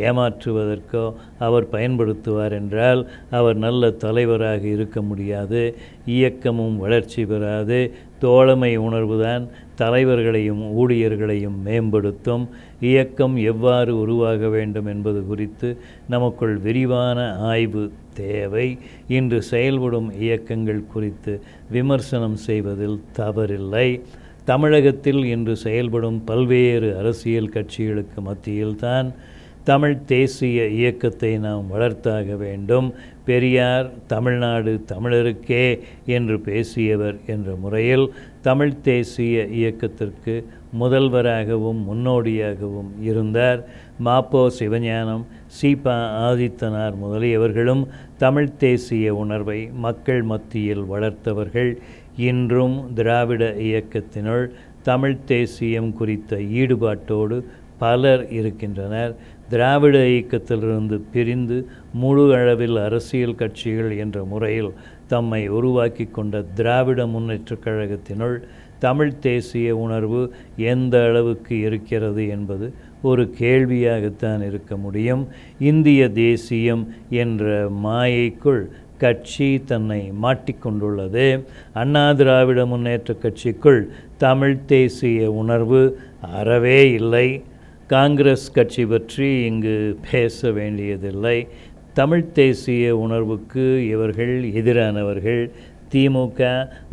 ஏமாற்றுவதற்கோ அவர் பயன்படுத்துவார் என்றால் அவர் நல்ல தலைவராக இருக்க முடியாது. இயக்கமும் வளர்ச்சி பெறாது. தோழமை உணர்வுதான் தலைவர்களையும் ஊழியர்களையும் மேம்படுத்தும். இயக்கம் எவ்வாறு உருவாக வேண்டும் என்பது குறித்து நமக்குள் விரிவான ஆய்வு தேவை. இன்று செயல்படும் இயக்கங்கள் குறித்து விமர்சனம் செய்வதில் தவறில்லை. தமிழகத்தில் இன்று செயல்படும் பல்வேறு அரசியல் கட்சிகளுக்கு மத்தியில்தான் தமிழ் தேசிய இயக்கத்தை நாம் வளர்த்தாக வேண்டும். பெரியார் தமிழ்நாடு தமிழருக்கே என்று பேசியவர் என்ற முறையில் தமிழ் தேசிய இயக்கத்திற்கு முதல்வராகவும் முன்னோடியாகவும் இருந்தார். மாப்போ சிவஞானம், சீபா ஆதித்தனார் முதலியவர்களும் தமிழ் தேசிய உணர்வை மக்கள் மத்தியில் வளர்த்தவர்கள். இன்றும் திராவிட இயக்கத்தினுள் தமிழ் தேசியம் குறித்த ஈடுபாட்டோடு பலர் இருக்கின்றனர். திராவிட இயக்கத்திலிருந்து பிரிந்து முழு அளவில் அரசியல் கட்சிகள் என்ற முறையில் தம்மை உருவாக்கி கொண்ட திராவிட முன்னேற்றக் கழகத்தினுள் தமிழ் தேசிய உணர்வு எந்த அளவுக்கு இருக்கிறது என்பது ஒரு கேள்வியாகத்தான் இருக்க முடியும். இந்திய தேசியம் என்ற மாயைக்குள் கட்சி தன்னை மாட்டிக்கொண்டுள்ளது. அண்ணா திராவிட முன்னேற்றக் கட்சிக்குள் தமிழ் தேசிய உணர்வு அறவே இல்லை. காங்கிரஸ் கட்சி பற்றி இங்கு பேச வேண்டியதில்லை. தமிழ் தேசிய உணர்வுக்கு இவர்கள் எதிரானவர்கள். திமுக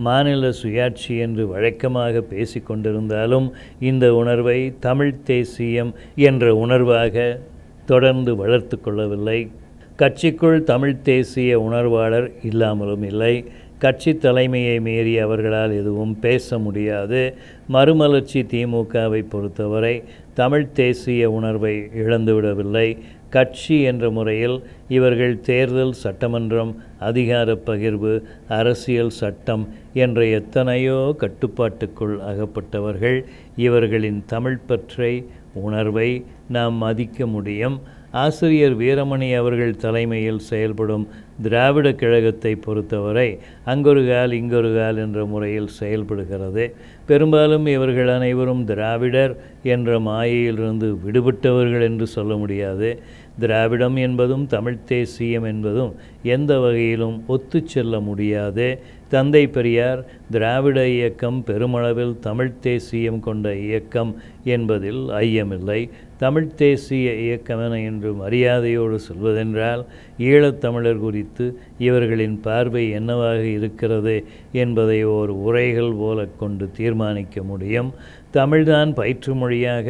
மாநில சுயாட்சி என்று வழக்கமாக பேசிக்கொண்டிருந்தாலும் இந்த உணர்வை தமிழ் தேசியம் என்ற உணர்வாக தொடர்ந்து வளர்த்து கொள்ளவில்லை. கட்சிக்குள் தமிழ் தேசிய உணர்வாளர் இல்லாமலும் இல்லை. கட்சி தலைமையை மீறி அவர்களால் எதுவும் பேச முடியாது. மறுமலர்ச்சி திமுகவை பொறுத்தவரை தமிழ் தேசிய உணர்வை இழந்துவிடவில்லை. கட்சி என்ற முறையில் இவர்கள் தேர்தல், சட்டமன்றம், அதிகார பகிர்வு, அரசியல் சட்டம் என்ற எத்தனையோ கட்டுப்பாட்டுக்குள் அகப்பட்டவர்கள். இவர்களின் தமிழ் பற்றை, உணர்வை நாம் மதிக்க முடியும். ஆசிரியர் வீரமணி அவர்கள் தலைமையில் செயல்படும் திராவிட கழகத்தை பொறுத்தவரை அங்கொரு கால் இங்கொரு கால் என்ற முறையில் செயல்படுகிறது. பெரும்பாலும் இவர்கள் அனைவரும் திராவிடர் என்ற மாயையிலிருந்து விடுபட்டவர்கள் என்று சொல்ல முடியாது. திராவிடம் என்பதும் தமிழ் தேசியம் என்பதும் எந்த வகையிலும் ஒத்து செல்ல முடியாது. தந்தை பெரியார் திராவிட இயக்கம் பெருமளவில் தமிழ் தேசியம் கொண்ட இயக்கம் என்பதில் ஐயமில்லை. தமிழ் தேசிய இயக்கமென என்று மரியாதையோடு சொல்வதென்றால் ஈழத்தமிழர் குறித்து இவர்களின் பார்வை என்னவாக இருக்கிறது என்பதை ஓர் உரைகள் போல கொண்டு தீர்மானிக்க முடியும். தமிழ்தான் பயிற்று மொழியாக,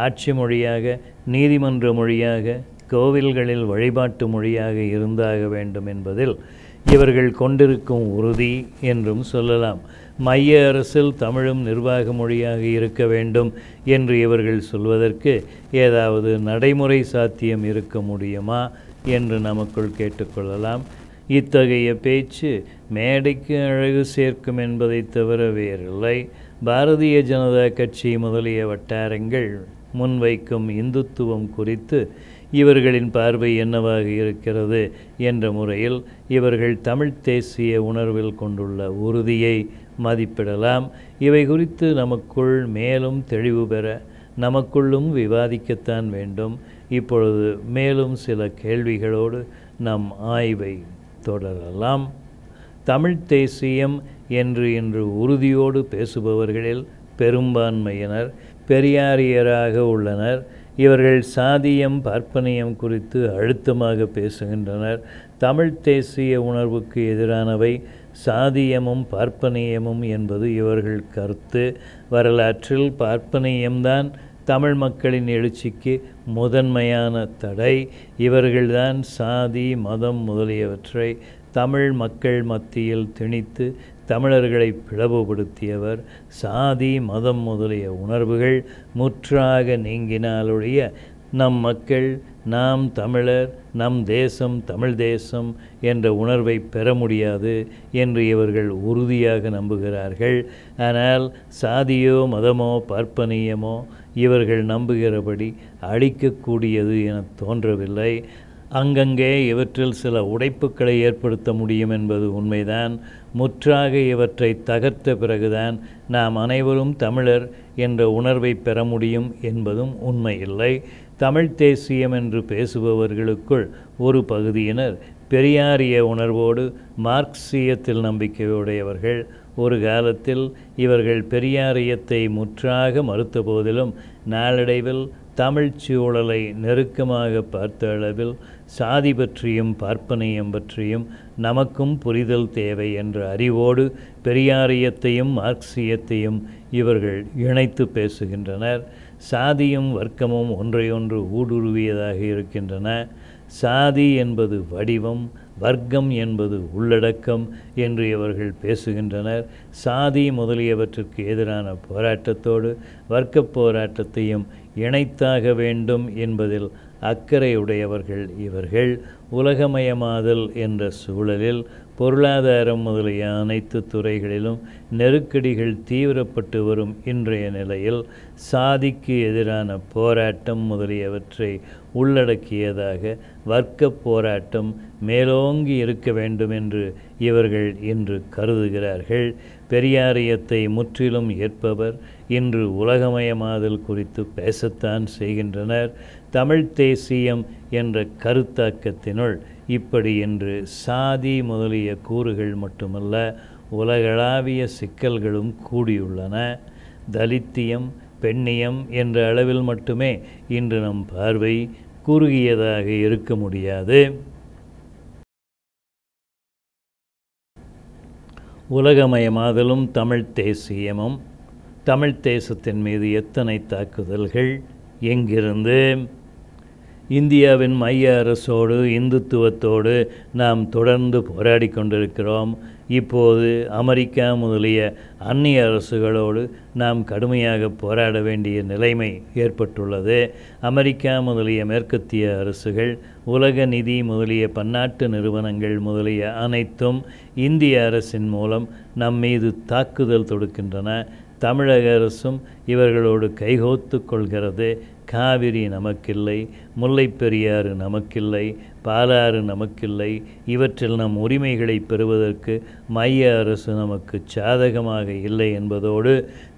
ஆட்சி மொழியாக, நீதிமன்ற மொழியாக, கோவில்களில் வழிபாட்டு மொழியாக இருந்தாக வேண்டும் என்பதில் இவர்கள் கொண்டிருக்கும் உறுதி என்றும் சொல்லலாம். மைய அரசில் தமிழும் நிர்வாக மொழியாக இருக்க வேண்டும் என்று இவர்கள் சொல்வதற்கு ஏதாவது நடைமுறை சாத்தியம் இருக்க முடியுமா என்று நமக்குள் கேட்டுக்கொள்ளலாம். இத்தகைய பேச்சு மேடைக்கு அழகு சேர்க்கும் என்பதை தவிர வேறில்லை. பாரதிய ஜனதா கட்சி முதலிய வட்டாரங்கள் முன்வைக்கும் இந்துத்துவம் குறித்து இவர்களின் பார்வை என்னவாக இருக்கிறது என்ற முறையில் இவர்கள் தமிழ் தேசிய உணர்வில் கொண்டுள்ள உறுதியை மதிப்பிடலாம். இவை குறித்து நமக்குள் மேலும் தெளிவு பெற நமக்குள்ளும் விவாதிக்கத்தான் வேண்டும். இப்பொழுது மேலும் சில கேள்விகளோடு நம் ஆய்வை தொடரலாம். தமிழ் தேசியம் என்று இன்று உறுதியோடு பேசுபவர்களில் பெரும்பான்மையினர் பெரியாரியராக உள்ளனர். இவர்கள் சாதியம் பார்ப்பனியம் குறித்து அழுத்தமாக பேசுகின்றனர். தமிழ் தேசிய உணர்வுக்கு எதிரானவை சாதியமும் பார்ப்பனியமும் என்பது இவர்கள் கருத்து. வரலாற்றில் பார்ப்பனியம்தான் தமிழ் மக்களின் எழுச்சிக்கு முதன்மையான தடை. இவர்கள்தான் சாதி மதம் முதலியவற்றை தமிழ் மக்கள் மத்தியில் திணித்து தமிழர்களை பிளவுபடுத்தியவர். சாதி மதம் முதலிய உணர்வுகள் முற்றாக நீங்கினாலுடைய நம் மக்கள் நாம் தமிழர், நம் தேசம் தமிழ் தேசம் என்ற உணர்வை பெற முடியாது என்று இவர்கள் உறுதியாக நம்புகிறார்கள். ஆனால் சாதியோ மதமோ பார்ப்பனியமோ இவர்கள் நம்புகிறபடி அழிக்கக்கூடியது என தோன்றவில்லை. அங்கங்கே இவற்றில் சில உடைப்புக்களை ஏற்படுத்த முடியும் என்பது உண்மைதான். முற்றாக இவற்றை தகர்த்த பிறகுதான் நாம் அனைவரும் தமிழர் என்ற உணர்வை பெற முடியும் என்பதும் உண்மையில்லை. தமிழ் தேசியம் என்று பேசுபவர்களுக்குள் ஒரு பகுதியினர் பெரியாரிய உணர்வோடு மார்க்சியத்தில் நம்பிக்கையுடையவர்கள். ஒரு காலத்தில் இவர்கள் பெரியாரியத்தை முற்றாக மறுத்த போதிலும் நாளடைவில் தமிழ்ச் சூழலை நெருக்கமாக பார்த்த அளவில் சாதி பற்றியும் பார்ப்பனியம் பற்றியும் நமக்கும் புரிதல் தேவை என்ற அறிவோடு பெரியாரியத்தையும் மார்க்சியத்தையும் இவர்கள் இணைத்து பேசுகின்றனர். சாதியும் வர்க்கமும் ஒன்றையொன்று ஊடுருவியதாக இருக்கின்றன. சாதி என்பது வடிவம், வர்க்கம் என்பது உள்ளடக்கம் என்று இவர்கள் பேசுகின்றனர். சாதி முதலியவற்றுக்கு எதிரான போராட்டத்தோடு வர்க்க போராட்டத்தையும் இணைத்தாக வேண்டும் என்பதில் அக்கறையுடையவர்கள் இவர்கள். உலகமயமாதல் என்ற சூழலில் பொருளாதாரம் முதலிய அனைத்து துறைகளிலும் நெருக்கடிகள் தீவிரப்பட்டு வரும் இன்றைய நிலையில் சாதிக்கு எதிரான போராட்டம் முதலியவற்றை உள்ளடக்கியதாக வர்க்க போராட்டம் மேலோங்கி இருக்க வேண்டும் என்று இவர்கள் இன்று கருதுகிறார்கள். பெரியாரியத்தை முற்றிலும் ஏற்பவர் இன்று உலகமயமாதல் குறித்து பேசத்தான் செய்கின்றனர். தமிழ் தேசியம் என்ற கருத்தாக்கத்தினுள் இப்படி இன்று சாதி முதலிய கூறுகள் மட்டுமல்ல, உலகளாவிய சிக்கல்களும் கூடியுள்ளன. தலித்தியம், பெண்ணியம் என்ற அளவில் மட்டுமே இன்று நம் பார்வை குறுகியதாக இருக்க முடியாது. உலகமயமாதலும் தமிழ் தேசியமும், தமிழ் தேசத்தின் மீது எத்தனை தாக்குதல்கள், எங்கிருந்து? இந்தியாவின் மைய அரசோடு இந்துத்துவத்தோடு நாம் தொடர்ந்து போராடி கொண்டிருக்கிறோம். இப்போது அமெரிக்கா முதலிய அந்நிய அரசுகளோடு நாம் கடுமையாக போராட வேண்டிய நிலைமை ஏற்பட்டுள்ளது. அமெரிக்கா முதலிய மேற்கத்திய அரசுகள், உலக நிதி முதலிய பன்னாட்டு நிறுவனங்கள் முதலிய அனைத்தும் இந்திய அரசின் மூலம் நம் மீது தாக்குதல் தொடுக்கின்றன. தமிழக அரசும் இவர்களோடு கைகோத்து கொள்கிறது. காவிரி நமக்கில்லை, முல்லை பெரியாறு நமக்கில்லை, பாலாறு நமக்கில்லை, இவற்றில் நம் உரிமைகளை பெறுவதற்கு மைய அரசு நமக்கு சாதகமாக இல்லை என்பதோடு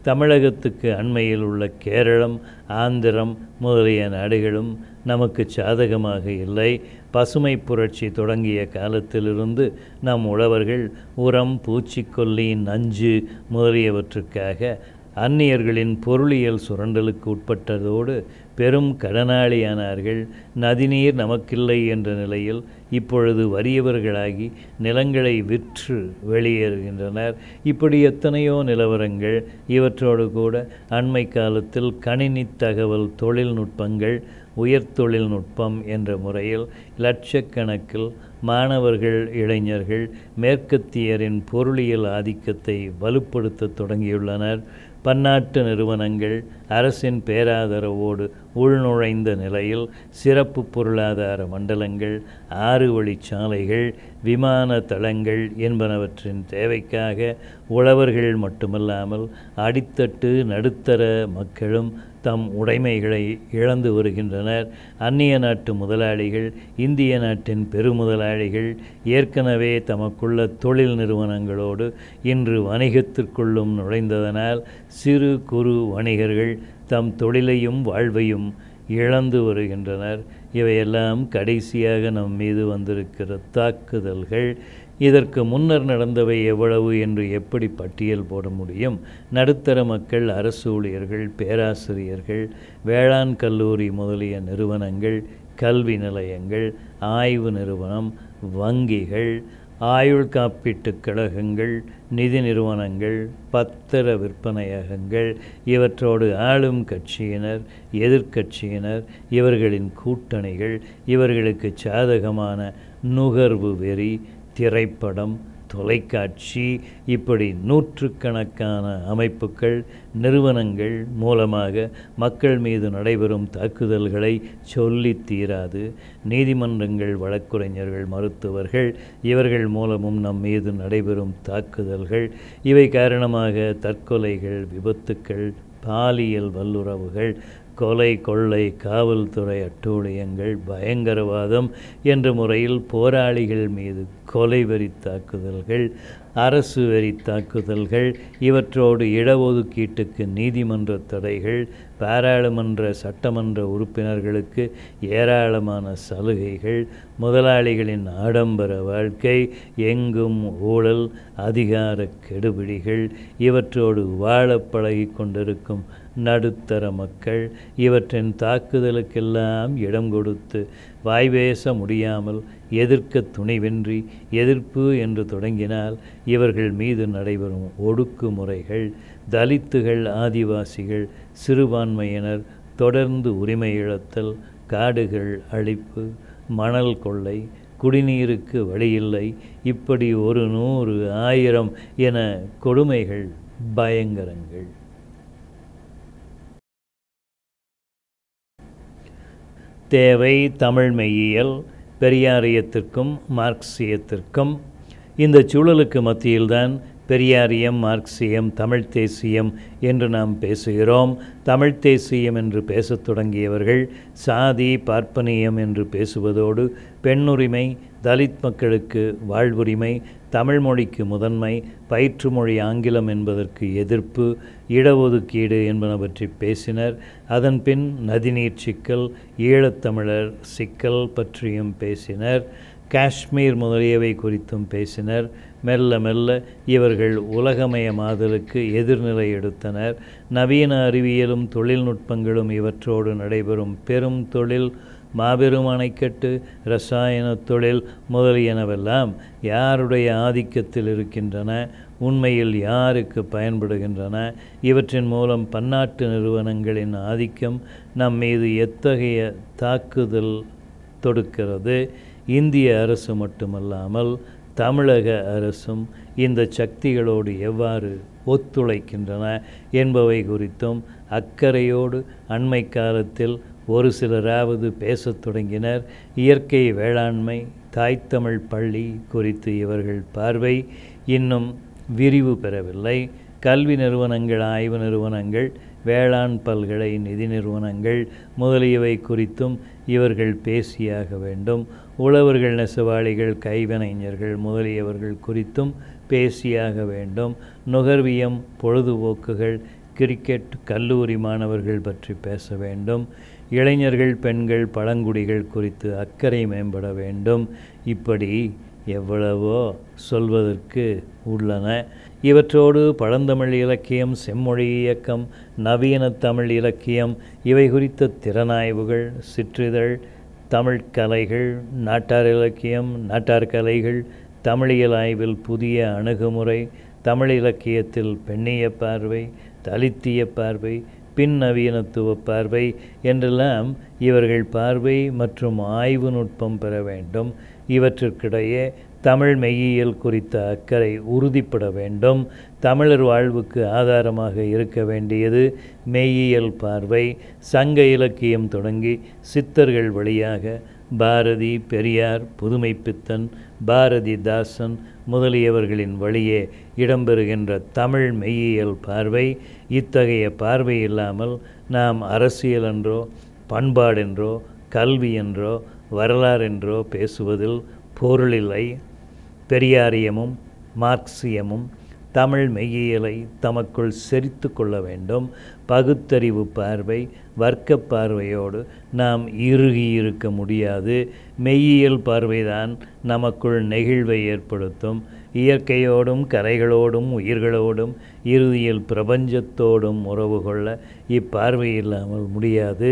தமிழகத்துக்கு அண்மையில் உள்ள கேரளம், ஆந்திரம் முதலிய நாடுகளும் நமக்கு சாதகமாக இல்லை. பசுமை புரட்சி தொடங்கிய காலத்திலிருந்து நம் உழவர்கள் உரம், பூச்சிக்கொல்லி, நஞ்சு முதலியவற்றுக்காக அந்நியர்களின் பொருளியல் சுரண்டலுக்கு உட்பட்டதோடு பெரும் கடனாளியானார்கள். நதிநீர் நமக்கில்லை என்ற நிலையில் இப்பொழுது வறியவர்களாகி நிலங்களை விற்று வெளியேறுகின்றனர். இப்படி எத்தனையோ நிலவரங்கள். இவற்றோடு கூட அண்மை காலத்தில் கணினி தகவல் தொழில்நுட்பங்கள், உயர் தொழில்நுட்பம் என்ற முறையில் லட்சக்கணக்கில் மாணவர்கள், இளைஞர்கள் மேற்கத்தியரின் பொருளியல் ஆதிக்கத்தை வலுப்படுத்த தொடங்கியுள்ளனர். பன்னாட்டு நிறுவனங்கள் அரசின் பேராதரவோடு உள்நுழைந்த நிலையில் சிறப்பு பொருளாதார மண்டலங்கள், 6 வழிச்சாலைகள், விமான தளங்கள் என்பனவற்றின் தேவைக்காக உழவர்கள் மட்டுமல்லாமல் அடித்தட்டு நடுத்தர மக்களும் தம் உடைமைகளை இழந்து வருகின்றனர். அந்நிய நாட்டு முதலாளிகள், இந்திய நாட்டின் பெருமுதலாளிகள் ஏற்கனவே தமக்குள்ள தொழில் நிறுவனங்களோடு இன்று வணிகத்திற்குள்ளும் நுழைந்ததனால் சிறு குறு வணிகர்கள் தம் தொழிலையும் வாழ்வையும் இழந்து வருகின்றனர். இவையெல்லாம் கடைசியாக நம் மீது வந்திருக்கிற தாக்குதல்கள். இதற்கு முன்னர் நடந்தவை எவ்வளவு என்று எப்படி பட்டியல் போட முடியும்? நடுத்தர மக்கள், அரசு ஊழியர்கள், பேராசிரியர்கள், வேளாண் கல்லூரி முதலிய நிறுவனங்கள், கல்வி நிலையங்கள், ஆய்வு நிறுவனம், வங்கிகள், ஆயுள் காப்பீட்டுக் கழகங்கள், நிதி நிறுவனங்கள், பத்திர விற்பனையகங்கள், இவற்றோடு ஆளும் கட்சியினர், எதிர்க்கட்சியினர், இவர்களின் கூட்டணிகள், இவர்களுக்கு சாதகமான நுகர்வு வெறி, திரைப்படம், தொலைக்காட்சி, இப்படி நூற்றுக்கணக்கான அமைப்புகள், நிறுவனங்கள் மூலமாக மக்கள் மீது நடைபெறும் தாக்குதல்களை சொல்லி தீராது. நீதிமன்றங்கள், வழக்குரைஞர்கள், மருத்துவர்கள் இவர்கள் மூலமும் நம் மீது நடைபெறும் தாக்குதல்கள். இவை காரணமாக தற்கொலைகள், விபத்துக்கள், பாலியல் வல்லுறவுகள், கொலை, கொள்ளை, காவல்துறை அட்டூழியங்கள், பயங்கரவாதம் என்ற முறையில் போராளிகள் மீது கொலை வெறி தாக்குதல்கள், அரசு வெறி தாக்குதல்கள், இவற்றோடு இடஒதுக்கீட்டுக்கு நீதிமன்ற தடைகள், பாராளுமன்ற சட்டமன்ற உறுப்பினர்களுக்கு ஏராளமான சலுகைகள், முதலாளிகளின் ஆடம்பர வாழ்க்கை, எங்கும் ஊழல், அதிகார கெடுபிடிகள், இவற்றோடு வாழ பழகி கொண்டிருக்கும் நடுத்தர மக்கள், இவற்றின் தாக்குதலுக்கெல்லாம் இடம் கொடுத்து வாய்பேச முடியாமல் எதிர்க்க துணிவின்றி எதிர்ப்பு என்று தொடங்கினால் இவர்கள் மீது நடைபெறும் ஒடுக்குமுறைகள், தலித்துகள், ஆதிவாசிகள், சிறுபான்மையினர் தொடர்ந்து உரிமை இழத்தல், காடுகள் அழிப்பு, மணல் கொள்ளை, குடிநீருக்கு வழியில்லை, இப்படி 100, 1000 என கொடுமைகள், பயங்கரங்கள். தேவை தமிழ் மெய்யியல் பெரியாரியத்திற்கும் மார்க்சியத்திற்கும். இந்த சூழலுக்கு மத்தியில்தான் பெரியாரியம், மார்க்சியம், தமிழ் தேசியம் என்று நாம் பேசுகிறோம். தமிழ் தேசியம் என்று பேசத் தொடங்கியவர்கள் சாதி, பார்ப்பனியம் என்று பேசுவதோடு பெண்ணுரிமை, தலித் மக்களுக்கு வாழ்வுரிமை, தமிழ் மொழிக்கு முதன்மை, பயிற்று மொழி ஆங்கிலம் என்பதற்கு எதிர்ப்பு, இடஒதுக்கீடு என்பன பற்றி பேசினர். அதன் பின் நதிநீர் சிக்கல், ஈழத்தமிழர் சிக்கல் பற்றியும் பேசினர். காஷ்மீர் முதலியவை குறித்தும் பேசினர். மெல்ல மெல்ல இவர்கள் உலகமயமாதலுக்கு எதிர்நிலை எடுத்தனர். நவீன அறிவியலும் தொழில்நுட்பங்களும் இவற்றோடு நடைபெறும் பெரும் தொழில், மாபெரும் அணைக்கட்டு, இரசாயன தொழில் முதலியனவெல்லாம் யாருடைய ஆதிக்கத்தில் இருக்கின்றன? உண்மையில் யாருக்கு பயன்படுகின்றன? இவற்றின் மூலம் பன்னாட்டு நிறுவனங்களின் ஆதிக்கம் நம் மீது எத்தகைய தாக்குதல் தொடுக்கிறது? இந்திய அரசு மட்டுமல்லாமல் தமிழக அரசும் இந்த சக்திகளோடு எவ்வாறு ஒத்துழைக்கின்றன என்பவை குறித்தும் அக்கறையோடு அண்மை காலத்தில் ஒரு சிலராவது பேசத் தொடங்கினர். இயற்கை வேளாண்மை, தாய்த்தமிழ் பள்ளி குறித்து இவர்கள் பார்வை இன்னும் விரிவு பெறவில்லை. கல்வி நிறுவனங்கள், ஆய்வு நிறுவனங்கள், வேளாண் பல்கலை நிதி நிறுவனங்கள் முதலியவை குறித்தும் இவர்கள் பேசியாக வேண்டும். உழவர்கள், நெசவாளிகள், கைவினைஞர்கள் முதலியவர்கள் குறித்தும் பேசியாக வேண்டும். நுகர்வியம், பொழுதுபோக்குகள், கிரிக்கெட், கல்லூரி மாணவர்கள் பற்றி பேச வேண்டும். இளைஞர்கள், பெண்கள், பழங்குடிகள் குறித்து அக்கறை மேம்பட வேண்டும். இப்படி எவ்வளவோ சொல்வதற்கு உள்ளன. இவற்றோடு பழந்தமிழ் இலக்கியம், செம்மொழி இயக்கம், நவீன தமிழ் இலக்கியம் இவை குறித்த திறனாய்வுகள், சிற்றிதழ், தமிழ் கலைகள், நாட்டார் இலக்கியம், நாட்டார் கலைகள், தமிழியல் ஆய்வில் புதிய அணுகுமுறை, தமிழ் இலக்கியத்தில் பெண்ணிய பார்வை, தலித்திய பார்வை, பின் நவீனத்துவ பார்வை என்றெல்லாம் இவர்கள் பார்வை மற்றும் ஆய்வு நுட்பம் பெற வேண்டும். இவற்றிற்கிடையே தமிழ் மெய்யியல் குறித்த அக்கறை உறுதிப்பட வேண்டும். தமிழர் வாழ்வுக்கு ஆதாரமாக இருக்க வேண்டியது மெய்யியல் பார்வை. சங்க இலக்கியம் தொடங்கி சித்தர்கள் வழியாக பாரதி, பெரியார், புதுமைப்பித்தன், பாரதிதாசன் முதலியவர்களின் வழியே இடம்பெறுகின்ற தமிழ் மெய்யியல் பார்வை. இத்தகைய பார்வை இல்லாமல் நாம் அரசியல் என்றோ, பண்பாடென்றோ, கல்வி என்றோ, வரலாறென்றோ பேசுவதில் பொருளில்லை. பெரியாரியமும் மார்க்சியமும் தமிழ் மெய்யியலை தமக்குள் செறித்து கொள்ள வேண்டும். பகுத்தறிவு பார்வை, வர்க்க பார்வையோடு நாம் இறுகியிருக்க முடியாது. மெய்யியல் பார்வைதான் நமக்குள் நெகிழ்வை ஏற்படுத்தும். இயற்கையோடும், கலைகளோடும், உயிர்களோடும், இறுதியில் பிரபஞ்சத்தோடும் உறவு கொள்ள இப்பார்வை இல்லாமல் முடியாது.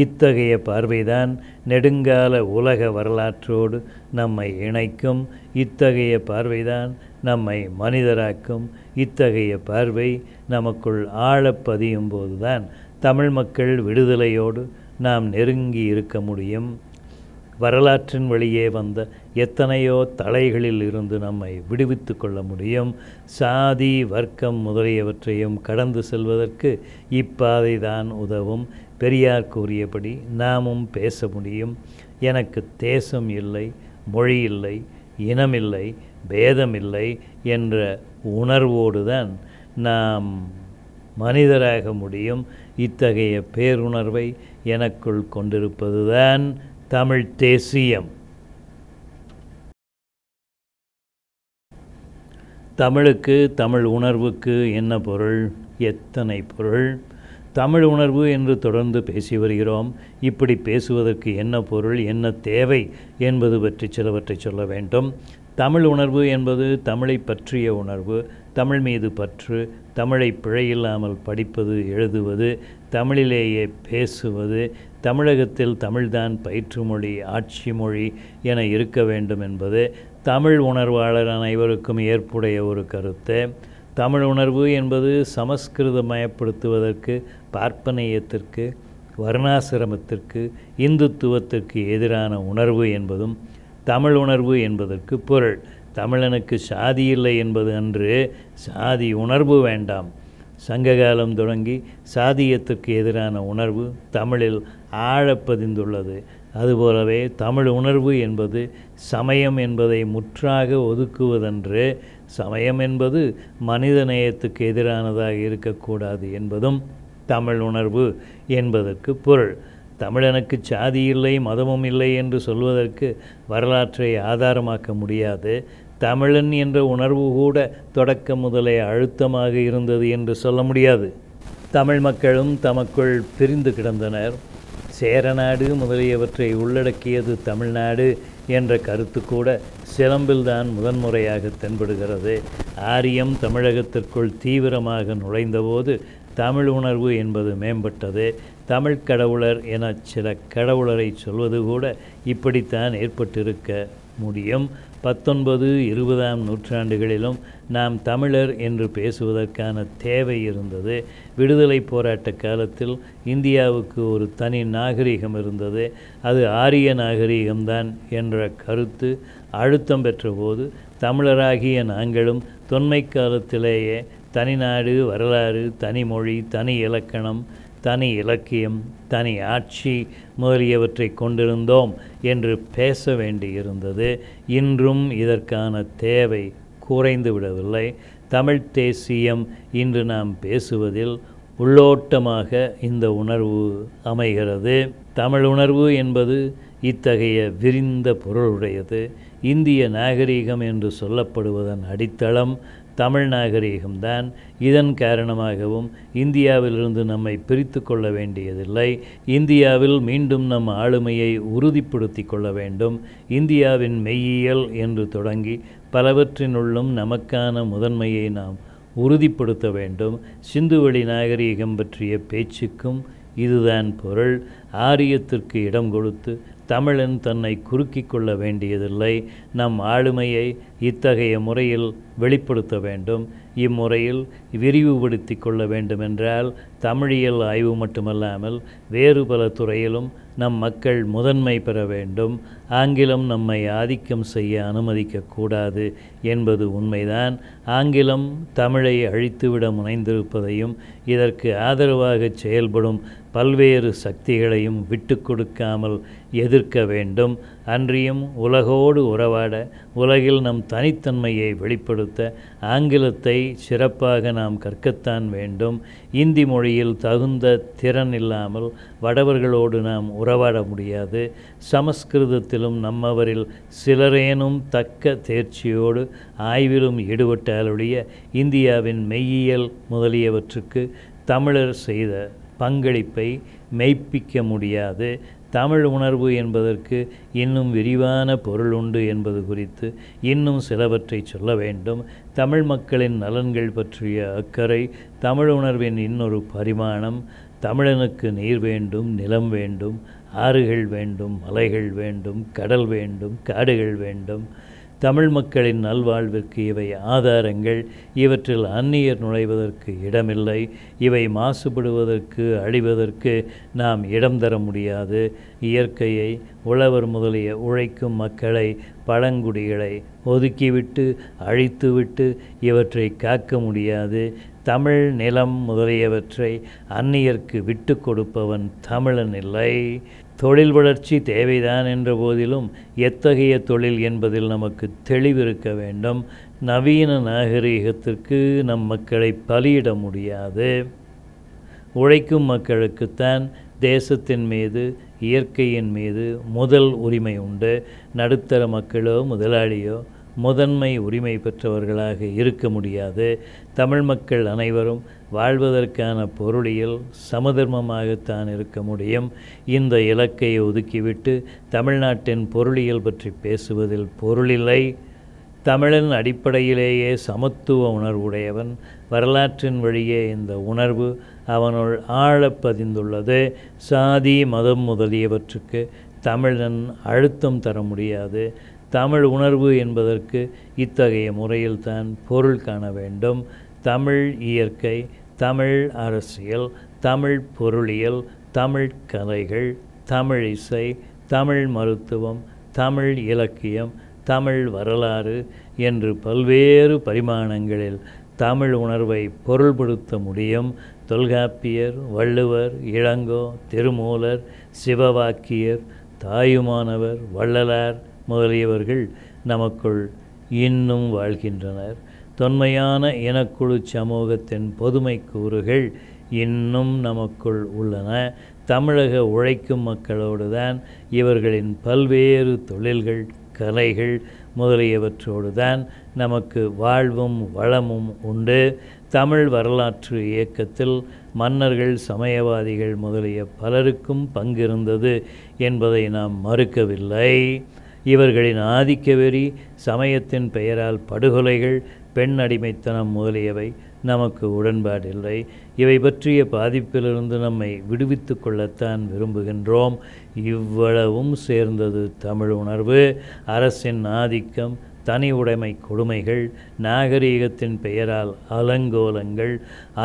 இத்தகைய பார்வைதான் நெடுங்கால உலக வரலாற்றோடு நம்மை இணைக்கும். இத்தகைய பார்வைதான் நம்மை மனிதராக்கும். இத்தகைய பார்வை நமக்குள் ஆழப்பதியும் போதுதான் தமிழ் மக்கள் விடுதலையோடு நாம் நெருங்கி இருக்க முடியும். வரலாற்றின் வழியே வந்த எத்தனையோ தலைகளில் இருந்து நம்மை விடுவித்து கொள்ள முடியும். சாதி, வர்க்கம் முதலியவற்றையும் கடந்து செல்வதற்கு இப்பாதை தான் உதவும். பெரியார் கூறியபடி நாமும் பேச முடியும். எனக்கு தேசம் இல்லை, மொழி இல்லை, இனமில்லை, பேதமில்லை என்ற உணர்வோடுதான் நாம் மனிதராக முடியும். இத்தகைய பேருணர்வை எனக்குள் கொண்டிருப்பதுதான் தமிழ் தேசியம். தமிழுக்கு, தமிழ் உணர்வுக்கு என்ன பொருள்? எத்தனை பொருள்! தமிழ் உணர்வு என்று தொடர்ந்து பேசி வருகிறோம். இப்படி பேசுவதற்கு என்ன பொருள், என்ன தேவை என்பது பற்றி சிலவற்றை சொல்ல வேண்டும். தமிழ் உணர்வு என்பது தமிழை பற்றிய உணர்வு, தமிழ் மீது பற்று, தமிழை பிழையில்லாமல் படிப்பது, எழுதுவது, தமிழிலேயே பேசுவது, தமிழகத்தில் தமிழ்தான் பயிற்று மொழி, ஆட்சி மொழி என இருக்க வேண்டும் என்பது தமிழ் உணர்வாளர் அனைவருக்கும் ஏற்புடைய ஒரு கருத்து. தமிழ் உணர்வு என்பது சமஸ்கிருதமயப்படுத்துவதற்கு, பார்ப்பனியத்திற்கு, வர்ணாசிரமத்திற்கு, இந்துத்துவத்திற்கு எதிரான உணர்வு என்பதும் தமிழ் உணர்வு என்பதற்கு பொருள். தமிழனுக்கு சாதி இல்லை என்பது அன்று, சாதி உணர்வு வேண்டாம். சங்ககாலம் தொடங்கி சாதியத்திற்கு எதிரான உணர்வு தமிழில் ஆழப்பதிந்துள்ளது. அதுபோலவே தமிழ் உணர்வு என்பது சமயம் என்பதை முற்றாக ஒதுக்குவதன்று. சமயம் என்பது மனித நேயத்துக்கு எதிரானதாக இருக்கக்கூடாது என்பதும் தமிழ் உணர்வு என்பதற்கு பொருள். தமிழனுக்கு சாதி இல்லை, மதமும் இல்லை என்று சொல்வதற்கு வரலாற்றை ஆதாரமாக்க முடியாது. தமிழன் என்ற உணர்வு கூட தொடக்க முதலே அழுத்தமாக இருந்தது என்று சொல்ல முடியாது. தமிழ் மக்களும் தமக்குள் பிரிந்து கிடந்தனர். சேரநாடு முதலியவற்றை உள்ளடக்கியது தமிழ்நாடு என்ற கருத்து கூட சிலம்பில்தான் முதன்முறையாக தென்படுகிறது. ஆரியம் தமிழகத்திற்குள் தீவிரமாக நுழைந்தபோது தமிழ் உணர்வு என்பது மேம்பட்டது. தமிழ் கடவுளர் என சில கடவுளரை சொல்வது கூட இப்படித்தான் ஏற்பட்டிருக்க முடியும். 19, 20ஆம் நூற்றாண்டுகளிலும் நாம் தமிழர் என்று பேசுவதற்கான தேவை இருந்தது. விடுதலை போராட்ட காலத்தில் இந்தியாவுக்கு ஒரு தனி நாகரிகம் இருந்தது. அது ஆரிய நாகரிகம்தான் என்ற கருத்து அழுத்தம் பெற்றபோது தமிழராகிய நாங்களும் தொன்மை காலத்திலேயே தனிநாடு, வரலாறு, தனி மொழி, தனி இலக்கணம், தனி இலக்கியம், தனி ஆட்சி முதலியவற்றை கொண்டிருந்தோம் என்று பேச வேண்டியிருந்தது. இன்றும் இதற்கான தேவை குறைந்து விடவில்லை. தமிழ் தேசியம் இன்று நாம் பேசுவதில் உள்ளோட்டமாக இந்த உணர்வு அமைகிறது. தமிழ் உணர்வு என்பது இத்தகைய விரிந்த பொருளுடையது. இந்திய நாகரீகம் என்று சொல்லப்படுவதன் அடித்தளம் தமிழ் நாகரீகம்தான். இதன் காரணமாகவும் இந்தியாவிலிருந்து நம்மை பிரித்து கொள்ள வேண்டியதில்லை. இந்தியாவில் மீண்டும் நம் ஆளுமையை உறுதிப்படுத்தி கொள்ள வேண்டும். இந்தியாவின் மெய்யியல் என்று தொடங்கி பலவற்றினுள்ளும் நமக்கான முதன்மையை நாம் உறுதிப்படுத்த வேண்டும். சிந்துவெளி நாகரீகம் பற்றிய பேச்சுக்கும் இதுதான் பொருள். ஆரியத்திற்கு இடம் கொடுத்து தமிழன் தன்னை குறுக்கிக் கொள்ள வேண்டியதில்லை. நம் ஆளுமையை இத்தகைய முறையில் வெளிப்படுத்த வேண்டும். இம்முறையில் விரிவுபடுத்தி கொள்ள வேண்டுமென்றால் தமிழியல் ஆய்வு மட்டுமல்லாமல் வேறு பல துறையிலும் நம் மக்கள் முதன்மை பெற வேண்டும். ஆங்கிலம் நம்மை ஆதிக்கம் செய்ய அனுமதிக்கக்கூடாது என்பது உண்மைதான். ஆங்கிலம் தமிழை அழித்துவிட முனைந்திருப்பதையும் இதற்கு ஆதரவாக செயல்படும் பல்வேறு சக்திகளையும் விட்டு கொடுக்காமல் எதிர்க்க வேண்டும். அன்றியும் உலகோடு உறவாட, உலகில் நம் தனித்தன்மையை வெளிப்படுத்த ஆங்கிலத்தை சிறப்பாக நாம் கற்கத்தான் வேண்டும். இந்தி மொழியில் தகுந்த திறன் இல்லாமல் வடவர்களோடு நாம் உறவாட முடியாது. சமஸ்கிருதத்திலும் நம்மவரில் சிலரேனும் தக்க தேர்ச்சியோடு ஆய்விலும் ஈடுபட்டாலொழிய இந்தியாவின் மெய்யியல் முதலியவற்றுக்கு தமிழர் செய்த பங்களிப்பை மெய்ப்பிக்க முடியாது. தமிழ் உணர்வு என்பதற்கு இன்னும் விரிவான பொருள் உண்டு என்பது குறித்து இன்னும் சிலவற்றை சொல்ல வேண்டும். தமிழ் மக்களின் நலன்கள் பற்றிய அக்கறை தமிழ் உணர்வின் இன்னொரு பரிமாணம். தமிழனுக்கு நீர் வேண்டும், நிலம் வேண்டும், ஆறுகள் வேண்டும், மலைகள் வேண்டும், கடல் வேண்டும், காடுகள் வேண்டும். தமிழ் மக்களின் நல்வாழ்விற்கு இவை ஆதாரங்கள். இவற்றில் அந்நியர் நுழைவதற்கு இடமில்லை. இவை மாசுபடுவதற்கு, அழிவதற்கு நாம் இடம் தர முடியாது. இயற்கையை, உழவர் முதலிய உழைக்கும் மக்களை, பழங்குடிகளை ஒதுக்கிவிட்டு அழித்துவிட்டு இவற்றை காக்க முடியாது. தமிழ் நிலம் முதலியவற்றை அந்நியர்க்கு விட்டு கொடுப்பவன் தமிழன் இல்லை. தொழில் வளர்ச்சி தேவைதான் என்ற போதிலும் எத்தகைய தொழில் என்பதில் நமக்கு தெளிவிருக்க வேண்டும். நவீன நாகரீகத்திற்கு நம் மக்களை பலியிட முடியாது. உழைக்கும் மக்களுக்குத்தான் தேசத்தின் மீது, இயற்கையின் மீது முதல் உரிமை உண்டு. நடுத்தர மக்களோ முதலாளியோ முதன்மை உரிமை பெற்றவர்களாக இருக்க முடியாது. தமிழ் மக்கள் அனைவரும் வாழ்வதற்கான பொருளியல் சமதர்மமாகத்தான் இருக்க முடியும். இந்த இலக்கை ஒதுக்கிவிட்டு தமிழ்நாட்டின் பொருளியல் பற்றி பேசுவதில் பொருளில்லை. தமிழன் அடிப்படையிலேயே சமத்துவ உணர்வுடையவன். வரலாற்றின் வழியே இந்த உணர்வு அவனுள் ஆழப்பதிந்துள்ளது. சாதி, மதம் முதலியவற்றுக்கு தமிழன் அழுத்தம் தர முடியாது. தமிழ் உணர்வு என்பதற்கு இத்தகைய முறையில்தான் பொருள் காண வேண்டும். தமிழ் இயற்கை, தமிழ் அரசியல், தமிழ் பொருளியல், தமிழ் கலைகள், தமிழ் இசை, தமிழ் மருத்துவம், தமிழ் இலக்கியம், தமிழ் வரலாறு என்று பல்வேறு பரிமாணங்களில் தமிழ் உணர்வை பொருள்படுத்த முடியும். தொல்காப்பியர், வள்ளுவர், இளங்கோ, திருமூலர், சிவவாக்கியர், தாயுமானவர், வள்ளலார் முதலியவர்கள் நமக்குள் இன்னும் வாழ்கின்றனர். தொன்மையான இனக்குழு சமூகத்தின் பொதுமை கூறுகள் இன்னும் நமக்குள் உள்ளன. தமிழக உழைக்கும் மக்களோடு தான் இவர்களின் பல்வேறு தொழில்கள், கலைகள் முதலியவற்றோடு தான் நமக்கு வாழ்வும் வளமும் உண்டு. தமிழ் வரலாற்று இயக்கத்தில் மன்னர்கள், சமயவாதிகள் முதலிய பலருக்கும் பங்கிருந்தது என்பதை நாம் மறுக்கவில்லை. இவர்களின் ஆதிக்க வெறி, சமயத்தின் பெயரால் படுகொலைகள், பெண் அடிமைத்தனம் முதலியவை நமக்கு உடன்பாடில்லை. இவை பற்றிய பாதிப்பிலிருந்து நம்மை விடுவித்து கொள்ளத்தான் விரும்புகின்றோம். இவ்வளவும் சேர்ந்தது தமிழ் உணர்வு. அரசின் ஆதிக்கம், தனி உடைமை கொடுமைகள், நாகரீகத்தின் பெயரால் அலங்கோலங்கள்,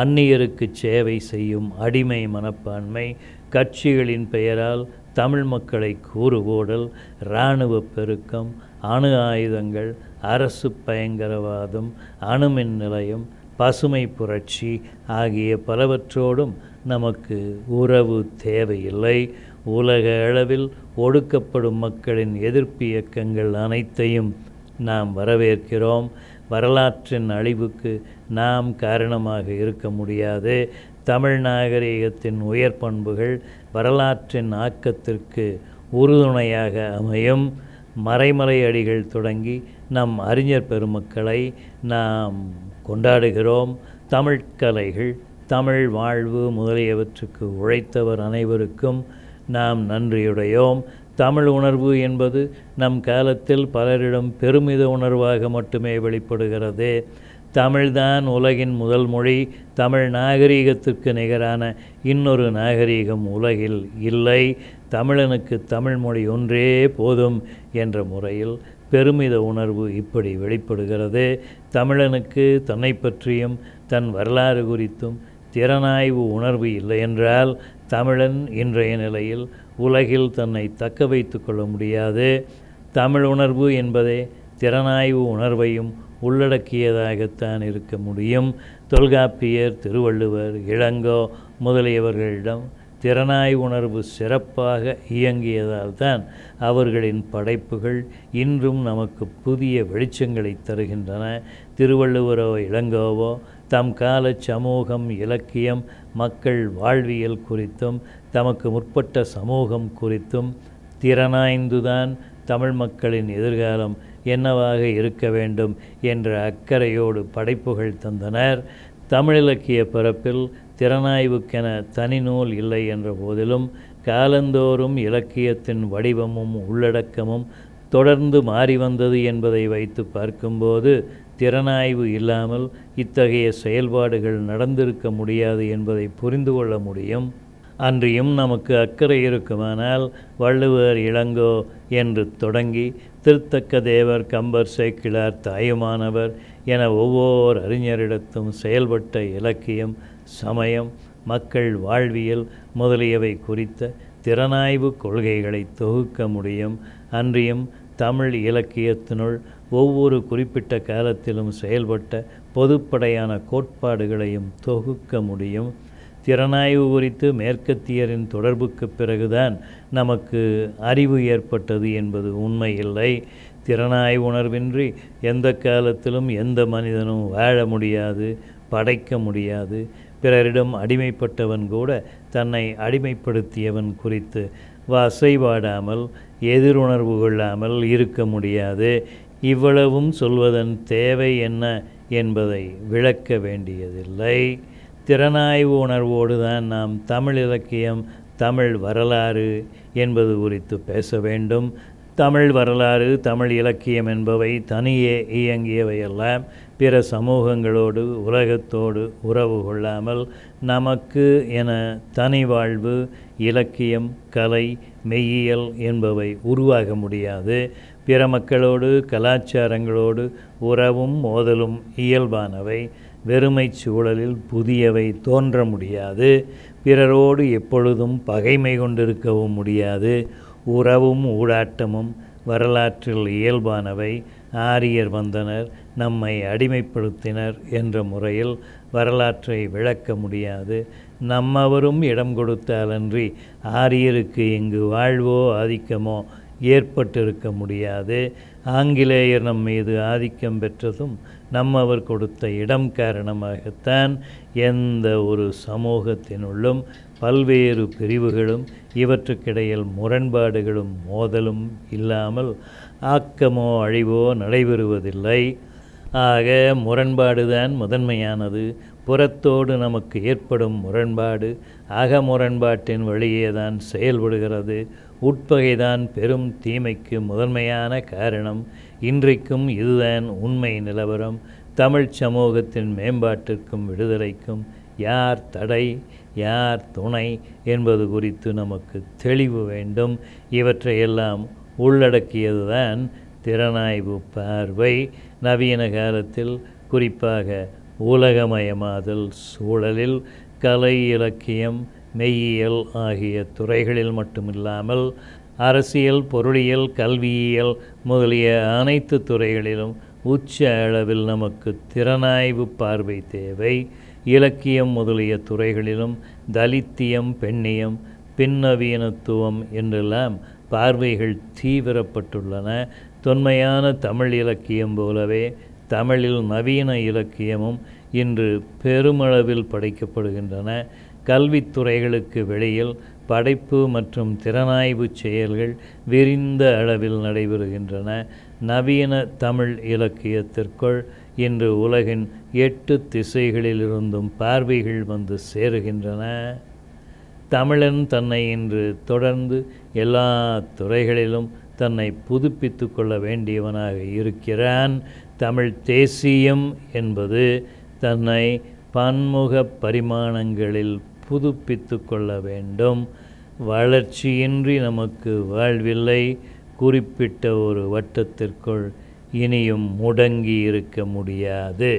அந்நியருக்கு சேவை செய்யும் அடிமை மனப்பான்மை, கட்சிகளின் பெயரால் தமிழ் மக்களை கூறுகோடல், இராணுவ பெருக்கம், அணு ஆயுதங்கள், அரசு பயங்கரவாதம், அணுமின் நிலையம், பசுமை புரட்சி ஆகிய பலவற்றோடும் நமக்கு உறவு தேவையில்லை. உலக அளவில் ஒடுக்கப்படும் மக்களின் எதிர்ப்பு இயக்கங்கள் அனைத்தையும் நாம் வரவேற்கிறோம். வரலாற்றின் அழிவுக்கு நாம் காரணமாக இருக்க முடியாது. தமிழ் நாகரிகத்தின் உயர் பண்புகள் வரலாற்றின் ஆக்கத்திற்கு உறுதுணையாக அமையும். மறைமலை அடிகள் தொடங்கி நம் அறிஞர் பெருமக்களை நாம் கொண்டாடுகிறோம். தமிழ்கலைகள், தமிழ் வாழ்வு முதலியவற்றுக்கு உழைத்தவர் அனைவருக்கும் நாம் நன்றியுடையோம். தமிழ் உணர்வு என்பது நம் காலத்தில் பலரிடம் பெருமித உணர்வாக மட்டுமே வெளிப்படுகிறது. தமிழ்தான் உலகின் முதல் மொழி. தமிழ் நாகரீகத்திற்கு நிகரான இன்னொரு நாகரீகம் உலகில் இல்லை. தமிழனுக்கு தமிழ் மொழி ஒன்றே போதும் என்ற முறையில் பெருமித உணர்வு இப்படி வெளிப்படுகிறது. தமிழனுக்கு தன்னை பற்றியும் தன் வரலாறு குறித்தும் திறனாய்வு உணர்வு இல்லை என்றால் தமிழன் இன்றைய நிலையில் உலகில் தன்னை தக்க வைத்து கொள்ள முடியாது. தமிழ் உணர்வு என்பதே திறனாய்வு உணர்வையும் உள்ளடக்கியதாகத்தான் இருக்க முடியும். தொல்காப்பியர், திருவள்ளுவர், இளங்கோ முதலியவர்களிடம் திறனாய்வு உணர்வு சிறப்பாக இயங்கியதால் தான் அவர்களின் படைப்புகள் இன்றும் நமக்கு புதிய வெளிச்சங்களை தருகின்றன. திருவள்ளுவரோ இளங்கோவோ தம் கால சமூகம், இலக்கியம், மக்கள் வாழ்வியல் குறித்தும் தமக்கு முற்பட்ட சமூகம் குறித்தும் திறனாய்ந்துதான் தமிழ் மக்களின் எதிர்காலம் என்னவாக இருக்க வேண்டும் என்ற அக்கறையோடு படைப்புகள் தந்தனர். தமிழிலக்கிய பரப்பில் திறனாய்வுக்கென தனி நூல் இல்லை என்ற போதிலும் காலந்தோறும் இலக்கியத்தின் வடிவமும் உள்ளடக்கமும் தொடர்ந்து மாறி வந்தது என்பதை வைத்து பார்க்கும்போது திறனாய்வு இல்லாமல் இத்தகைய செயல்பாடுகள் நடந்திருக்க முடியாது என்பதை புரிந்து கொள்ள முடியும். அன்றியும் நமக்கு அக்கறை இருக்குமானால் வள்ளுவர், இளங்கோ என்று தொடங்கி திருத்தக்க தேவர், கம்பர், சேக்கிழார், தாயுமானவர் என ஒவ்வொரு அறிஞரிடத்தும் செயல்பட்ட இலக்கியம், சமயம், மக்கள் வாழ்வியல் முதலியவை குறித்த திறனாய்வு கொள்கைகளை தொகுக்க முடியும். அன்றியும் தமிழ் இலக்கியத்தினுள் ஒவ்வொரு குறிப்பிட்ட காலத்திலும் செயல்பட்ட பொதுப்படையான கோட்பாடுகளையும் தொகுக்க முடியும். திறனாய்வு குறித்து மேற்கத்தியரின் தொடர்புக்கு பிறகுதான் நமக்கு அறிவு ஏற்பட்டது என்பது உண்மையில்லை. திறனாய்வு உணர்வின்றி எந்த காலத்திலும் எந்த மனிதனும் வாழ முடியாது, படைக்க முடியாது. பிறரிடம் அடிமைப்பட்டவன் கூட தன்னை அடிமைப்படுத்தியவன் குறித்து வசைபாடாமல், எதிருணர்வு கொள்ளாமல் இருக்க முடியாது. இவ்வளவும் சொல்வதன் தேவை என்ன என்பதை விளக்க வேண்டியதில்லை. திறனாய்வு உணர்வோடு தான் நாம் தமிழ் இலக்கியம், தமிழ் வரலாறு என்பது குறித்து பேச வேண்டும். தமிழ் வரலாறு, தமிழ் இலக்கியம் என்பவை தனியே இயங்கியவையெல்லாம். பிற சமூகங்களோடு, உலகத்தோடு உறவு கொள்ளாமல் நமக்கு என தனி வாழ்வு, இலக்கியம், கலை, மெய்யியல் என்பவை உருவாக முடியாது. பிற மக்களோடு, கலாச்சாரங்களோடு உறவும் மோதலும் இயல்பானவை. வெறுமை சூழலில் புதியவை தோன்ற முடியாது. பிறரோடு எப்பொழுதும் பகைமை கொண்டிருக்கவும் முடியாது. உறவும் ஊடாட்டமும் வரலாற்றில் இயல்பானவை. ஆரியர் வந்தனர், நம்மை அடிமைப்படுத்தினர் என்ற முறையில் வரலாற்றை விளக்க முடியாது. நம்மவரும் இடம் கொடுத்தாலன்றி ஆரியருக்கு இங்கு வாழ்வோ ஆதிக்கமோ ஏற்பட்டிருக்க முடியாது. ஆங்கிலேயர் நம் மீது ஆதிக்கம் பெற்றதும் நம்மவர் கொடுத்த இடம் காரணமாகத்தான். எந்த ஒரு சமூகத்தினுள்ளும் பல்வேறு பிரிவுகளும் இவற்றுக்கிடையில் முரண்பாடுகளும் மோதலும் இல்லாமல் ஆக்கமோ அழிவோ நடைபெறுவதில்லை. ஆக முரண்பாடுதான் முதன்மையானது. புறத்தோடு நமக்கு ஏற்படும் முரண்பாடு அகமுரண்பாட்டின் வழியேதான் செயல்படுகிறது. உட்பகைதான் பெரும் தீமைக்கு முதன்மையான காரணம். இன்றைக்கும் இதுதான் உண்மை நிலவரம். தமிழ் சமூகத்தின் மேம்பாட்டிற்கும் விடுதலைக்கும் யார் தடை, யார் துணை என்பது குறித்து நமக்கு தெளிவு வேண்டும். இவற்றையெல்லாம் உள்ளடக்கியதுதான் திறனாய்வு பார்வை. நவீன காலத்தில், குறிப்பாக உலகமயமாதல் சூழலில், கலை, இலக்கியம், மெய்யியல் ஆகிய துறைகளில் மட்டுமில்லாமல் அரசியல், பொருளியல், கல்வியியல் முதலிய அனைத்து துறைகளிலும் உச்ச அளவில் நமக்கு திறனாய்வு பார்வை தேவை. இலக்கியம் முதலிய துறைகளிலும் தலித்தியம், பெண்ணியம், பின்னவீனத்துவம் என்றெல்லாம் பார்வைகள் தீவிரப்பட்டுள்ளன. தொன்மையான தமிழ் இலக்கியம் போலவே தமிழில் நவீன இலக்கியமும் இன்று பெருமளவில் படைக்கப்படுகின்றன. கல்வித்துறைகளுக்கு வெளியில் படைப்பு மற்றும் திறனாய்வு செயல்கள் விரிந்த அளவில் நடைபெறுகின்றன. நவீன தமிழ் இலக்கியத்திற்குள் இன்று உலகின் 8 திசைகளிலிருந்தும் பார்வைகள் வந்து சேருகின்றன. தமிழன் தன்னை இன்று தொடர்ந்து எல்லா துறைகளிலும் தன்னை புதுப்பித்து கொள்ள வேண்டியவனாக இருக்கிறான். தமிழ் தேசியம் என்பது தன்னை பன்முக பரிமாணங்களில் புதுப்பித்து கொள்ள வேண்டும். வளர்ச்சியின்றி நமக்கு வாழ்வில்லை. குறிப்பிட்ட ஒரு வட்டத்திற்குள் இனியும் முடங்கி இருக்க முடியாது.